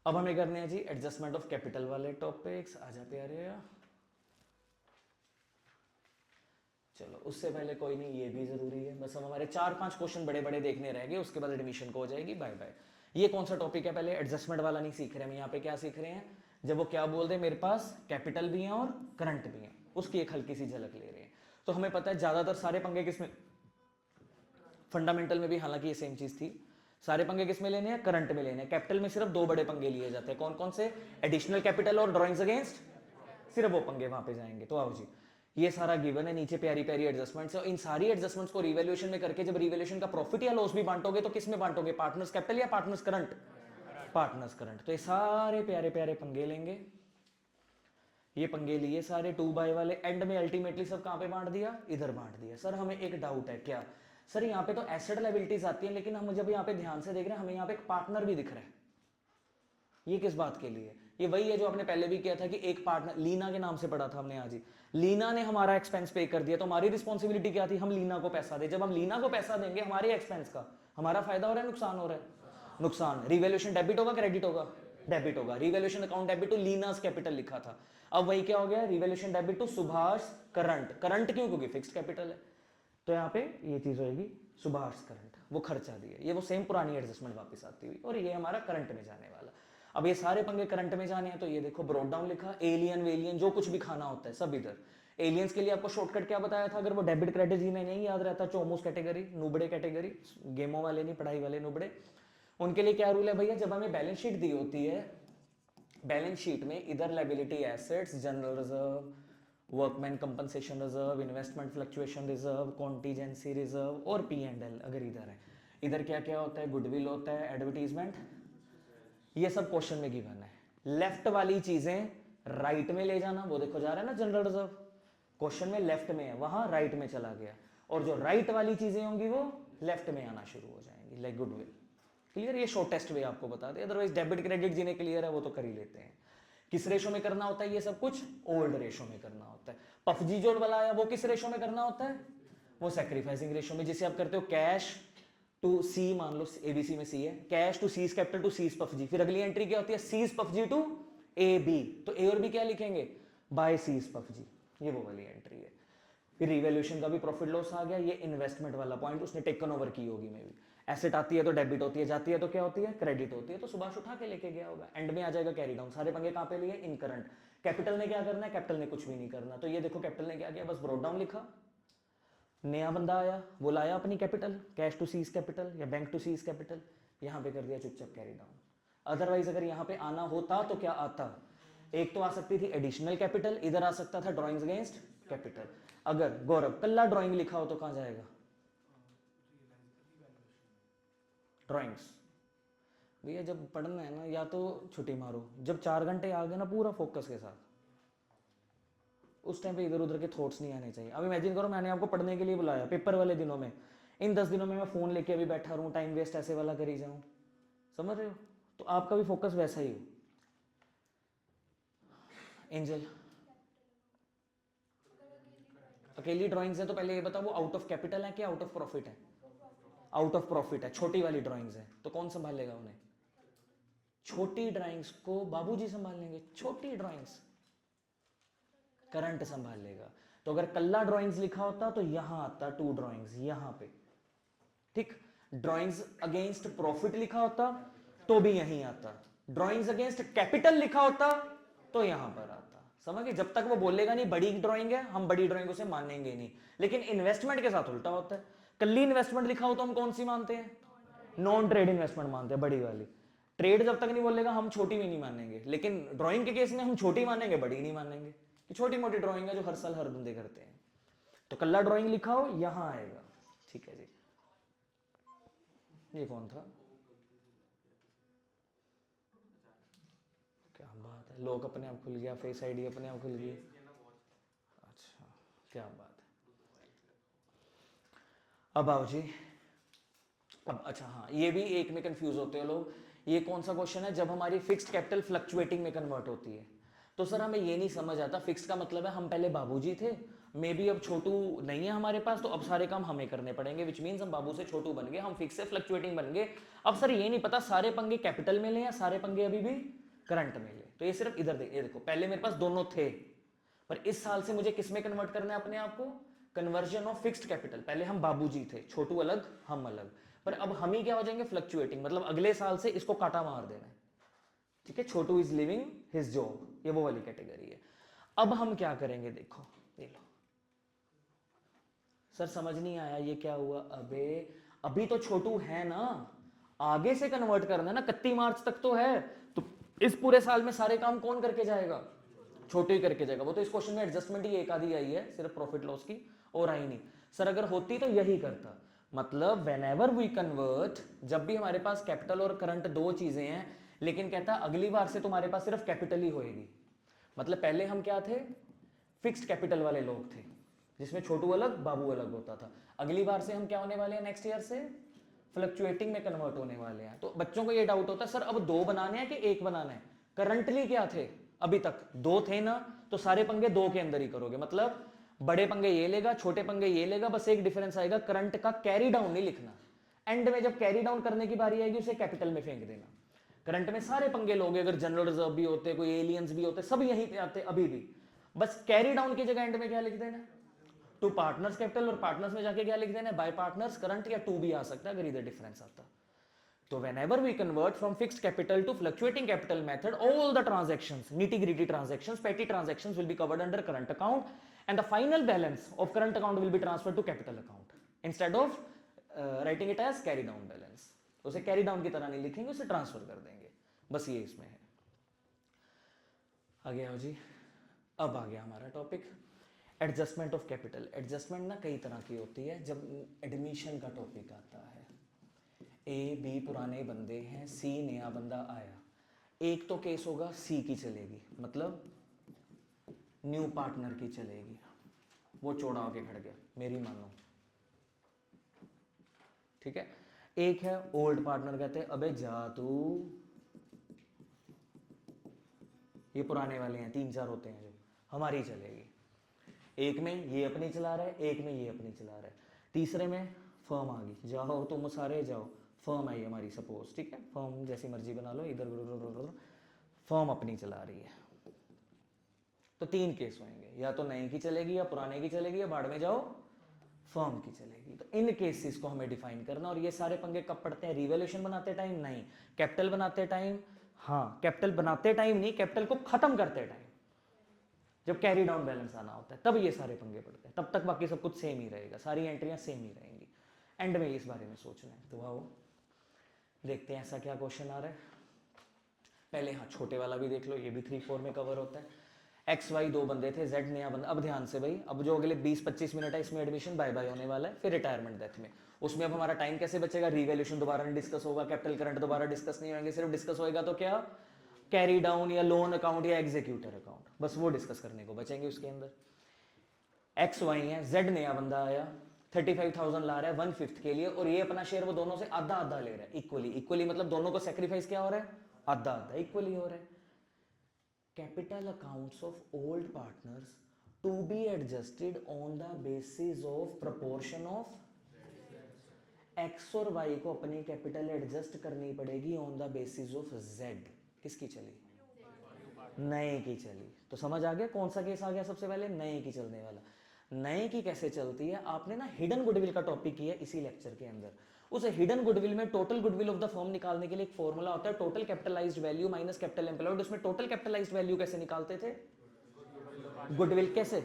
अब हमें करने हैं जी एडजस्टमेंट ऑफ कैपिटल वाले टॉपिक्स. आजा प्यारे. चलो उससे पहले कोई नहीं, ये भी जरूरी है. बस हम हमारे 4-5 क्वेश्चन बड़े बड़े देखने रहेंगे, उसके बाद एडमिशन को हो जाएगी बाय बाय. ये कौन सा टॉपिक है? पहले एडजस्टमेंट वाला नहीं सीख रहे हम. यहाँ पे क्या सीख रहे हैं? जब वो क्या बोल रहे हैं, मेरे पास कैपिटल भी है और करंट भी है, उसकी एक हल्की सी झलक ले रहे हैं. तो हमें पता है ज्यादातर सारे पंगे किसमें, फंडामेंटल में भी हालांकि ये सेम चीज थी, सारे पंगे किसमें लेने हैं? करंट में लेने हैं. कैपिटल में सिर्फ 2 बड़े पंगे लिए जाते हैं. कौन कौन से? एडिशनल कैपिटल और ड्रॉइंग्स अगेंस्ट. सिर्फ वो पंगे वहां पे जाएंगे. तो आओ जी, ये सारा गिवन है. नीचे प्यारी प्यारी एडजस्टमेंट्स है. इन सारी एडजस्टमेंट्स को रिवैल्यूएशन में करके जब रिवैल्यूएशन का प्रॉफिट या लॉस भी बांटोगे तो किस में बांटोगे? पार्टनर्स कैपिटल या पार्टनर्स करंट? Partners current. तो ये सारे प्यारे प्यारे पंगे लेंगे. ये पंगे लिए सारे 2 बाय वाले. एंड में अल्टीमेटली सब कहां पे बांट दिया? इधर बांट दिया. सर हमें एक डाउट है. क्या सर? यहाँ पे तो एसेट लायबिलिटीज आती है, लेकिन हम जब यहाँ पे ध्यान से देख रहे हैं हमें यहाँ पे एक पार्टनर भी दिख रहा है. ये किस बात के लिए? ये वही है जो आपने पहले भी किया था कि एक पार्टनर, लीना के नाम से पढ़ा था हमने आज ही. लीना ने हमारा एक्सपेंस पे कर दिया, तो हमारी रिस्पॉन्सिबिलिटी क्या थी? हम लीना को पैसा दे. जब हम लीना को पैसा देंगे हमारे एक्सपेंस का, हमारा फायदा हो रहा है, नुकसान हो रहा है? नुकसान. रिवैल्यूएशन डेबिट होगा, क्रेडिट होगा? डेबिट होगा. Revaluation account debit to Leena's capital लिखा था, अब वही क्या हो गया? Revaluation debit to Subhash current. Current क्यों? क्योंकि फिक्स्ड कैपिटल है. तो यहाँ पे ये चीज होगी सुभाष करंट. वो खर्चा दिया, ये वो सेम पुरानी एडजस्टमेंट वापस आती हुई, और ये हमारा करंट में जाने वाला. अब ये सारे पंगे करंट में जाने हैं, तो ये देखो ब्रोड डाउन लिखा, एलियन वेलियन जो कुछ भी खाना होता है सब इधर। एलियंस के लिए आपको शॉर्टकट क्या बताया था, अगर वो डेबिट क्रेडिट जिन्हें नहीं याद रहता, चोमोस कैटेगरी, नुबड़े कैटेगरी, गेमों वाले नहीं, पढ़ाई वाले नुबड़े, उनके लिए क्या रूल है भैया, जब हमें बैलेंस शीट दी होती है, बैलेंस शीट में इधर liability assets, general reserve, workman compensation reserve, investment fluctuation reserve, contingency reserve और P&L अगर इधर है, इधर क्या क्या होता है, गुडविल होता है, एडवर्टीजमेंट, ये सब क्वेश्चन में गिवन है। लेफ्ट वाली चीजें राइट में ले जाना, वो देखो जा रहा है ना जनरल रिजर्व, क्वेश्चन में लेफ्ट में है, वहां राइट में चला गया, और जो राइट वाली चीजें होंगी वो लेफ्ट में आना शुरू हो जाएंगी, लाइक गुडविल। क्लियर, ये शॉर्टेस्ट वे आपको बता दे, अदरवाइज डेबिट क्रेडिट जिन्हें क्लियर है वो तो कर ही लेते हैं। किस रेशो में करना होता है ये सब कुछ, ओल्ड रेशो में करना होता है। पफजी जोड़ वाला आया वो किस रेशो में करना होता है, वो सैक्रिफाइसिंग रेशो में, जिसे आप करते हो कैश टू सी, मान लो एबीसी में सी है, cash to C's capital to C's PFG, फिर अगली एंट्री क्या होती है, C's PFG to A B, तो ए और बी क्या लिखेंगे, बाय सीज पफजी, ये वो वाली एंट्री है। फिर रिवैल्यूएशन का भी प्रॉफिट लॉस आ गया, ये इन्वेस्टमेंट वाला पॉइंट उसने टेकन ओवर की होगी मे भी, एसेट आती है तो डेबिट होती है, जाती है तो क्या होती है, क्रेडिट होती है, तो सुभाष उठा के लेके गया होगा, एंड में आ जाएगा कैरी डाउन। सारे पंगे कहां पे लिए, इन करंट। कैपिटल ने क्या करना है, कैपिटल ने कुछ भी नहीं करना, तो ये देखो कैपिटल ने क्या किया, बस ब्रोड डाउन लिखा, नया बंदा आया वो लाया अपनी capital, cash to C's capital या बैंक टू सीज कैपिटल, यहां पे कर दिया चुपचाप कैरी डाउन। अदरवाइज अगर यहां पे आना होता तो क्या आता, एक तो आ सकती थी एडिशनल कैपिटल, इधर आ सकता था ड्रॉइंग्स अगेंस्ट कैपिटल। अगर गौरव कल्ला ड्राइंग लिखा हो तो कहां जाएगा, ड्राइंग्स। भैया जब पढ़ना है ना, या तो छुट्टी मारो, जब 4 घंटे आ गए ना पूरा फोकस के साथ, उस टाइम पे इधर उधर के थॉट्स नहीं आने चाहिए। अब इमेजिन करो मैंने आपको पढ़ने के लिए बुलाया पेपर वाले दिनों में, इन 10 दिनों में मैं फोन लेके अभी बैठा रहूं, टाइम वेस्ट ऐसे वाला कर ही जाऊं, समझ रहे हो, तो आपका भी फोकस वैसा ही हो। एंजल अकेली ड्राइंग्स है तो पहले ये बताओ वो आउट ऑफ कैपिटल है कि आउट ऑफ प्रॉफिट है, आउट ऑफ प्रॉफिट है, छोटी वाली ड्राइंग्स है, तो कौन संभालेगा उन्हें, छोटी ड्राइंग्स को बाबूजी संभाल लेंगे, छोटी ड्राइंग्स करंट संभाल लेगा। तो अगर कल्ला ड्राइंग्स लिखा होता तो यहां आता टू ड्राइंग्स यहां पे, ठीक, ड्राइंग्स अगेंस्ट प्रॉफिट लिखा होता तो भी यहीं आता, ड्राइंग्स अगेंस्ट कैपिटल लिखा होता तो यहां पर आता। समझ गए, जब तक वो बोलेगा नहीं बड़ी ड्राइंग है हम बड़ी ड्राइंग उसे मानेंगे नहीं, लेकिन इन्वेस्टमेंट के साथ उल्टा होता है, कल्ली इन्वेस्टमेंट लिखा हो तो हम कौन सी मानते हैं, नॉन ट्रेड इन्वेस्टमेंट मानते हैं, बड़ी वाली। ट्रेड जब तक नहीं बोलेगा हम छोटी भी नहीं मानेंगे, लेकिन ड्राइंग के केस में हम छोटी मानेंगे बड़ी नहीं मानेंगे, कि छोटी मोटी ड्राइंग है जो हर साल हर बंदे करते हैं। तो कल्ला ड्राइंग लिखा हो यहां आएगा, ठीक है जी। ये कौन था, क्या बात है, लोग अपने आप खुल गया, फेस आईडी अपने आप खुल गई, अच्छा क्या बात है। अब आओ जी, अब अच्छा हाँ, ये भी एक में कंफ्यूज होते हो लोग, ये कौन सा क्वेश्चन है, जब हमारी फिक्स्ड कैपिटल फ्लक्चुएटिंग में कन्वर्ट होती है, तो सर हमें ये नहीं समझ आता, फिक्स का मतलब है हम पहले बाबूजी थे, मे बी अब छोटू नहीं है हमारे पास, तो अब सारे काम हमें करने पड़ेंगे, विच मीन्स हम बाबू से छोटू बन गए, हम फिक्स से फ्लक्चुएटिंग बन गए। अब सर ये नहीं पता सारे पंगे कैपिटल में ले या सारे पंगे अभी भी करंट में ले, तो ये सिर्फ इधर देखो, पहले मेरे पास दोनों थे, पर इस साल से मुझे किस में कन्वर्ट करना है अपने आप को, कन्वर्जन ऑफ फिक्स्ड कैपिटल। पहले हम बाबूजी थे, छोटू अलग हम अलग, पर अब हम ही क्या हो जाएंगे, फ्लक्चुएटिंग, मतलब अगले साल से इसको काटा मार देना है, ठीक है, छोटू इज लिविंग हिज जॉब, ये वो वाली कैटेगरी है। अब हम क्या करेंगे, देखो ये लो, सर समझ नहीं आया ये क्या हुआ, अबे अभी तो छोटू है ना, आगे से कन्वर्ट करना है ना, 31 मार्च तक तो है, तो इस पूरे साल में सारे काम कौन करके जाएगा, छोटू ही करके जाएगा। वो तो इस क्वेश्चन में एडजस्टमेंट ही एक आधी आई है सिर्फ प्रॉफिट लॉस की, और आई नहीं। सर अगर होती तो यही करता, मतलब वेन एवर वी कन्वर्ट, जब भी हमारे पास कैपिटल और करंट दो चीजें हैं, लेकिन कहता अगली बार से तुम्हारे पास सिर्फ कैपिटल ही होएगी, मतलब पहले हम क्या थे, फिक्स्ड कैपिटल वाले लोग थे, जिसमें छोटू अलग बाबू अलग होता था, अगली बार से हम क्या होने वाले हैं, नेक्स्ट ईयर से फ्लक्चुएटिंग में कन्वर्ट होने वाले हैं। तो बच्चों को ये डाउट होता है सर अब दो बनाने हैं कि एक बनाना है, करंटली क्या थे, अभी तक दो थे ना, तो सारे पंगे दो के अंदर ही करोगे, मतलब बड़े पंगे ये लेगा छोटे पंगे ये लेगा, बस एक डिफरेंस आएगा, करंट का कैरी डाउन नहीं लिखना, एंड में जब कैरी डाउन करने की बारी आएगी उसे कैपिटल में फेंक देना। करंट में सारे पंगे लोगे, अगर जनरल रिजर्व भी होते, कोई एलियंस भी होते, सब यहीं पे आते अभी भी, बस कैरी डाउन की जगह एंड में क्या लिख देना, टू पार्टनर्स कैपिटल, और पार्टनर्स में जाके क्या लिख देना, बाय पार्टनर्स करंट, या टू भी आ सकता है अगर इधर डिफरेंस आता। तो whenever we convert from fixed capital to fluctuating capital method, all the transactions, nitty-gritty transactions, petty transactions will be covered under current account, and the final balance of current account will be transferred to capital account instead of writing it as carry down balance. उसे carry down की तरह नहीं लिखेंगे, उसे ट्रांसफर कर देंगे, बस ये इसमें है। आगे आओ जी, अब आ गया हमारा topic adjustment of capital. Adjustment ना कई तरह की होती है। जब एडमिशन का टॉपिक आता है, ए बी पुराने बंदे हैं, सी नया बंदा आया, एक तो केस होगा सी की चलेगी, मतलब न्यू पार्टनर की चलेगी, वो चौड़ा होके खड़ गया, मेरी मानो, ठीक है। एक है ओल्ड पार्टनर, कहते हैं अबे जा तू, ये पुराने वाले हैं, 3-4 होते हैं जो, हमारी चलेगी। एक में ये अपनी चला रहा है, एक में ये अपनी चला रहा है, तीसरे में फर्म आ गई, जाओ तुम सारे जाओ, फर्म आई हमारी सपोज, ठीक है, फर्म जैसी मर्जी बना लो, इधर फर्म अपनी चला रही है। तो 3 केस होंगे, या तो नए की चलेगी, या पुराने की चलेगी, या बाढ़ में जाओ फर्म की चलेगी। तो इन केसेस को हमें डिफाइन करना, और ये सारे पंगे कब पड़ते हैं? रिवैल्यूएशन बनाते टाइम नहीं, कैपिटल बनाते टाइम, हाँ कैपिटल बनाते टाइम नहीं, कैपिटल को खत्म करते टाइम, जब कैरी डाउन बैलेंस आना होता है, तब ये सारे पंगे पड़ते हैं। तब तक बाकी सब कुछ सेम ही रहेगा, सारी एंट्रियां सेम ही रहेंगी। एंड में इस बारे में सोचना है। तो आओ देखते हैं ऐसा क्या क्वेश्चन आ रहा है। पहले हाँ छोटे वाला भी देख लो, ये भी 3-4 में कवर होता है। एक्स वाई 2 बंदे थे, जेड नया बंदा। अब ध्यान से भाई, अब जो अगले 20-25 मिनट है इसमें एडमिशन बाय बाय होने वाला है, फिर रिटायरमेंट डेथ में। उसमें अब हमारा टाइम कैसे बचेगा? रिवैल्यूएशन दोबारा नहीं डिस्कस होगा, कैपिटल करंट दोबारा डिस्कस नहीं होंगे, सिर्फ डिस्कस होएगा तो क्या, कैरी डाउन या लोन अकाउंट या एग्जीक्यूटर अकाउंट, बस वो डिस्कस करने को बचेंगे उसके अंदर। एक्स वाई है, जेड नया बंदा आया, 35,000 ला रहा है 1/5 के लिए, और ये अपना शेयर वो दोनों से आधा आधा ले रहा है, इक्वली। इक्वली मतलब दोनों को सेक्रीफाइस क्या हो रहा है? आधा आधा, इक्वली हो रहा है। Capital accounts of old partners to be adjusted on the basis of proportion of X, और वाई को अपनी कैपिटल एडजस्ट करनी पड़ेगी on the basis of Z. किसकी चली? नए की चली। तो समझ आ गया कौन सा केस आ गया सबसे पहले? नए की चलने वाला। नए की कैसे चलती है? आपने ना हिडन गुडविल का टॉपिक किया इसी लेक्चर के अंदर। उस हिडन गुडविल में total goodwill of the firm निकालने के लिए एक फॉर्मूला होता है, total capitalized value minus capital employed. उसमें टोटल कैपिटलाइज्ड वैल्यू कैसे निकालते थे? गुडविल कैसे?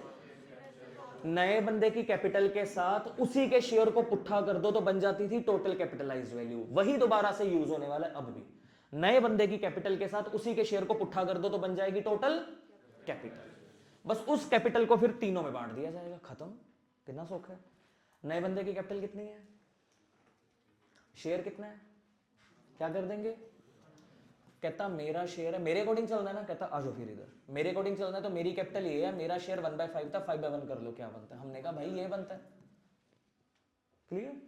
नए बंदे की कैपिटल के साथ उसी के शेयर को पुट्ठा कर दो तो बन जाती थी टोटल कैपिटलाइज्ड वैल्यू। वही दोबारा से यूज होने वाला है अब भी। नए बंदे की कैपिटल के साथ उसी के शेयर को पुट्ठा कर दो तो बन जाएगी टोटल कैपिटल। बस उस कैपिटल को फिर तीनों में बांट दिया जाएगा, खत्म। कितना सौखा है। नए बंदे की कैपिटल कितनी है, शेयर कितना है, क्या कर देंगे? कहता मेरा शेयर है, मेरे अकॉर्डिंग चलना है ना, कहता आ जाओ फिर इधर, मेरे अकॉर्डिंग चलना है तो मेरी कैपिटल ये है, मेरा शेयर 1/5 था, 5/1 कर लो, क्या बनता है? हमने कहा भाई ये बनता है, क्लियर।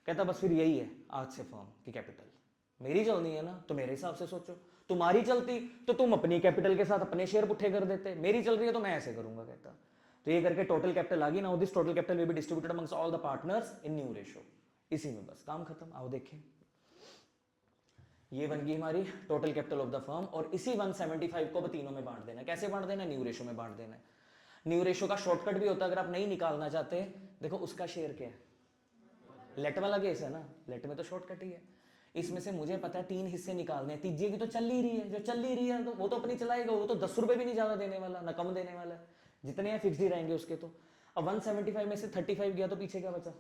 कहता बस फिर यही है आज से फर्म की कैपिटल, मेरी चलनी है ना तो मेरे हिसाब से सोचो। तुम्हारी चलती तो तुम अपनी कैपिटल के साथ अपने शेयर पुट्ठे कर देते, मेरी चल रही है तो मैं ऐसे करूंगा, कहता। तो ये करके टोटल कैपिटल आ गई। Now this total capital will be distributed amongst all the partners in new ratio. इसी में बस काम खत्म। आओ देखें, ये बन गई हमारी total capital of the firm, और इसी 175 को तीनों में बांट देना। कैसे बांट देना? न्यू रेशो में बांट देना है। न्यू रेशो का शॉर्टकट भी होता है, अगर आप नहीं निकालना चाहते, देखो उसका शेयर क्या है, लेट वाला केस है ना, लेट में तो शॉर्टकट ही है। इसमें से मुझे पता है 3 हिस्से निकालने हैं, तीसरे की तो चल ही रही है, जो चल ही रही है तो वो तो अपनी चलाएगा, वो तो 10 रुपए भी नहीं ज्यादा देने वाला, ना कम देने वाला है, जितने हैं फिक्स ही रहेंगे उसके। तो अब 175 में से 35 गया तो पीछे क्या बचा?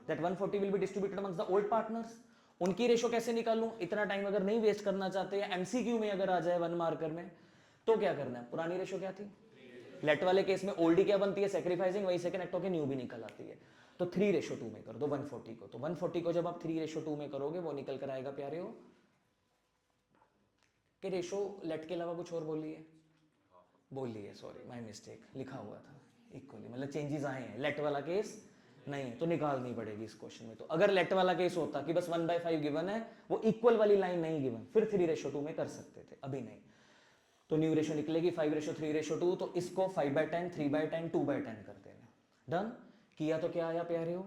That 140 will be distributed amongst the old partners. उनकी रेशो कैसे निकालूं? इतना टाइम अगर नहीं वेस्ट करना चाहते, या एमसीक्यू में अगर आ जाए 1 मार्कर में, तो क्या करना है? पुरानी रेशो क्या थी? लेट वाले केस में ओल्ड क्या बनती है? सैक्रिफाइसिंग, वही सेकंड एक्ट होके न्यू भी निकल आती है। तो 3:2 में कर दो 140 को। तो 140 को जब आप 3:2 में करोगे, वो निकल कर आएगा प्यारे हो कि रेशो लेट के अलावा कुछ और बोल ली है, सॉरी माय मिस्टेक, लिखा हुआ था इक्वली, मतलब चेंजेस आए हैं। लेट वाला केस नहीं तो निकालनी पड़ेगी इस क्वेश्चन में। तो अगर लेट वाला केस होता कि बस 1/5 गिवन है, वो इक्वल वाली लाइन नहीं गिवन, फिर 3:2 में कर सकते थे, अभी नहीं। तो न्यू रेशो निकलेगी 5:3:2। तो इसको 5/10, 3/10, 2/10 कर देना। डन किया तो क्या आया प्यारे हो?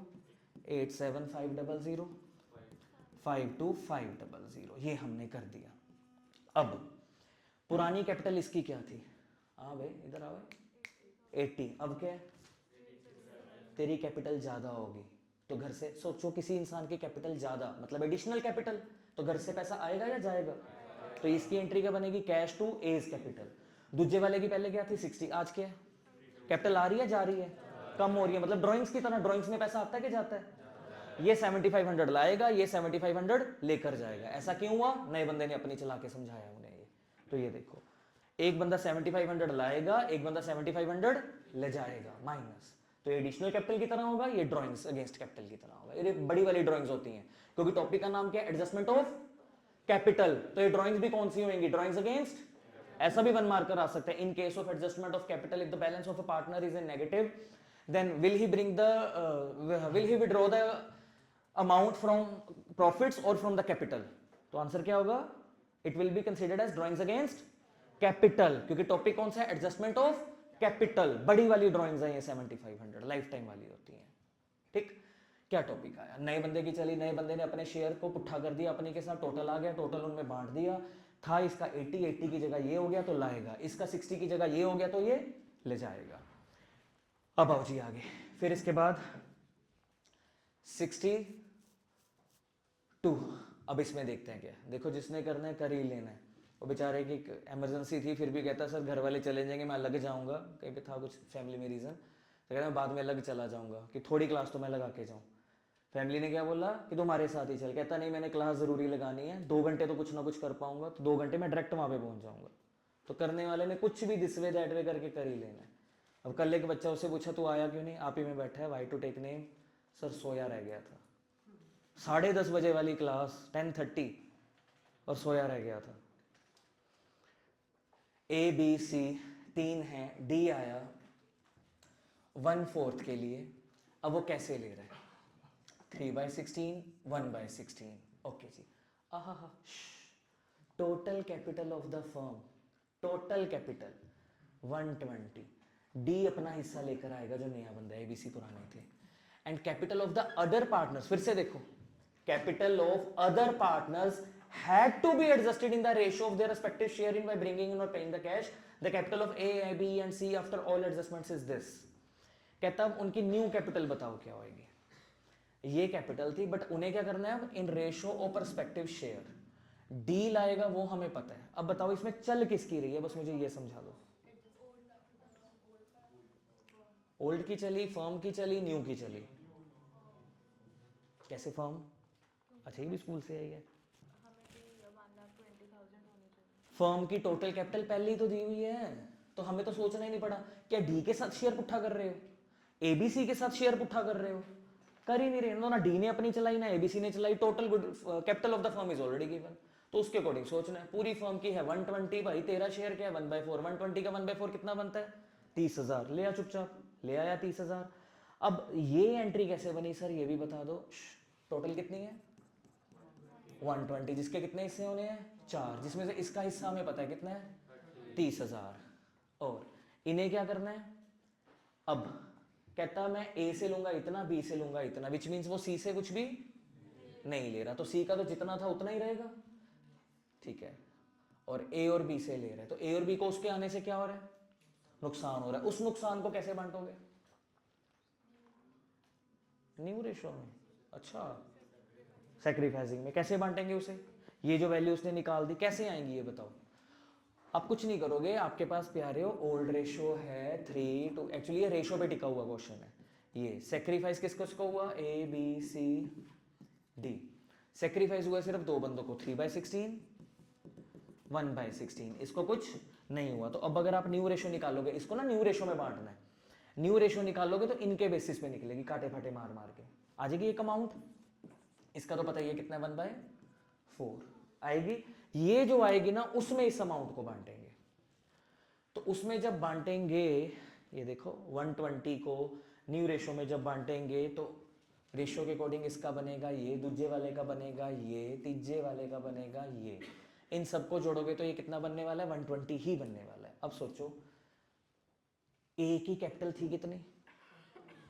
87500, 52500, ये हमने कर दिया। अब पुरानी कैपिटल इसकी क्या थी? हाँ भाई इधर आओ, 80। अब क्या है? तेरी कैपिटल ज्यादा होगी, तो घर से सोचो किसी इंसान की कैपिटल ज़्यादा मतलब एडिशनल कैपिटल, तो घर से पैसा आएगा या जाएगा? तो इसकी एंट्री क्या बनेगी? Cash to A's capital. दूसरे वाले की पहले क्या थी 60, आज क्या है? कैपिटल आ रही है जा रही है? कम हो रही है। मतलब ड्राइंग्स की तरह, ड्राइंग्स में पैसा आता है कि जाता है? ये 7500 लाएगा, ये 7500 लेकर जाएगा। ऐसा क्यों हुआ? नए बंदे ने अपनी चला के समझाया उन्हें ये। तो ये देखो, एक बंदा 7500 लाएगा, एक बंदा 7500 ले जाएगा माइनस। तो ये एडिशनल कैपिटल की तरह होगा, ये ड्राइंग्स अगेंस्ट कैपिटल की तरह होगा। ये बड़ी वाली ड्राइंग्स होती हैं, क्योंकि टॉपिक का नाम क्या है? Adjustment of capital. तो ये ड्राइंग्स भी कौन सी होंगी? Drawings against. ऐसा भी वन मार्कर आ सकता है, in case of adjustment of capital if the balance of a partner is in negative then will he withdraw the amount from profits और फ्रॉम द कैपिटल। तो आंसर क्या होगा? It will be considered as drawings against capital, क्योंकि टॉपिक कौन सा है? Adjustment of capital. बड़ी वाली ड्राइंग्स है ये 7500, लाइफ टाइम वाली होती हैं। ठीक, क्या टॉपिक आया? नए बंदे की चली, नए बंदे ने अपने शेयर को पुट्ठा कर दिया, अपने के साथ टोटल आ गया, टोटल उनमें बांट दिया था। इसका 80 की जगह ये हो गया तो लाएगा, इसका 60 की जगह ये हो गया तो ये ले जाएगा। अब आओ जी आगे। फिर इसके बाद 62। अब इसमें देखते हैं क्या। देखो, जिसने करना है कर ही लेना है। वो बेचारे की इमरजेंसी थी, फिर भी कहता सर घर वाले चले जाएंगे, मैं अलग जाऊंगा, कहीं पे था कुछ फैमिली में रीज़न, तो कहता मैं बाद में अलग चला जाऊंगा कि थोड़ी क्लास तो मैं लगा के जाऊँ। फैमिली ने क्या बोला कि तुम्हारे साथ ही चल। कहता नहीं, मैंने क्लास ज़रूरी लगानी है, 2 घंटे तो कुछ ना कुछ कर पाऊंगा, तो 2 घंटे में डायरेक्ट वहाँ पे पहुँच जाऊँगा। तो करने वाले ने कुछ भी दिस वे दैट वे करके कर ही लेना है। अब कल एक बच्चा उससे पूछा तू आया क्यों नहीं? आप ही में बैठा है, Y to take name. Sir सोया रह गया था, 10:30 बजे वाली क्लास 10:30 और सोया रह गया था। ए बी सी 3 है, डी आया 1/4 के लिए। अब वो कैसे ले रहा है? 3/16, 1/16। ओके जी। आहा, total capital of the firm, total capital 120। D अपना हिस्सा लेकर आएगा जो नया बंदा है, एबीसी पुराने थे। And capital of the other partners, फिर से देखो, capital of other partners had to be adjusted in the ratio of their respective sharing by bringing in or paying the cash. The capital of A, B and C after all adjustments is this. कहता अब उनकी न्यू कैपिटल बताओ क्या होगी। ये कैपिटल थी, बट उन्हें क्या करना है अब? In ratio of perspective share. D लाएगा वो हमें पता है। अब बताओ इसमें चल किसकी रही है, बस मुझे ये समझा दो। ओल्ड की चली, फर्म की चली, न्यू की चली। कैसे फर्म? अच्छा, ये भी स्कूल से आई है। फर्म की टोटल कैपिटल पहले ही तो दी हुई है, तो हमें तो सोचना ही नहीं पड़ा। क्या डी के साथ शेयर पुट्ठा कर रहे हो? एबीसी के साथ शेयर पुट्ठा कर रहे हो? कर ही नहीं रहे ना डी ने अपनी चलाई ना एबीसी ने चलाई। Total capital of the firm is already given, तो उसके अकॉर्डिंग सोचना है। पूरी फर्म की है 120, भाई तेरा शेयर क्या है? 1/4। 120 का 1/4 कितना बनता है? 30,000। ले आ चुपचाप, ले आया 30,000। अब ये एंट्री कैसे बनी सर, ये भी बता दो। टोटल कितनी है? 120, जिसके कितने हिस्से होने हैं? 4, जिसमें से इसका हिस्सा हमें पता है कितना है? 30,000। और इन्हें क्या करना है? अब कहता मैं ए से लूंगा इतना, बी से लूंगा इतना, विच मीन्स वो सी से कुछ भी नहीं ले रहा, तो सी का तो जितना था उतना ही रहेगा। ठीक है, और ए और बी से ले रहे हैं, तो ए और बी को उसके आने से क्या हो रहा है? नुकसान हो रहा है। उस नुकसान को कैसे बांटोगे? न्यू रेशो में। अच्छा, सैक्रिफाइसिंग में कैसे बांटेंगे उसे? ये जो वैल्यू उसने निकाल दी कैसे आएंगी ये बताओ। आप कुछ नहीं करोगे, आपके पास प्यारे हो ओल्ड रेशो है 3 to, एक्चुअली ये रेशो पे टिका हुआ क्वेश्चन है। ये सेक्रीफाइस किसको हुआ? A B C D. Sacrifice हुआ सिर्फ 2 बंदों को, 3/16, 1/16। इसको कुछ नहीं हुआ। तो अब अगर आप न्यू रेशो निकालोगे, इसको ना न्यू रेशो में बांटना है, न्यू रेशो निकालोगे तो इनके बेसिस पे निकलेगी, काटे फाटे मार मार के आ जाएगी एक अमाउंट। इसका तो पता ही है कितना, 1/4 आएगी। ये जो आएगी ना उसमें इस अमाउंट को बांटेंगे। तो उसमें जब बांटेंगे, ये देखो 120 को न्यू रेशो में जब बांटेंगे तो रेशो के अकॉर्डिंग इसका बनेगा ये, दूसरे वाले का बनेगा ये, तीसरे वाले का बनेगा ये। इन सबको जोड़ोगे तो ये कितना बनने वाला है? 120 ही बनने वाला है। अब सोचो, ए की कैपिटल थी कितनी,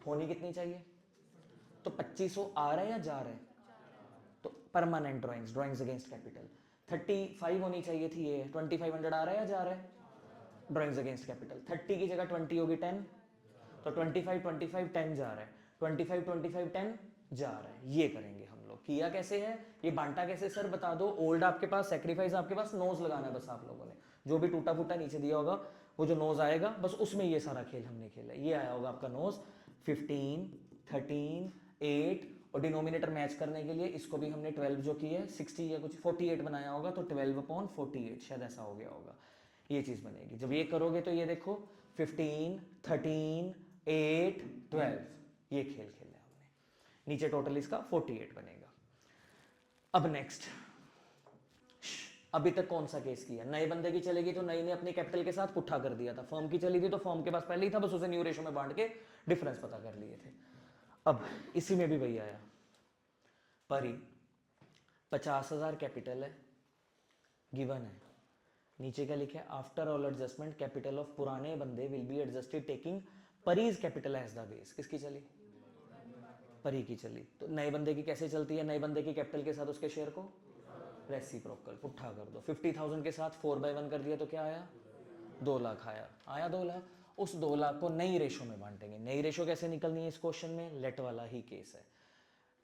होनी कितनी चाहिए? तो 2500 आ रहा है या जा रहा है? तो परमानेंट ड्राइंग्स अगेंस्ट कैपिटल 35 होनी चाहिए थी, ये 2500 आ रहा है या जा रहा है? ड्राइंग्स अगेंस्ट कैपिटल 30 की जगह 20 होगी 10, तो 25 25 10 जा रहा है, 25 25 10 जा रहा है, ये करेंगे हम लोग। किया कैसे है, ये बांटा कैसे सर बता दो। ओल्ड आपके पास, सेक्रीफाइस आपके पास, नोज लगाना है बस आप लोगों ने, जो भी टूटा फूटा नीचे दिया होगा वो जो नोज आएगा बस उसमें ये सारा खेल हमने खेला। ये आया होगा आपका नोज 15, 13, 8 और डिनोमिनेटर मैच करने के लिए इसको भी हमने 12 जो की है 60 या कुछ 48 बनाया होगा, तो 12/48 शायद ऐसा हो गया होगा, ये चीज बनेगी। जब ये करोगे तो ये देखो 15, 13, 8, 12 ये खेल खेला है हमने, नीचे टोटल इसका 48 बनेगा। अब नेक्स्ट, अभी तक कौन सा केस किया, नए बंदे की चलेगी तो नई ने अपने कैपिटल के साथ पुट्ठा कर दिया था, फर्म की चली थी तो फर्म के पास पहले ही था, बस उसे न्यू रेशो में बांट के डिफरेंस पता कर लिए थे। अब इसी में भी वही आया, परी 50,000 कैपिटल है, गिवन है, नीचे क्या लिखा है, after all adjustment capital of पुराने बंदे will be adjusted taking Pari's capital as the base. किसकी चली, परी की चली। तो नए बंदे की कैसे चलती है, नए बंदे की कैपिटल के साथ उसके शेयर को रेसिप्रोकल पुट्ठा कर दो, 50,000 के साथ 4/1 कर दिया तो क्या आया, 2 लाख आया 2 लाख। उस 2 लाख को नई रेशो में बांटेंगे। नई रेशो कैसे निकलनी है इस क्वेश्चन में, लेट वाला ही केस है।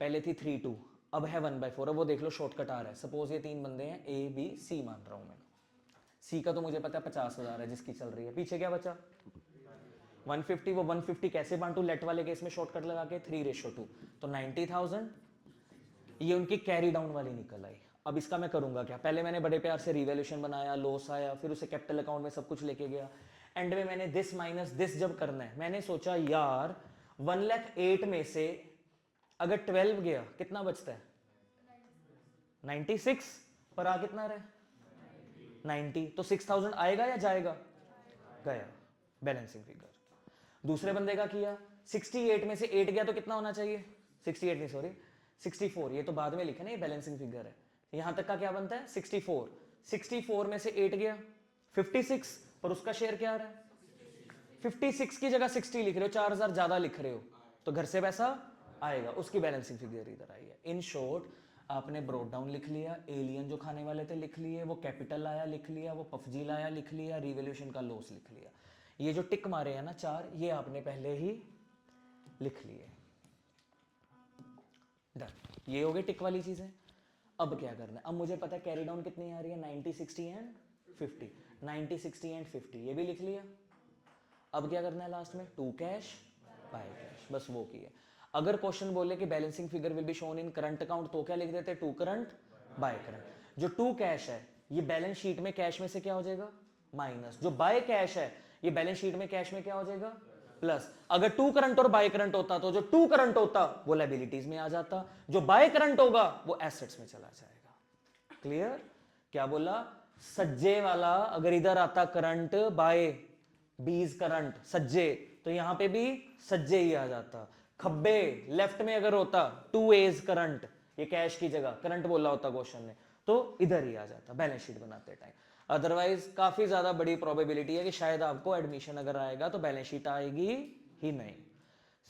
पहले थी 3:2, अब है 1/4। अब वो देख लो शॉर्टकट आ रहा है, सपोज ये 3 बंदे हैं, ए बी सी मान रहा हूं मैं, सी का तो मुझे पता है 50,000 है जिसकी चल रही है, पीछे क्या बचा 150। वो 150 कैसे बांटू, लेट वाले केस में शॉर्टकट लगा के 3:2, तो 90,000 ये उनकी कैरी डाउन वाली निकल आई। अब इसका मैं करूंगा क्या, पहले मैंने बड़े प्यार से रिवैल्यूएशन बनाया, लॉस आया, फिर उसे कैपिटल अकाउंट में सब कुछ लेके गया, एंड में मैंने दिस माइनस दिस जब करना है, मैंने सोचा यार 1,08,000 में से अगर 12 गया कितना बचता है 96, पर आ कितना रहे 90, तो 6,000 आएगा या जाएगा, गया, बैलेंसिंग फिगर। दूसरे बंदे का किया 68 में से 8 गया तो कितना होना चाहिए, 68 नहीं सॉरी 64, ये तो बाद में लिखे ना, ये बैलेंसिंग फिगर है। यहां तक का क्या बनता है 64, 64 में से 8 गया 56, पर उसका शेयर क्या आ रहा है 56 की जगह 60 लिख रहे हो, 4,000 ज्यादा लिख रहे हो, तो घर से पैसा आएगा, उसकी बैलेंसिंग फिगर इधर आई है। इन शॉर्ट आपने ब्रोड डाउन लिख लिया, एलियन जो खाने वाले थे लिख लिए, वो कैपिटल आया लिख लिया, वो पफजी लाया लिख लिया, रिवॉल्यूशन का लॉस लिख लिया। ये जो टिक मारे हैं ना 4, ये आपने पहले ही लिख लिए, डन। ये हो गई टिक वाली चीजें। अब क्या करना है, अब मुझे पता है कैरी डाउन कितनी आ रही है 90, 60 एंड 50, 90, 60 एंड 50, ये भी लिख लिया। अब क्या करना है लास्ट में, टू कैश बाय कैश, बस वो किया। अगर क्वेश्चन बोले कि balancing figure will be shown in current account, तो क्या लिख देते, टू करंट बाय करंट। जो टू कैश है ये बैलेंस शीट में कैश में से क्या हो जाएगा माइनस, जो बाय कैश है ये बैलेंस शीट में कैश में क्या हो जाएगा प्लस। अगर टू करंट और बाय करंट होता तो जो टू करंट होता वो लायबिलिटीज में आ जाता, जो बाय करंट होगा वो एसेट्स में चला जाएगा। क्लियर, क्या बोला, सज्जे वाला अगर इधर आता करंट बाय बीज करंट सज्जे, तो यहां पे भी सज्जे ही आ जाता। खब्बे लेफ्ट में अगर होता 2A's करंट, ये कैश की जगह करंट बोला होता क्वेश्चन ने, तो इधर ही आ जाता बैलेंस शीट बनाते टाइम। अदरवाइज काफी ज्यादा बड़ी प्रोबेबिलिटी है कि शायद आपको एडमिशन अगर आएगा तो बैलेंस शीट आएगी ही नहीं,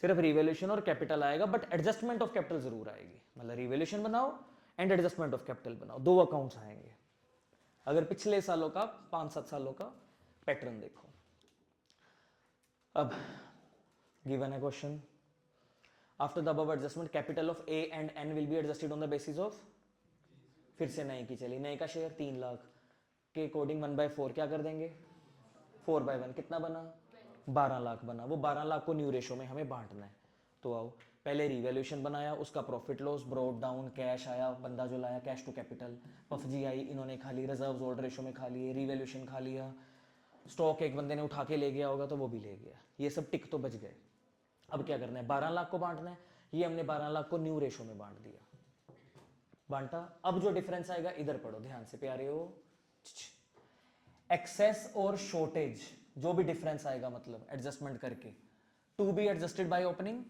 सिर्फ रिवैल्यूएशन और कैपिटल आएगा, बट एडजस्टमेंट ऑफ कैपिटल जरूर आएगी। मतलब रिवैल्यूएशन बनाओ एंड एडजस्टमेंट ऑफ कैपिटल बनाओ, 2 अकाउंट्स आएंगे। अगर पिछले सालों का 5-7 सालों का पैटर्न देखो। अब गिवन है question, after the above adjustment capital of A and N will be adjusted on the basis of, फिर से नए की चली, नए का शेयर 3 लाख के अकॉर्डिंग 1/4 क्या कर देंगे 4/1, कितना बना 12 लाख बना। वो 12 लाख को न्यू रेशो में हमें बांटना है, तो आओ पहले रिवैल्यूएशन बनाया, उसका profit loss broad down, cash आया, बंदा जो लाया कैश टू कैपिटल, पफजी आई इन्होंने खा ली, रिजर्व्स ओल्ड रेशो में खा लिए, रिवैल्यूएशन खा लिया, स्टॉक एक बंदे ने उठा के ले गया होगा तो वो भी ले गया, ये सब टिक तो बच गए। अब क्या करना है 12 लाख को बांटना है, ये हमने 12 लाख को न्यू रेशो में बांट दिया, बांटा। अब जो डिफरेंस आएगा इधर पढ़ो ध्यान से प्यारे हो, एक्सेस और शॉर्टेज जो भी डिफरेंस आएगा मतलब एडजस्टमेंट करके, to be adjusted by opening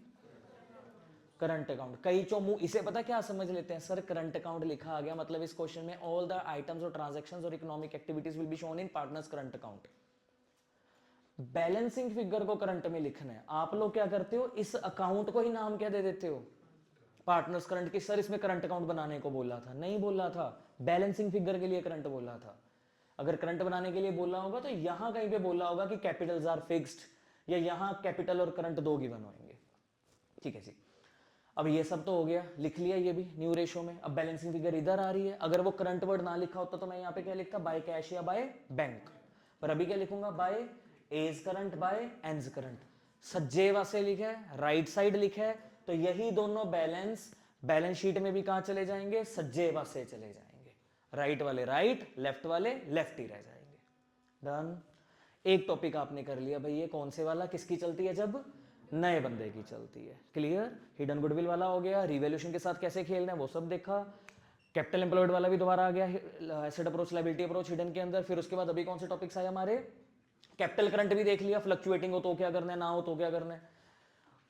current account. कई चो मुंह इसे पता क्या समझ लेते हैं, सर करंट अकाउंट लिखा आ गया मतलब इस क्वेश्चन में ऑल द आइटम्स और ट्रांजैक्शंस और economic activities will be shown in partners current account. Balancing figure को करंट में लिखना है, आप लोग क्या करते हो इस अकाउंट को ही नाम क्या दे देते हो पार्टनर्स करंट की। सर इसमें करंट अकाउंट बनाने को बोला था, नहीं बोला था, बैलेंसिंग फिगर के लिए करंट बोला था। अगर करंट बनाने के लिए बोला होगा तो यहां कहीं पे बोला होगा कि कैपिटल्स आर फिक्स्ड, या यहां कैपिटल और करंट 2 गिवन होंगे। ठीक है जी। अब ये सब तो हो गया, लिख लिया ये भी न्यू रेशो में। अब बैलेंसिंग फिगर इधर आ रही है, अगर वो करंट वर्ड ना लिखा होता तो मैं यहाँ पे क्या लिखता, बाय कैश या बाय बैंक, पर अभी क्या लिखूंगा, by A's current by N's current. सज्जेवा से लिखा है, राइट साइड लिखा है, तो यही दोनों बैलेंस शीट में भी कहां चले जाएंगे, सज्जेवा से चले जाएंगे। राइट वाले राइट, लेफ्ट वाले लेफ्ट ही रह जाएंगे। डन। एक टॉपिक आपने कर लिया भाई, ये कौन से वाला, किसकी चलती है, जब नए बंदे की चलती है। क्लियर। हिडन गुडविल वाला हो गया, रिवैल्यूएशन के साथ कैसे खेलना है वो सब देखा। कैपिटल एम्प्लॉयड वाला भी दोबारा आ गया, asset approach liability approach hidden के अंदर। फिर उसके बाद अभी कौन से टॉपिक्स आए हमारे, कैपिटल करंट भी देख लिया, फ्लक्चुएटिंग हो तो क्या करना है, ना हो तो क्या करना है।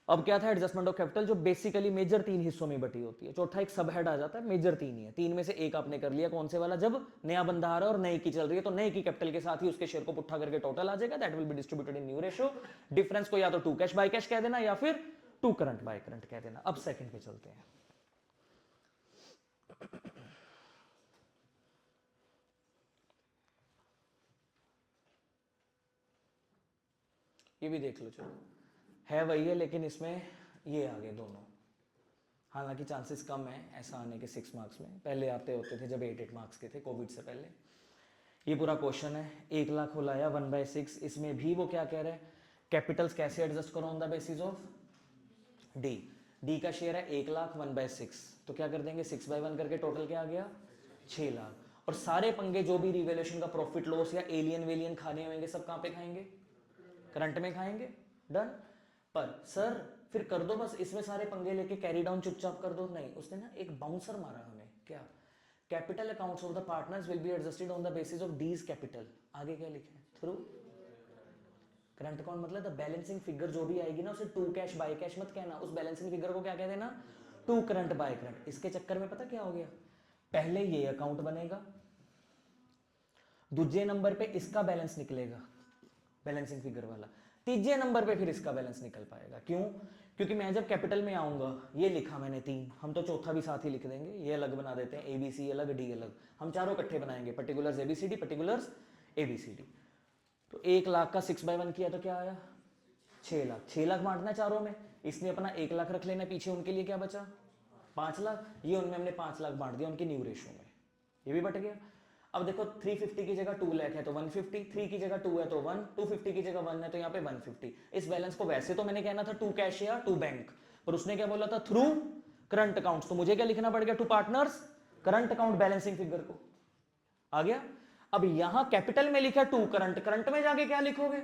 अब क्या था, एडजस्टमेंट ऑफ कैपिटल, जो बेसिकली मेजर 3 हिस्सों में बटी होती है। चौथा एक सब हेड आ जाता है, मेजर 3 ही है, 3 में से एक आपने कर लिया, कौन से वाला, जब नया बंदा आ रहा है और नई की चल रही है, तो नए की कैपिटल के साथ ही उसके शेयर को पुट्ठा करके टोटल आ जाएगा, that will be distributed in new ratio. Difference को या तो टू कैश बाय कैश कह देना या फिर टू करंट बाय करंट कह देना। अब सेकंड पे चलते हैं। ये भी देख लो, चलो है वही है, लेकिन इसमें ये आ गए दोनों। हालांकि चांसेस कम है ऐसा आने के 6 मार्क्स में, पहले आते होते थे जब 8 मार्क्स के थे कोविड से पहले। ये पूरा क्वेश्चन है, 1 लाख हो लाया 1/6, इसमें भी वो क्या कह रहे हैं, कैपिटल्स कैसे एडजस्ट करो on the basis of D. D का शेयर है 1 लाख 1/6, तो क्या कर देंगे 6/1 करके, टोटल क्या आ गया 6 लाख। और सारे पंगे जो भी रिवैल्यूएशन का प्रॉफिट लॉस या एलियन वेलियन खाने होंगे सब कहाँ पे खाएंगे, करंट में खाएंगे। डन। पर सर फिर कर दो बस, इसमें सारे पंगे लेके कैरी डाउन चुपचाप कर दो, नहीं, उसने ना एक बाउंसर मारा हमें, क्या, capital accounts of the partners will be adjusted on the basis of Ds capital. आगे क्या लिखा है, थ्रू करंट अकाउंट, मतलब द बैलेंसिंग फिगर जो भी आएगी ना उसे टू कैश बाय कैश मत कहना, उस बैलेंसिंग फिगर को क्या कह देना, टू करंट बाय करंट। इसके चक्कर में पता क्या हो गया, पहले ये अकाउंट बनेगा, दूसरे नंबर पे इसका बैलेंस निकलेगा बैलेंसिंग फिगर वाला, तीसरे नंबर पे फिर इसका बैलेंस निकल पाएगा। क्यों, क्योंकि मैं जब कैपिटल में आऊंगा, ये लिखा मैंने 3, हम तो चौथा भी साथ ही लिख देंगे, ये अलग बना देते हैं, एबीसी अलग डी अलग, हम चारों इकट्ठे बनाएंगे, पर्टिकुलर्स एबीसीडी पर्टिकुलर्स एबीसीडी। तो 1 लाख का 6/1 किया तो क्या आया 6 लाख, 6 लाख बांटना है चारों में, इसने अपना 1 लाख रख लेना पीछे, उनके लिए क्या बचा 5 लाख, ये उनमें हमने 5 लाख बांट दिया उनके न्यू रेशो में, ये भी बट गया। अब देखो 350 की जगह 2 लाख है तो 150, 3 की जगह 2 है तो 1, 250 की जगह 1 है तो यहाँ पे 150। इस बैलेंस को वैसे तो मैंने कहना था टू कैश या टू बैंक, पर उसने क्या बोला था थ्रू करंट अकाउंट, तो मुझे क्या लिखना पड़ गया to partners current account balancing figure को, आ गया। अब यहां कैपिटल में लिखा टू करंट, करंट में जाके क्या लिखोगे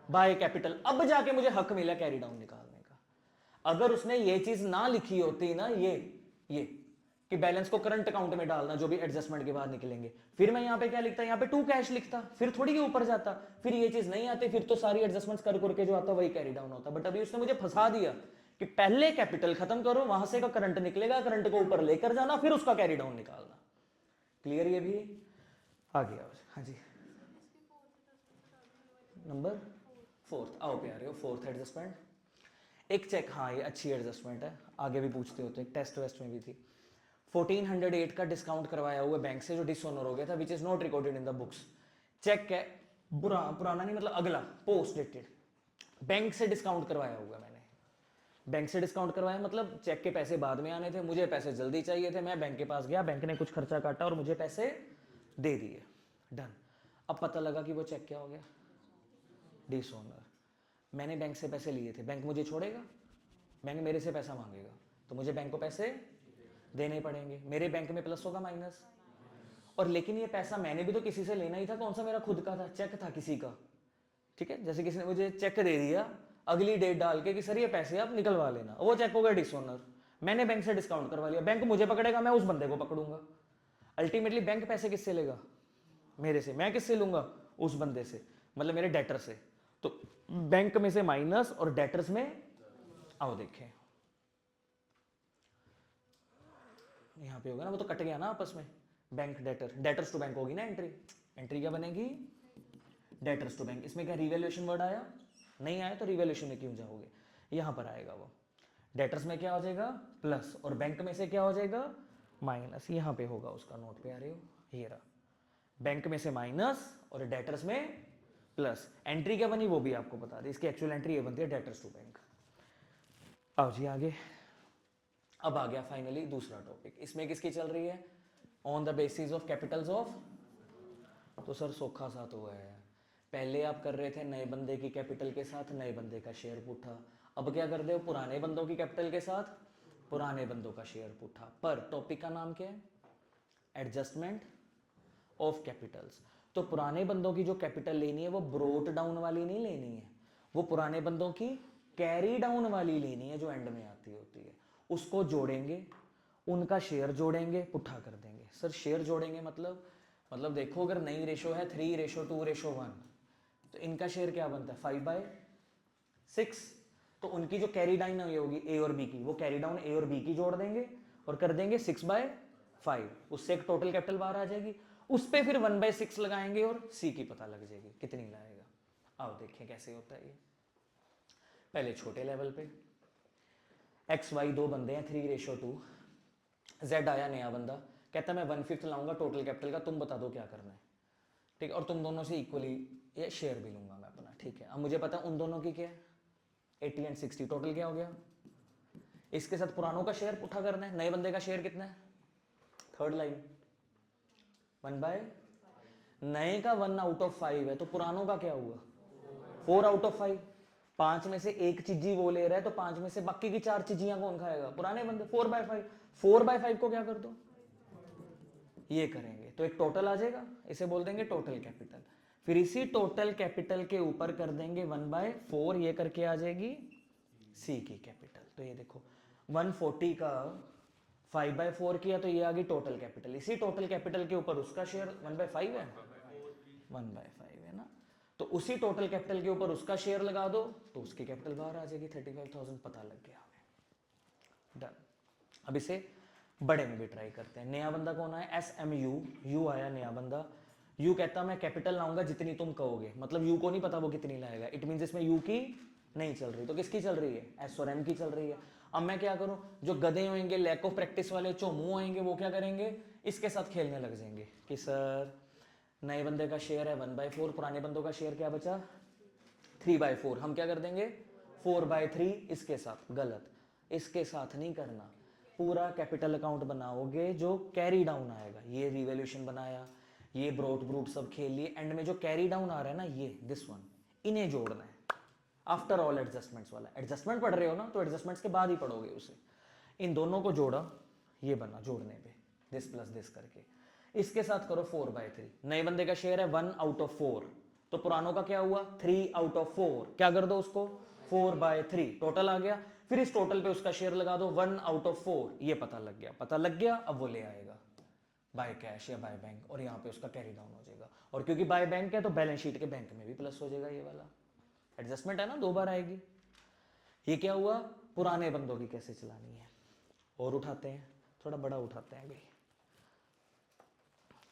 बाय कैपिटल, अब जाके मुझे हक मिला कैरी डाउन निकालने का। अगर उसने ये चीज ना लिखी होती ना, ये कि बैलेंस को करंट अकाउंट में डालना जो भी एडजस्टमेंट के बाद निकलेंगे, फिर मैं यहां पे क्या लिखता, यहां पे टू कैश लिखता, फिर थोड़ी ऊपर जाता, फिर ये चीज नहीं आती, फिर तो सारी एडजस्टमेंट्स कर करके जो आता वही कैरी डाउन होता। बट अभी उसने मुझे फंसा दिया कि पहले कैपिटल खत्म करो, वहां से का करंट निकलेगा, करंट को ऊपर लेकर जाना, फिर उसका कैरी डाउन निकालना। क्लियर, ये भी आ गया। हाँ जी, नंबर 4 आओ प्यारे हो, 4th एडजस्टमेंट। एक चेक, हाँ ये अच्छी एडजस्टमेंट है, आगे भी पूछते होते, एक टेस्ट वेस्ट में भी थी। 1408 का डिस्काउंट करवाया हुआ बैंक से जो डिसऑनर हो गया था, which is not recorded in the books. Cheque है पुराना नहीं, मतलब अगला पोस्ट डेटेड, बैंक से डिस्काउंट करवाया हुआ मैंने, बैंक से डिस्काउंट करवाया मतलब चेक के पैसे बाद में आने थे, मुझे पैसे जल्दी चाहिए थे, मैं बैंक के पास गया, बैंक ने कुछ खर्चा काटा और मुझे पैसे दे दिए। डन। अब पता लगा कि वो चेक क्या हो गया डिसऑनर। मैंने बैंक से पैसे लिए थे, बैंक मुझे छोड़ेगा, बैंक मेरे से पैसा मांगेगा, तो मुझे बैंक को पैसे देने पड़ेंगे, मेरे बैंक में प्लस होगा माइनस। और लेकिन ये पैसा मैंने भी तो किसी से लेना ही था, कौन सा मेरा खुद का था, चेक था किसी का, ठीक है, जैसे किसी ने मुझे चेक दे दिया अगली डेट डाल के कि सर ये पैसे आप निकलवा लेना, वो चेक हो गया डिसऑनर, मैंने बैंक से डिस्काउंट करवा लिया, बैंक मुझे पकड़ेगा, मैं उस बंदे को पकड़ूंगा, अल्टीमेटली बैंक पैसे किससे लेगा मेरे से, मैं किससे लूंगा उस बंदे से, मतलब मेरे डेटर से। तो बैंक में से माइनस और डेटर्स में, आओ देखें यहां पे होगा ना, वो तो कट गया ना आपस में, bank debtor, debtors to bank होगी ना एंट्री, एंट्री क्या बनेगी डेटर्स टू बैंक। इसमें क्या रिवैल्यूएशन वर्ड आया, नहीं आया तो रिवैल्यूएशन में क्यों जाओगे, यहां पर आएगा वो, डेटर्स में क्या हो जाएगा प्लस और बैंक में से क्या हो जाएगा माइनस, यहां पे होगा उसका नोट पे आ रहे हो, ये रहा, बैंक में से माइनस और डेटर्स में प्लस। एंट्री क्या बनी वो भी आपको बता दें, इसकी एक्चुअल एंट्री ये बनती है डेटर्स टू बैंक। आओ जी आगे, अब आ गया फाइनली दूसरा टॉपिक, इसमें किसकी चल रही है, on the basis of Capitals of. तो सर सोखा सा तो है, पहले आप कर रहे थे नए बंदे की कैपिटल के साथ नए बंदे का शेयर पुठा, अब क्या कर रहे हो पुराने बंदों की कैपिटल के साथ पुराने बंदों का शेयर पुठा। पर टॉपिक का नाम क्या है, एडजस्टमेंट ऑफ कैपिटल्स। तो पुराने बंदों की जो कैपिटल लेनी है वो ब्रोट डाउन वाली नहीं लेनी है, वो पुराने बंदों की कैरी डाउन वाली लेनी है जो एंड में आती होती है। उसको जोड़ेंगे, उनका शेयर जोड़ेंगे, पुट्ठा कर देंगे। सर शेयर जोड़ेंगे मतलब देखो अगर नई रेशो है 3:2:1 तो इनका शेयर क्या बनता है 5/6। तो उनकी जो कैरी डाउन हुई होगी ए और बी की, वो कैरी डाउन ए और बी की जोड़ देंगे और कर देंगे 6/5, उससे एक टोटल कैपिटल बाहर आ जाएगी, उस पर फिर 1/6 लगाएंगे और सी की पता लग जाएगी कितनी लाएगा। आओ देखें कैसे होता है ये। पहले छोटे लेवल पे XY दो बंदे हैं 3:2, Z आया नया बंदा, कहता मैं 1/5 लाऊंगा टोटल कैपिटल का, तुम बता दो क्या करना है, ठीक है, और तुम दोनों से इक्वली ये शेयर भी लूंगा मैं अपना, ठीक है। अब मुझे पता है उन दोनों की क्या है 80 और 60, टोटल क्या हो गया, इसके साथ पुरानों का शेयर उठा करना है, नए बंदे का शेयर कितना है, थर्ड लाइन 1/, नए का 1/5 है, तो पुरानों का क्या हुआ 4/5, 5 में से एक चीजी वो ले रहा है, तो 5 में से बाकी की 4 चीजियां कौन खाएगा, पुराने बंदे, 4/5, 4/5 को क्या कर दो ये करेंगे तो एक टोटल आ जाएगा, इसे बोल देंगे टोटल कैपिटल। फिर इसी टोटल कैपिटल के ऊपर कर देंगे 1/4, ये करके आ जाएगी सी की कैपिटल। तो ये देखो 140 का 5/4 किया तो ये आ गई टोटल कैपिटल, इसी टोटल कैपिटल के ऊपर उसका शेयर 1/5 है, 1/5 है ना, तो उसी टोटल कैपिटल के ऊपर उसका शेयर लगा दो तो उसकी कैपिटल बाहर आ जाएगी 35,000, पता लग गया हमें, डन। अब इसे बड़े में भी ट्राई करते हैं। नया बंदा कौन आया, SMU, यू आया नया बंदा, यू कहता मैं कैपिटल लाऊंगा जितनी तुम कहोगे, मतलब यू को नहीं पता वो कितनी लाएगा, इट मींस इसमें यू की नहीं चल रही, तो किसकी चल रही है, एस और एम की चल रही है। अब मैं क्या करूं, जो गधे होंगे लैक ऑफ प्रैक्टिस वाले चोमू होंगे वो क्या करेंगे, इसके साथ खेलने लग जाएंगे कि सर नए बंदे का शेयर है 1/4, पुराने बंदों का शेयर क्या बचा 3/4, हम क्या कर देंगे 4/3 इसके साथ, गलत, इसके साथ नहीं करना, पूरा कैपिटल अकाउंट बनाओगे जो कैरी डाउन आएगा, ये रिवैल्यूएशन बनाया, ये ब्रोट ब्रूट सब खेल लिए, एंड में जो कैरी डाउन आ रहा है ना ये दिस वन, इन्हें जोड़ना है आफ्टर ऑल एडजस्टमेंट्स वाला। एडजस्टमेंट पढ़ रहे हो ना तो एडजस्टमेंट्स के बाद ही पढ़ोगे उसे, इन दोनों को जोड़ा, ये बना जोड़ने पे दिस प्लस दिस करके, इसके साथ करो 4/3, नए बंदे का शेयर है 1/4, तो पुरानों का क्या हुआ 3/4, क्या कर दो उसको 4/3, टोटल आ गया, फिर इस टोटल पे उसका शेयर लगा दो 1/4, ये पता लग गया, अब वो ले आएगा बाय कैश या बाय बैंक, और यहाँ पे उसका कैरी डाउन हो जाएगा, और क्योंकि बाय बैंक है तो बैलेंस शीट के बैंक में भी प्लस हो जाएगा, ये वाला एडजस्टमेंट है ना, 2 बार आएगी। ये क्या हुआ, पुराने बंदों की कैसे चलानी है, और उठाते हैं थोड़ा बड़ा उठाते हैं भाई,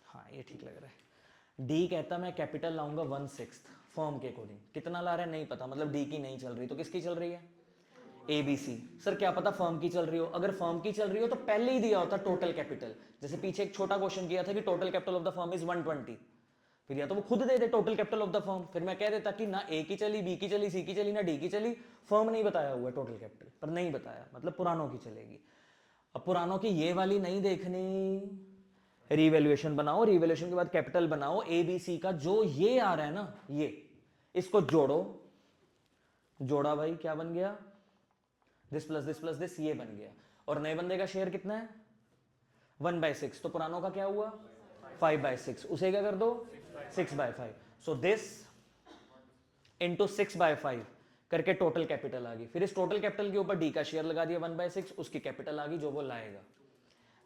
हाँ ये ठीक लग रहा है। डी कहता मैं कैपिटल लाऊंगा 1/6 फर्म के अकॉर्डिंग, कितना ला रहा है नहीं पता, मतलब डी की नहीं चल रही तो किसकी चल रही है ABC। सर क्या पता फर्म की चल रही हो, अगर फर्म की चल रही हो तो पहले ही दिया होता टोटल कैपिटल, जैसे पीछे एक छोटा क्वेश्चन किया था कि total capital of the firm is 120, फिर या तो वो खुद दे दे total capital of the firm, फिर मैं कह देता कि ना ए की चली, बी की चली, सी की चली, ना डी की चली, फर्म नहीं बताया हुआ टोटल कैपिटल, पर नहीं बताया मतलब पुरानों की चलेगी। अब पुरानों की ये वाली नहीं देखनी, रिवैल्यूएशन बनाओ, रिवैल्यूएशन के बाद कैपिटल बनाओ ABC का, जो ये आ रहा है ना ये, इसको जोड़ो, जोड़ा भाई क्या बन गया दिस प्लस दिस, ये बन गया, और नए बंदे का शेयर कितना है 1/6, तो पुरानों का क्या हुआ 5/6, उसे क्या कर दो 6/5, सो दिस इंटू 6/5 करके टोटल कैपिटल आ गई, फिर इस टोटल कैपिटल के ऊपर डी का शेयर लगा दिया 1/6, उसकी कैपिटल आ गई जो वो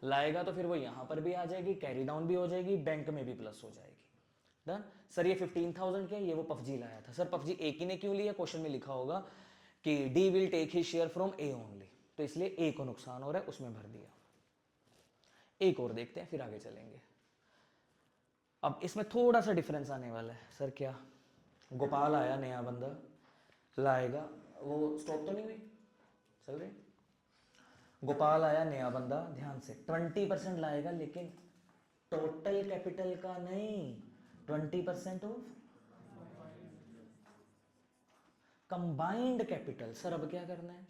लाएगा तो फिर वो यहां पर भी आ जाएगी, कैरी डाउन भी हो जाएगी, बैंक में भी प्लस हो जाएगी, डन। सर ये 15,000 क्या, ये वो पफजी लाया था, सर पफजी एक ही ने क्यों लिया, क्वेश्चन में लिखा होगा कि D will take his share from A only, तो इसलिए ए को नुकसान हो रहा है उसमें भर दिया। एक और देखते हैं फिर आगे चलेंगे। अब इसमें थोड़ा सा डिफरेंस आने वाला है, सर क्या, गोपाल आया नया बंदा, लाएगा, वो स्टॉप तो नहीं हुई, चल रही, गोपाल आया नया बंदा, ध्यान से 20% लाएगा, लेकिन टोटल कैपिटल का नहीं, 20% ऑफ कंबाइंड कैपिटल। सर अब क्या करना है,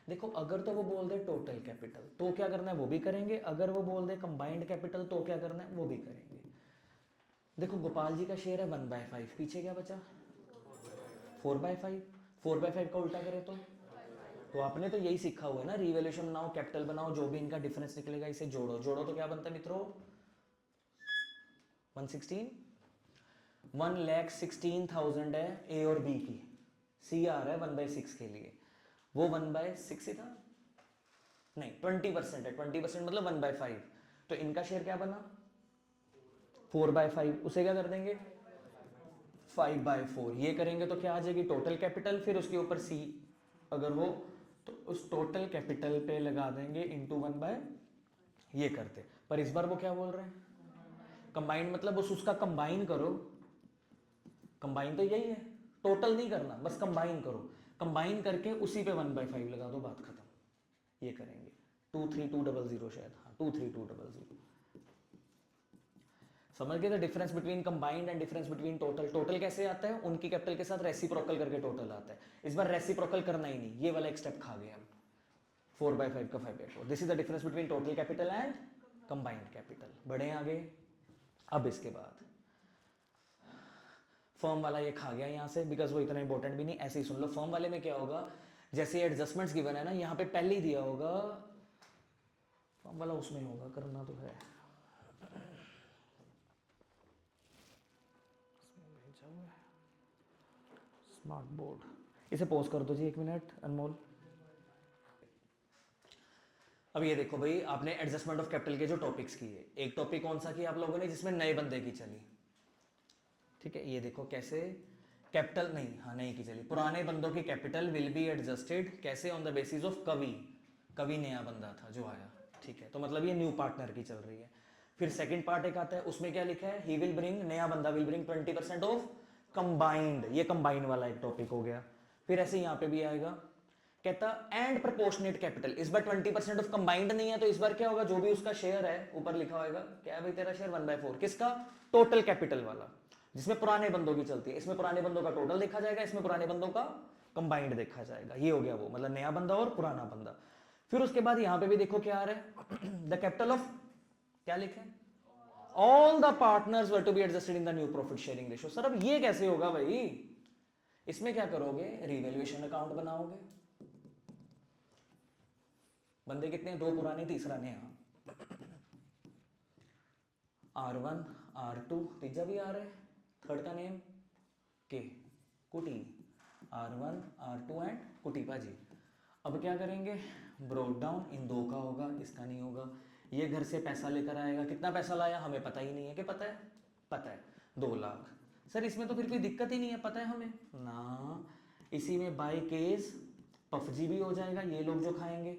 देखो अगर तो वो बोल दे टोटल कैपिटल तो क्या करना है वो भी करेंगे, अगर वो बोल दे कंबाइंड कैपिटल तो क्या करना है वो भी करेंगे। देखो गोपाल जी का शेयर है 1/5, पीछे क्या बचा 4/5, 4/5 का उल्टा करें तो आपने तो यही सीखा हुआ है ना, रिवैल्यूएशन बनाओ कैपिटल बनाओ, जो भी इनका डिफरेंस निकलेगा इसे जोड़ो, जोड़ो तो क्या बनता है मित्रों 116, 1,16,000 है ए और बी की, सी आ रहा है 1/6 के लिए, वो 1/6 ही था नहीं 20% है, 20% मतलब 1/5, तो इनका शेयर क्या बना 4/5, उसे क्या कर देंगे 5/4, ये करेंगे तो क्या आ जाएगी टोटल कैपिटल, फिर उसके ऊपर सी अगर हो तो उस टोटल कैपिटल पे लगा देंगे इंटू 1/, ये करते, पर इस बार वो क्या बोल रहे हैं कंबाइंड, मतलब उस उसका कंबाइन करो, कंबाइन तो यही है, टोटल नहीं करना बस कंबाइन करो, कंबाइन करके उसी पे 1/5 लगा दो, बात खत्म, ये करेंगे 23200 शायद, हाँ 23200, समझ गए the difference between combined and difference between total, total कैसे आता है उनकी कैपिटल के साथ रेसिप्रोकल करके टोटल आता है, इस बार रेसिप्रोकल करना ही नहीं, ये वाला एक स्टेप खा गए हम 4/5 का 5/4, this is the difference between total capital and combined capital. बढ़े आगे, अब इसके बाद फर्म वाला ये खा गया यहाँ से, बिकॉज वो इतना इंपॉर्टेंट भी नहीं, ऐसे ही सुन लो, फर्म वाले में क्या होगा जैसे एडजस्टमेंट्स गिवन है ना, यहाँ पे पहले ही दिया होगा, फर्म वाला उसमें होगा, करना तो है स्मार्ट बोर्ड, इसे पॉज कर दो जी 1 मिनट अनमोल। अब ये देखो भाई आपने एडजस्टमेंट ऑफ कैपिटल के जो टॉपिक्स किए, एक टॉपिक कौन सा किया आप लोगों ने जिसमें नए बंदे की चली, ठीक है, ये देखो कैसे कैपिटल नहीं, हाँ नहीं की चली, पुराने बंदों की कैपिटल विल बी एडजस्टेड कैसे ऑन द बेसिस ऑफ कवि, कवि नया बंदा था जो आया, ठीक है, तो मतलब ये न्यू पार्टनर की चल रही है। फिर सेकंड पार्ट एक आता है, उसमें क्या लिखा है ही विल ब्रिंग, नया बंदा विल ब्रिंग 20% ऑफ कंबाइंड, ये कंबाइंड वाला एक टॉपिक हो गया। फिर ऐसे यहाँ पे भी आएगा, कहता एंड प्रोपोर्शनेट कैपिटल, इस बार 20% ऑफ कंबाइंड नहीं है, तो इस बार क्या होगा जो भी उसका शेयर है ऊपर लिखा होगा, क्या है भाई तेरा शेयर 1/4 किसका टोटल कैपिटल वाला, जिसमें पुराने बंदों की चलती है, इसमें पुराने बंदों का टोटल देखा जाएगा, इसमें पुराने बंदों का कंबाइंड देखा जाएगा, ये हो गया वो, मतलब नया बंदा और पुराना बंदा। फिर उसके बाद यहां पे भी देखो क्या आ रहा है द कैपिटल ऑफ, क्या लिखे all the partners were to be adjusted in the new profit sharing ratio. Sir अब ये कैसे होगा भाई, इसमें क्या करोगे रिवैल्यूएशन अकाउंट बनाओगे, बंदे कितने, 2 पुराने तीसरा नया, R1 R2 तीजा भी आ रहा है, थर्ड का नेम के कुटी, R1 R2 एंड कुटी पाजी। अब क्या करेंगे ब्रोक डाउन, इन 2 का होगा, इसका नहीं होगा, ये घर से पैसा लेकर आएगा, कितना पैसा लाया हमें पता ही नहीं है, कि पता है, पता है 2 लाख, सर इसमें तो फिर कोई दिक्कत ही नहीं है, पता है हमें ना, इसी में बाय केस पफजी भी हो जाएगा, ये लोग जो खाएंगे,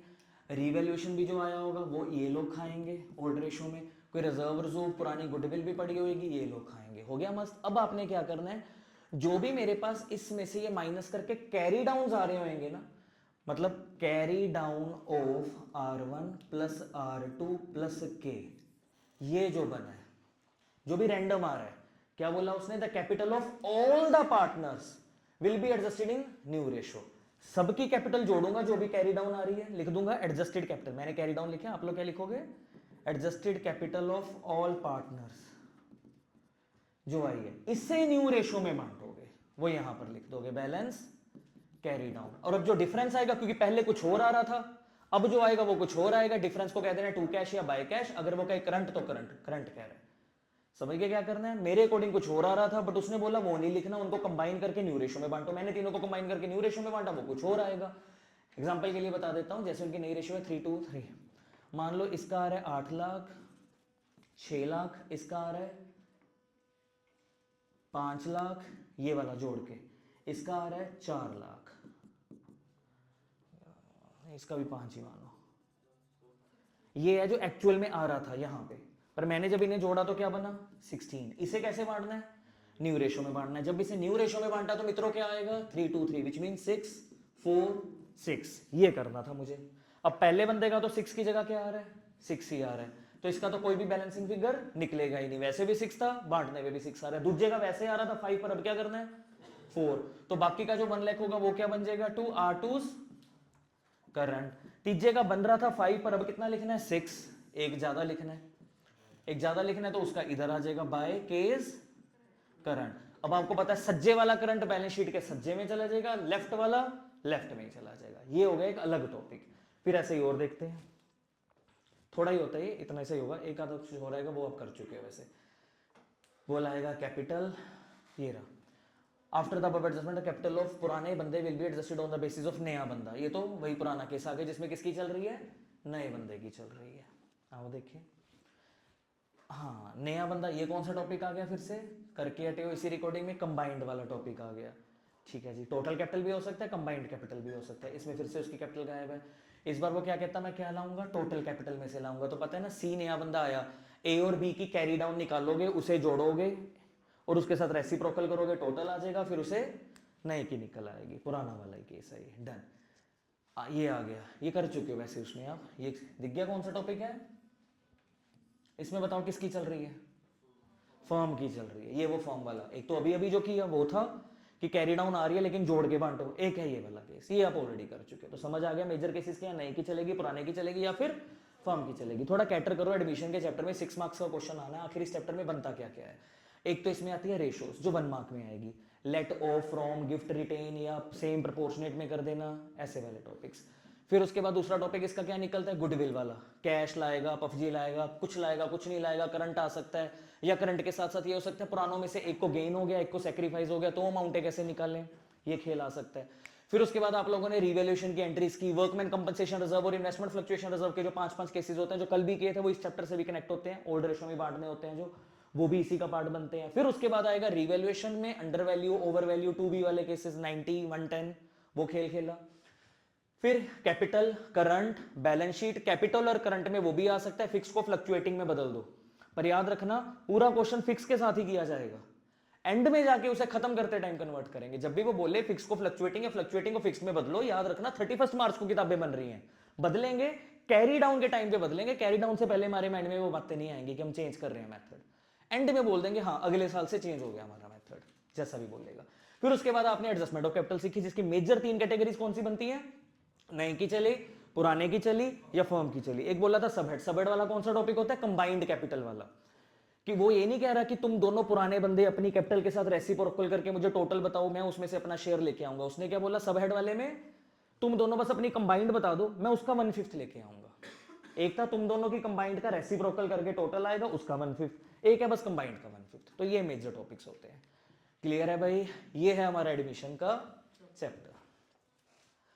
रिवैल्यूएशन भी जो आया होगा वो ये लोग खाएंगे ओल्ड रेशो में, कोई रिजर्व रिजर्व पुरानी गुडविल भी पड़ी होगी ये लोग खाएंगे, हो गया मस्त। अब आपने क्या करना है, जो भी मेरे पास इसमें से ये माइनस करके कैरी डाउन आ रहे होंगे ना, मतलब carry down of R1 plus R2 plus के, ये जो बना है जो भी रैंडम आ रहा है, क्या बोला उसने the capital of all the partners will be adjusted in new ratio, सबकी कैपिटल जोड़ूंगा जो भी कैरी डाउन आ रही है, लिख दूंगा एडजस्टेड कैपिटल, मैंने कैरी डाउन लिखा, आप लोग क्या लिखोगे adjusted capital of all partners जो आई है, इससे न्यू रेशो में बांटोगे, वो यहां पर लिख दोगे बैलेंस कैरी डाउन, और अब जो डिफरेंस आएगा क्योंकि पहले कुछ और आ रहा था, अब जो आएगा वो कुछ और आएगा, डिफरेंस को कह देना टू कैश या बाय कैश, अगर वो कहे करंट तो करंट, करंट कह रहा है, समझ गए क्या करना है, मेरे अकॉर्डिंग कुछ और आ रहा था बट उसने बोला वो नहीं लिखना, उनको कंबाइन करके न्यू रेशो में बांटो, मैंने तीनों को कंबाइन करके न्यू रेशो में बांटा, वो कुछ और आएगा। एग्जांपल के लिए बता देता हूं, जैसे उनकी नई रेशो है 3:3, मान लो इसका आ रहा है 8 लाख, 6 लाख, इसका आ रहा है 5 लाख, ये वाला जोड़ के इसका आ रहा है 4 लाख, इसका भी 5 ही मानो, ये है जो एक्चुअल में आ रहा था यहां पे, पर मैंने जब इन्हें जोड़ा तो क्या बना 16, इसे कैसे बांटना है न्यू रेशो में बांटना है, जब इसे न्यू रेशो में बांटा तो मित्रों क्या आएगा 3:3 विच मीन 6 4 6, ये करना था मुझे। अब पहले बंदे का तो 6 की जगह क्या आ रहा है 6 ही आ रहा है, तो इसका तो कोई भी बैलेंसिंग फिगर निकलेगा ही नहीं, वैसे भी 6 था बांटने में भी 6 आ रहा है, दूसरे का वैसे आ रहा था 5 पर, अब क्या करना है 4, तो बाकी का जो 1 लाख होगा वो क्या बन जाएगा 2 R2s करंट, तीजे का बन रहा था 5 पर अब कितना लिखना है 6, एक ज्यादा लिखना है, एक ज्यादा लिखना है तो उसका इधर आ जाएगा बाय केस करंट। अब आपको पता है सज्जे वाला करंट बैलेंस शीट के सज्जे में चला जाएगा, लेफ्ट वाला लेफ्ट में ही चला जाएगा। ये हो गया एक अलग टॉपिक। फिर ऐसे ही और देखते हैं, थोड़ा ही होता है इतना ऐसा ही होगा, एक आधा कुछ हो रहेगा वो आप कर चुके हो वैसे। वो लाएगा कैपिटल, ये रहा, after the above adjustment capital of पुराने बंदे will be adjusted on the basis of नया बंदा। ये तो वही पुराना केस आ गया जिसमें किसकी चल रही है, नए बंदे की चल रही है। आओ देखिए, हाँ नया बंदा, ये कौन सा टॉपिक आ गया फिर से करके हटे हो इसी रिकॉर्डिंग में, कंबाइंड वाला टॉपिक आ गया। ठीक है जी, टोटल कैपिटल भी हो सकता है, कंबाइंड कैपिटल भी हो सकता है। इसमें फिर से उसकी कैपिटल गायब है। इस बार वो क्या कहता, मैं क्या लाऊंगा, टोटल कैपिटल में से लाऊंगा। तो पता है ना, सी नया बंदा आया, ए और बी की कैरी डाउन निकालोगे, उसे जोड़ोगे और उसके साथ रेसिप्रोकल करोगे, टोटल आ जाएगा, फिर उसे नए की निकल आएगी। पुराना वाला ही केस है ये, डन। ये आ गया, ये कर चुके हो वैसे उसमें आप। ये दिख गया कौन सा टॉपिक है इसमें, बताओ किसकी चल रही है, फर्म की चल रही है। ये वो फर्म वाला, एक तो अभी अभी जो किया वो था कि कैरी डाउन आ रही है लेकिन जोड़ के बांटो, एक है ये वाला केस, ये आप ऑलरेडी कर चुके हो। तो समझ आ गया मेजर केसेस क्या, नए की चलेगी, पुराने की चलेगी, या फिर फर्म की चलेगी। थोड़ा कैटर करो, एडमिशन के चैप्टर में 6 मार्क्स का क्वेश्चन आना है। आखिर इस चैप्टर में बनता क्या क्या है, एक तो इसमें आती है रेशोस जो 1 मार्क में आएगी, let off, from, gift, retain या सेम प्रोपोर्शनेट में कर देना, ऐसे वाले टॉपिक्स। फिर उसके बाद दूसरा टॉपिक इसका क्या निकलता है, गुडविल वाला, कैश लाएगा, पफजी लाएगा, कुछ नहीं लाएगा, करंट आ सकता है, या करंट के साथ साथ ये हो सकता है पुरानों में से एक को गेन हो गया, एक को सेक्रीफाइस हो गया, तो अमाउंट कैसे निकालें, ये खेल आ सकता है। फिर उसके बाद आप लोगों ने रिवैल्यूएशन की एंट्रीज की, वर्कमैन कंपनसेशन रिजर्व और इन्वेस्टमेंट फ्लक्चुएशन रिजर्व के जो 5-5 केसेस होते हैं जो कल भी किए थे, वो इस चैप्टर से भी कनेक्ट होते हैं, ओल्ड रेशो में बांटने होते हैं जो, वो भी इसी का पार्ट बनते हैं। फिर उसके बाद आएगा रिवैल्यूएशन में under value, over value, 2B वाले केसेस 90, 110, वो खेल खेला। फिर capital, current, balance sheet, capital और करंट में वो भी आ सकता है, फिक्स को फ्लक्चुएटिंग में बदल दो। पर याद रखना पूरा क्वेश्चन फिक्स के साथ ही किया जाएगा, एंड में जाके उसे खत्म करते टाइम कन्वर्ट करेंगे। जब भी वो बोले फिक्स को फ्लक्चुएटिंग या फ्लक्चुएटिंग को फिक्स में बदलो, याद रखना 31 मार्च को किताबें बन रही हैं, बदलेंगे कैरी डाउन के टाइम पे बदलेंगे, कैरी डाउन से पहले हमारे माइंड में वो बातें नहीं आएंगी कि हम चेंज कर रहे हैं मेथड। एंड में बोल देंगे हाँ अगले साल से चेंज हो गया हमारा मेथड, जैसा भी बोलेगा। फिर उसके बाद आपने एडजस्टमेंट ऑफ कैपिटल सीखी, जिसकी मेजर 3 कैटेगरीज कौन सी बनती है, नई की चली, पुराने की चली या फर्म की चली। एक बोला था सबहेड, सबहेड वाला कौन सा टॉपिक होता है, कंबाइंड कैपिटल वाला, कि वो ये नहीं कह रहा कि तुम दोनों पुराने बंदे अपनी कैपिटल के साथ रेसिप्रोकल करके मुझे टोटल बताओ, मैं उसमें से अपना शेयर लेके आऊंगा। उसने क्या बोला, सबहेड वाले में तुम दोनों बस अपनी कंबाइंड बता दो, मैं उसका 1/5 लेके आऊंगा। एक था तुम दोनों की कंबाइंड का रेसिप्रोकल करके टोटल आएगा, उसका 1/5, एक है बस कंबाइंड का 1/5। तो ये मेजर टॉपिक्स होते हैं। क्लियर है भाई, ये है हमारा एडमिशन का चैप्टर।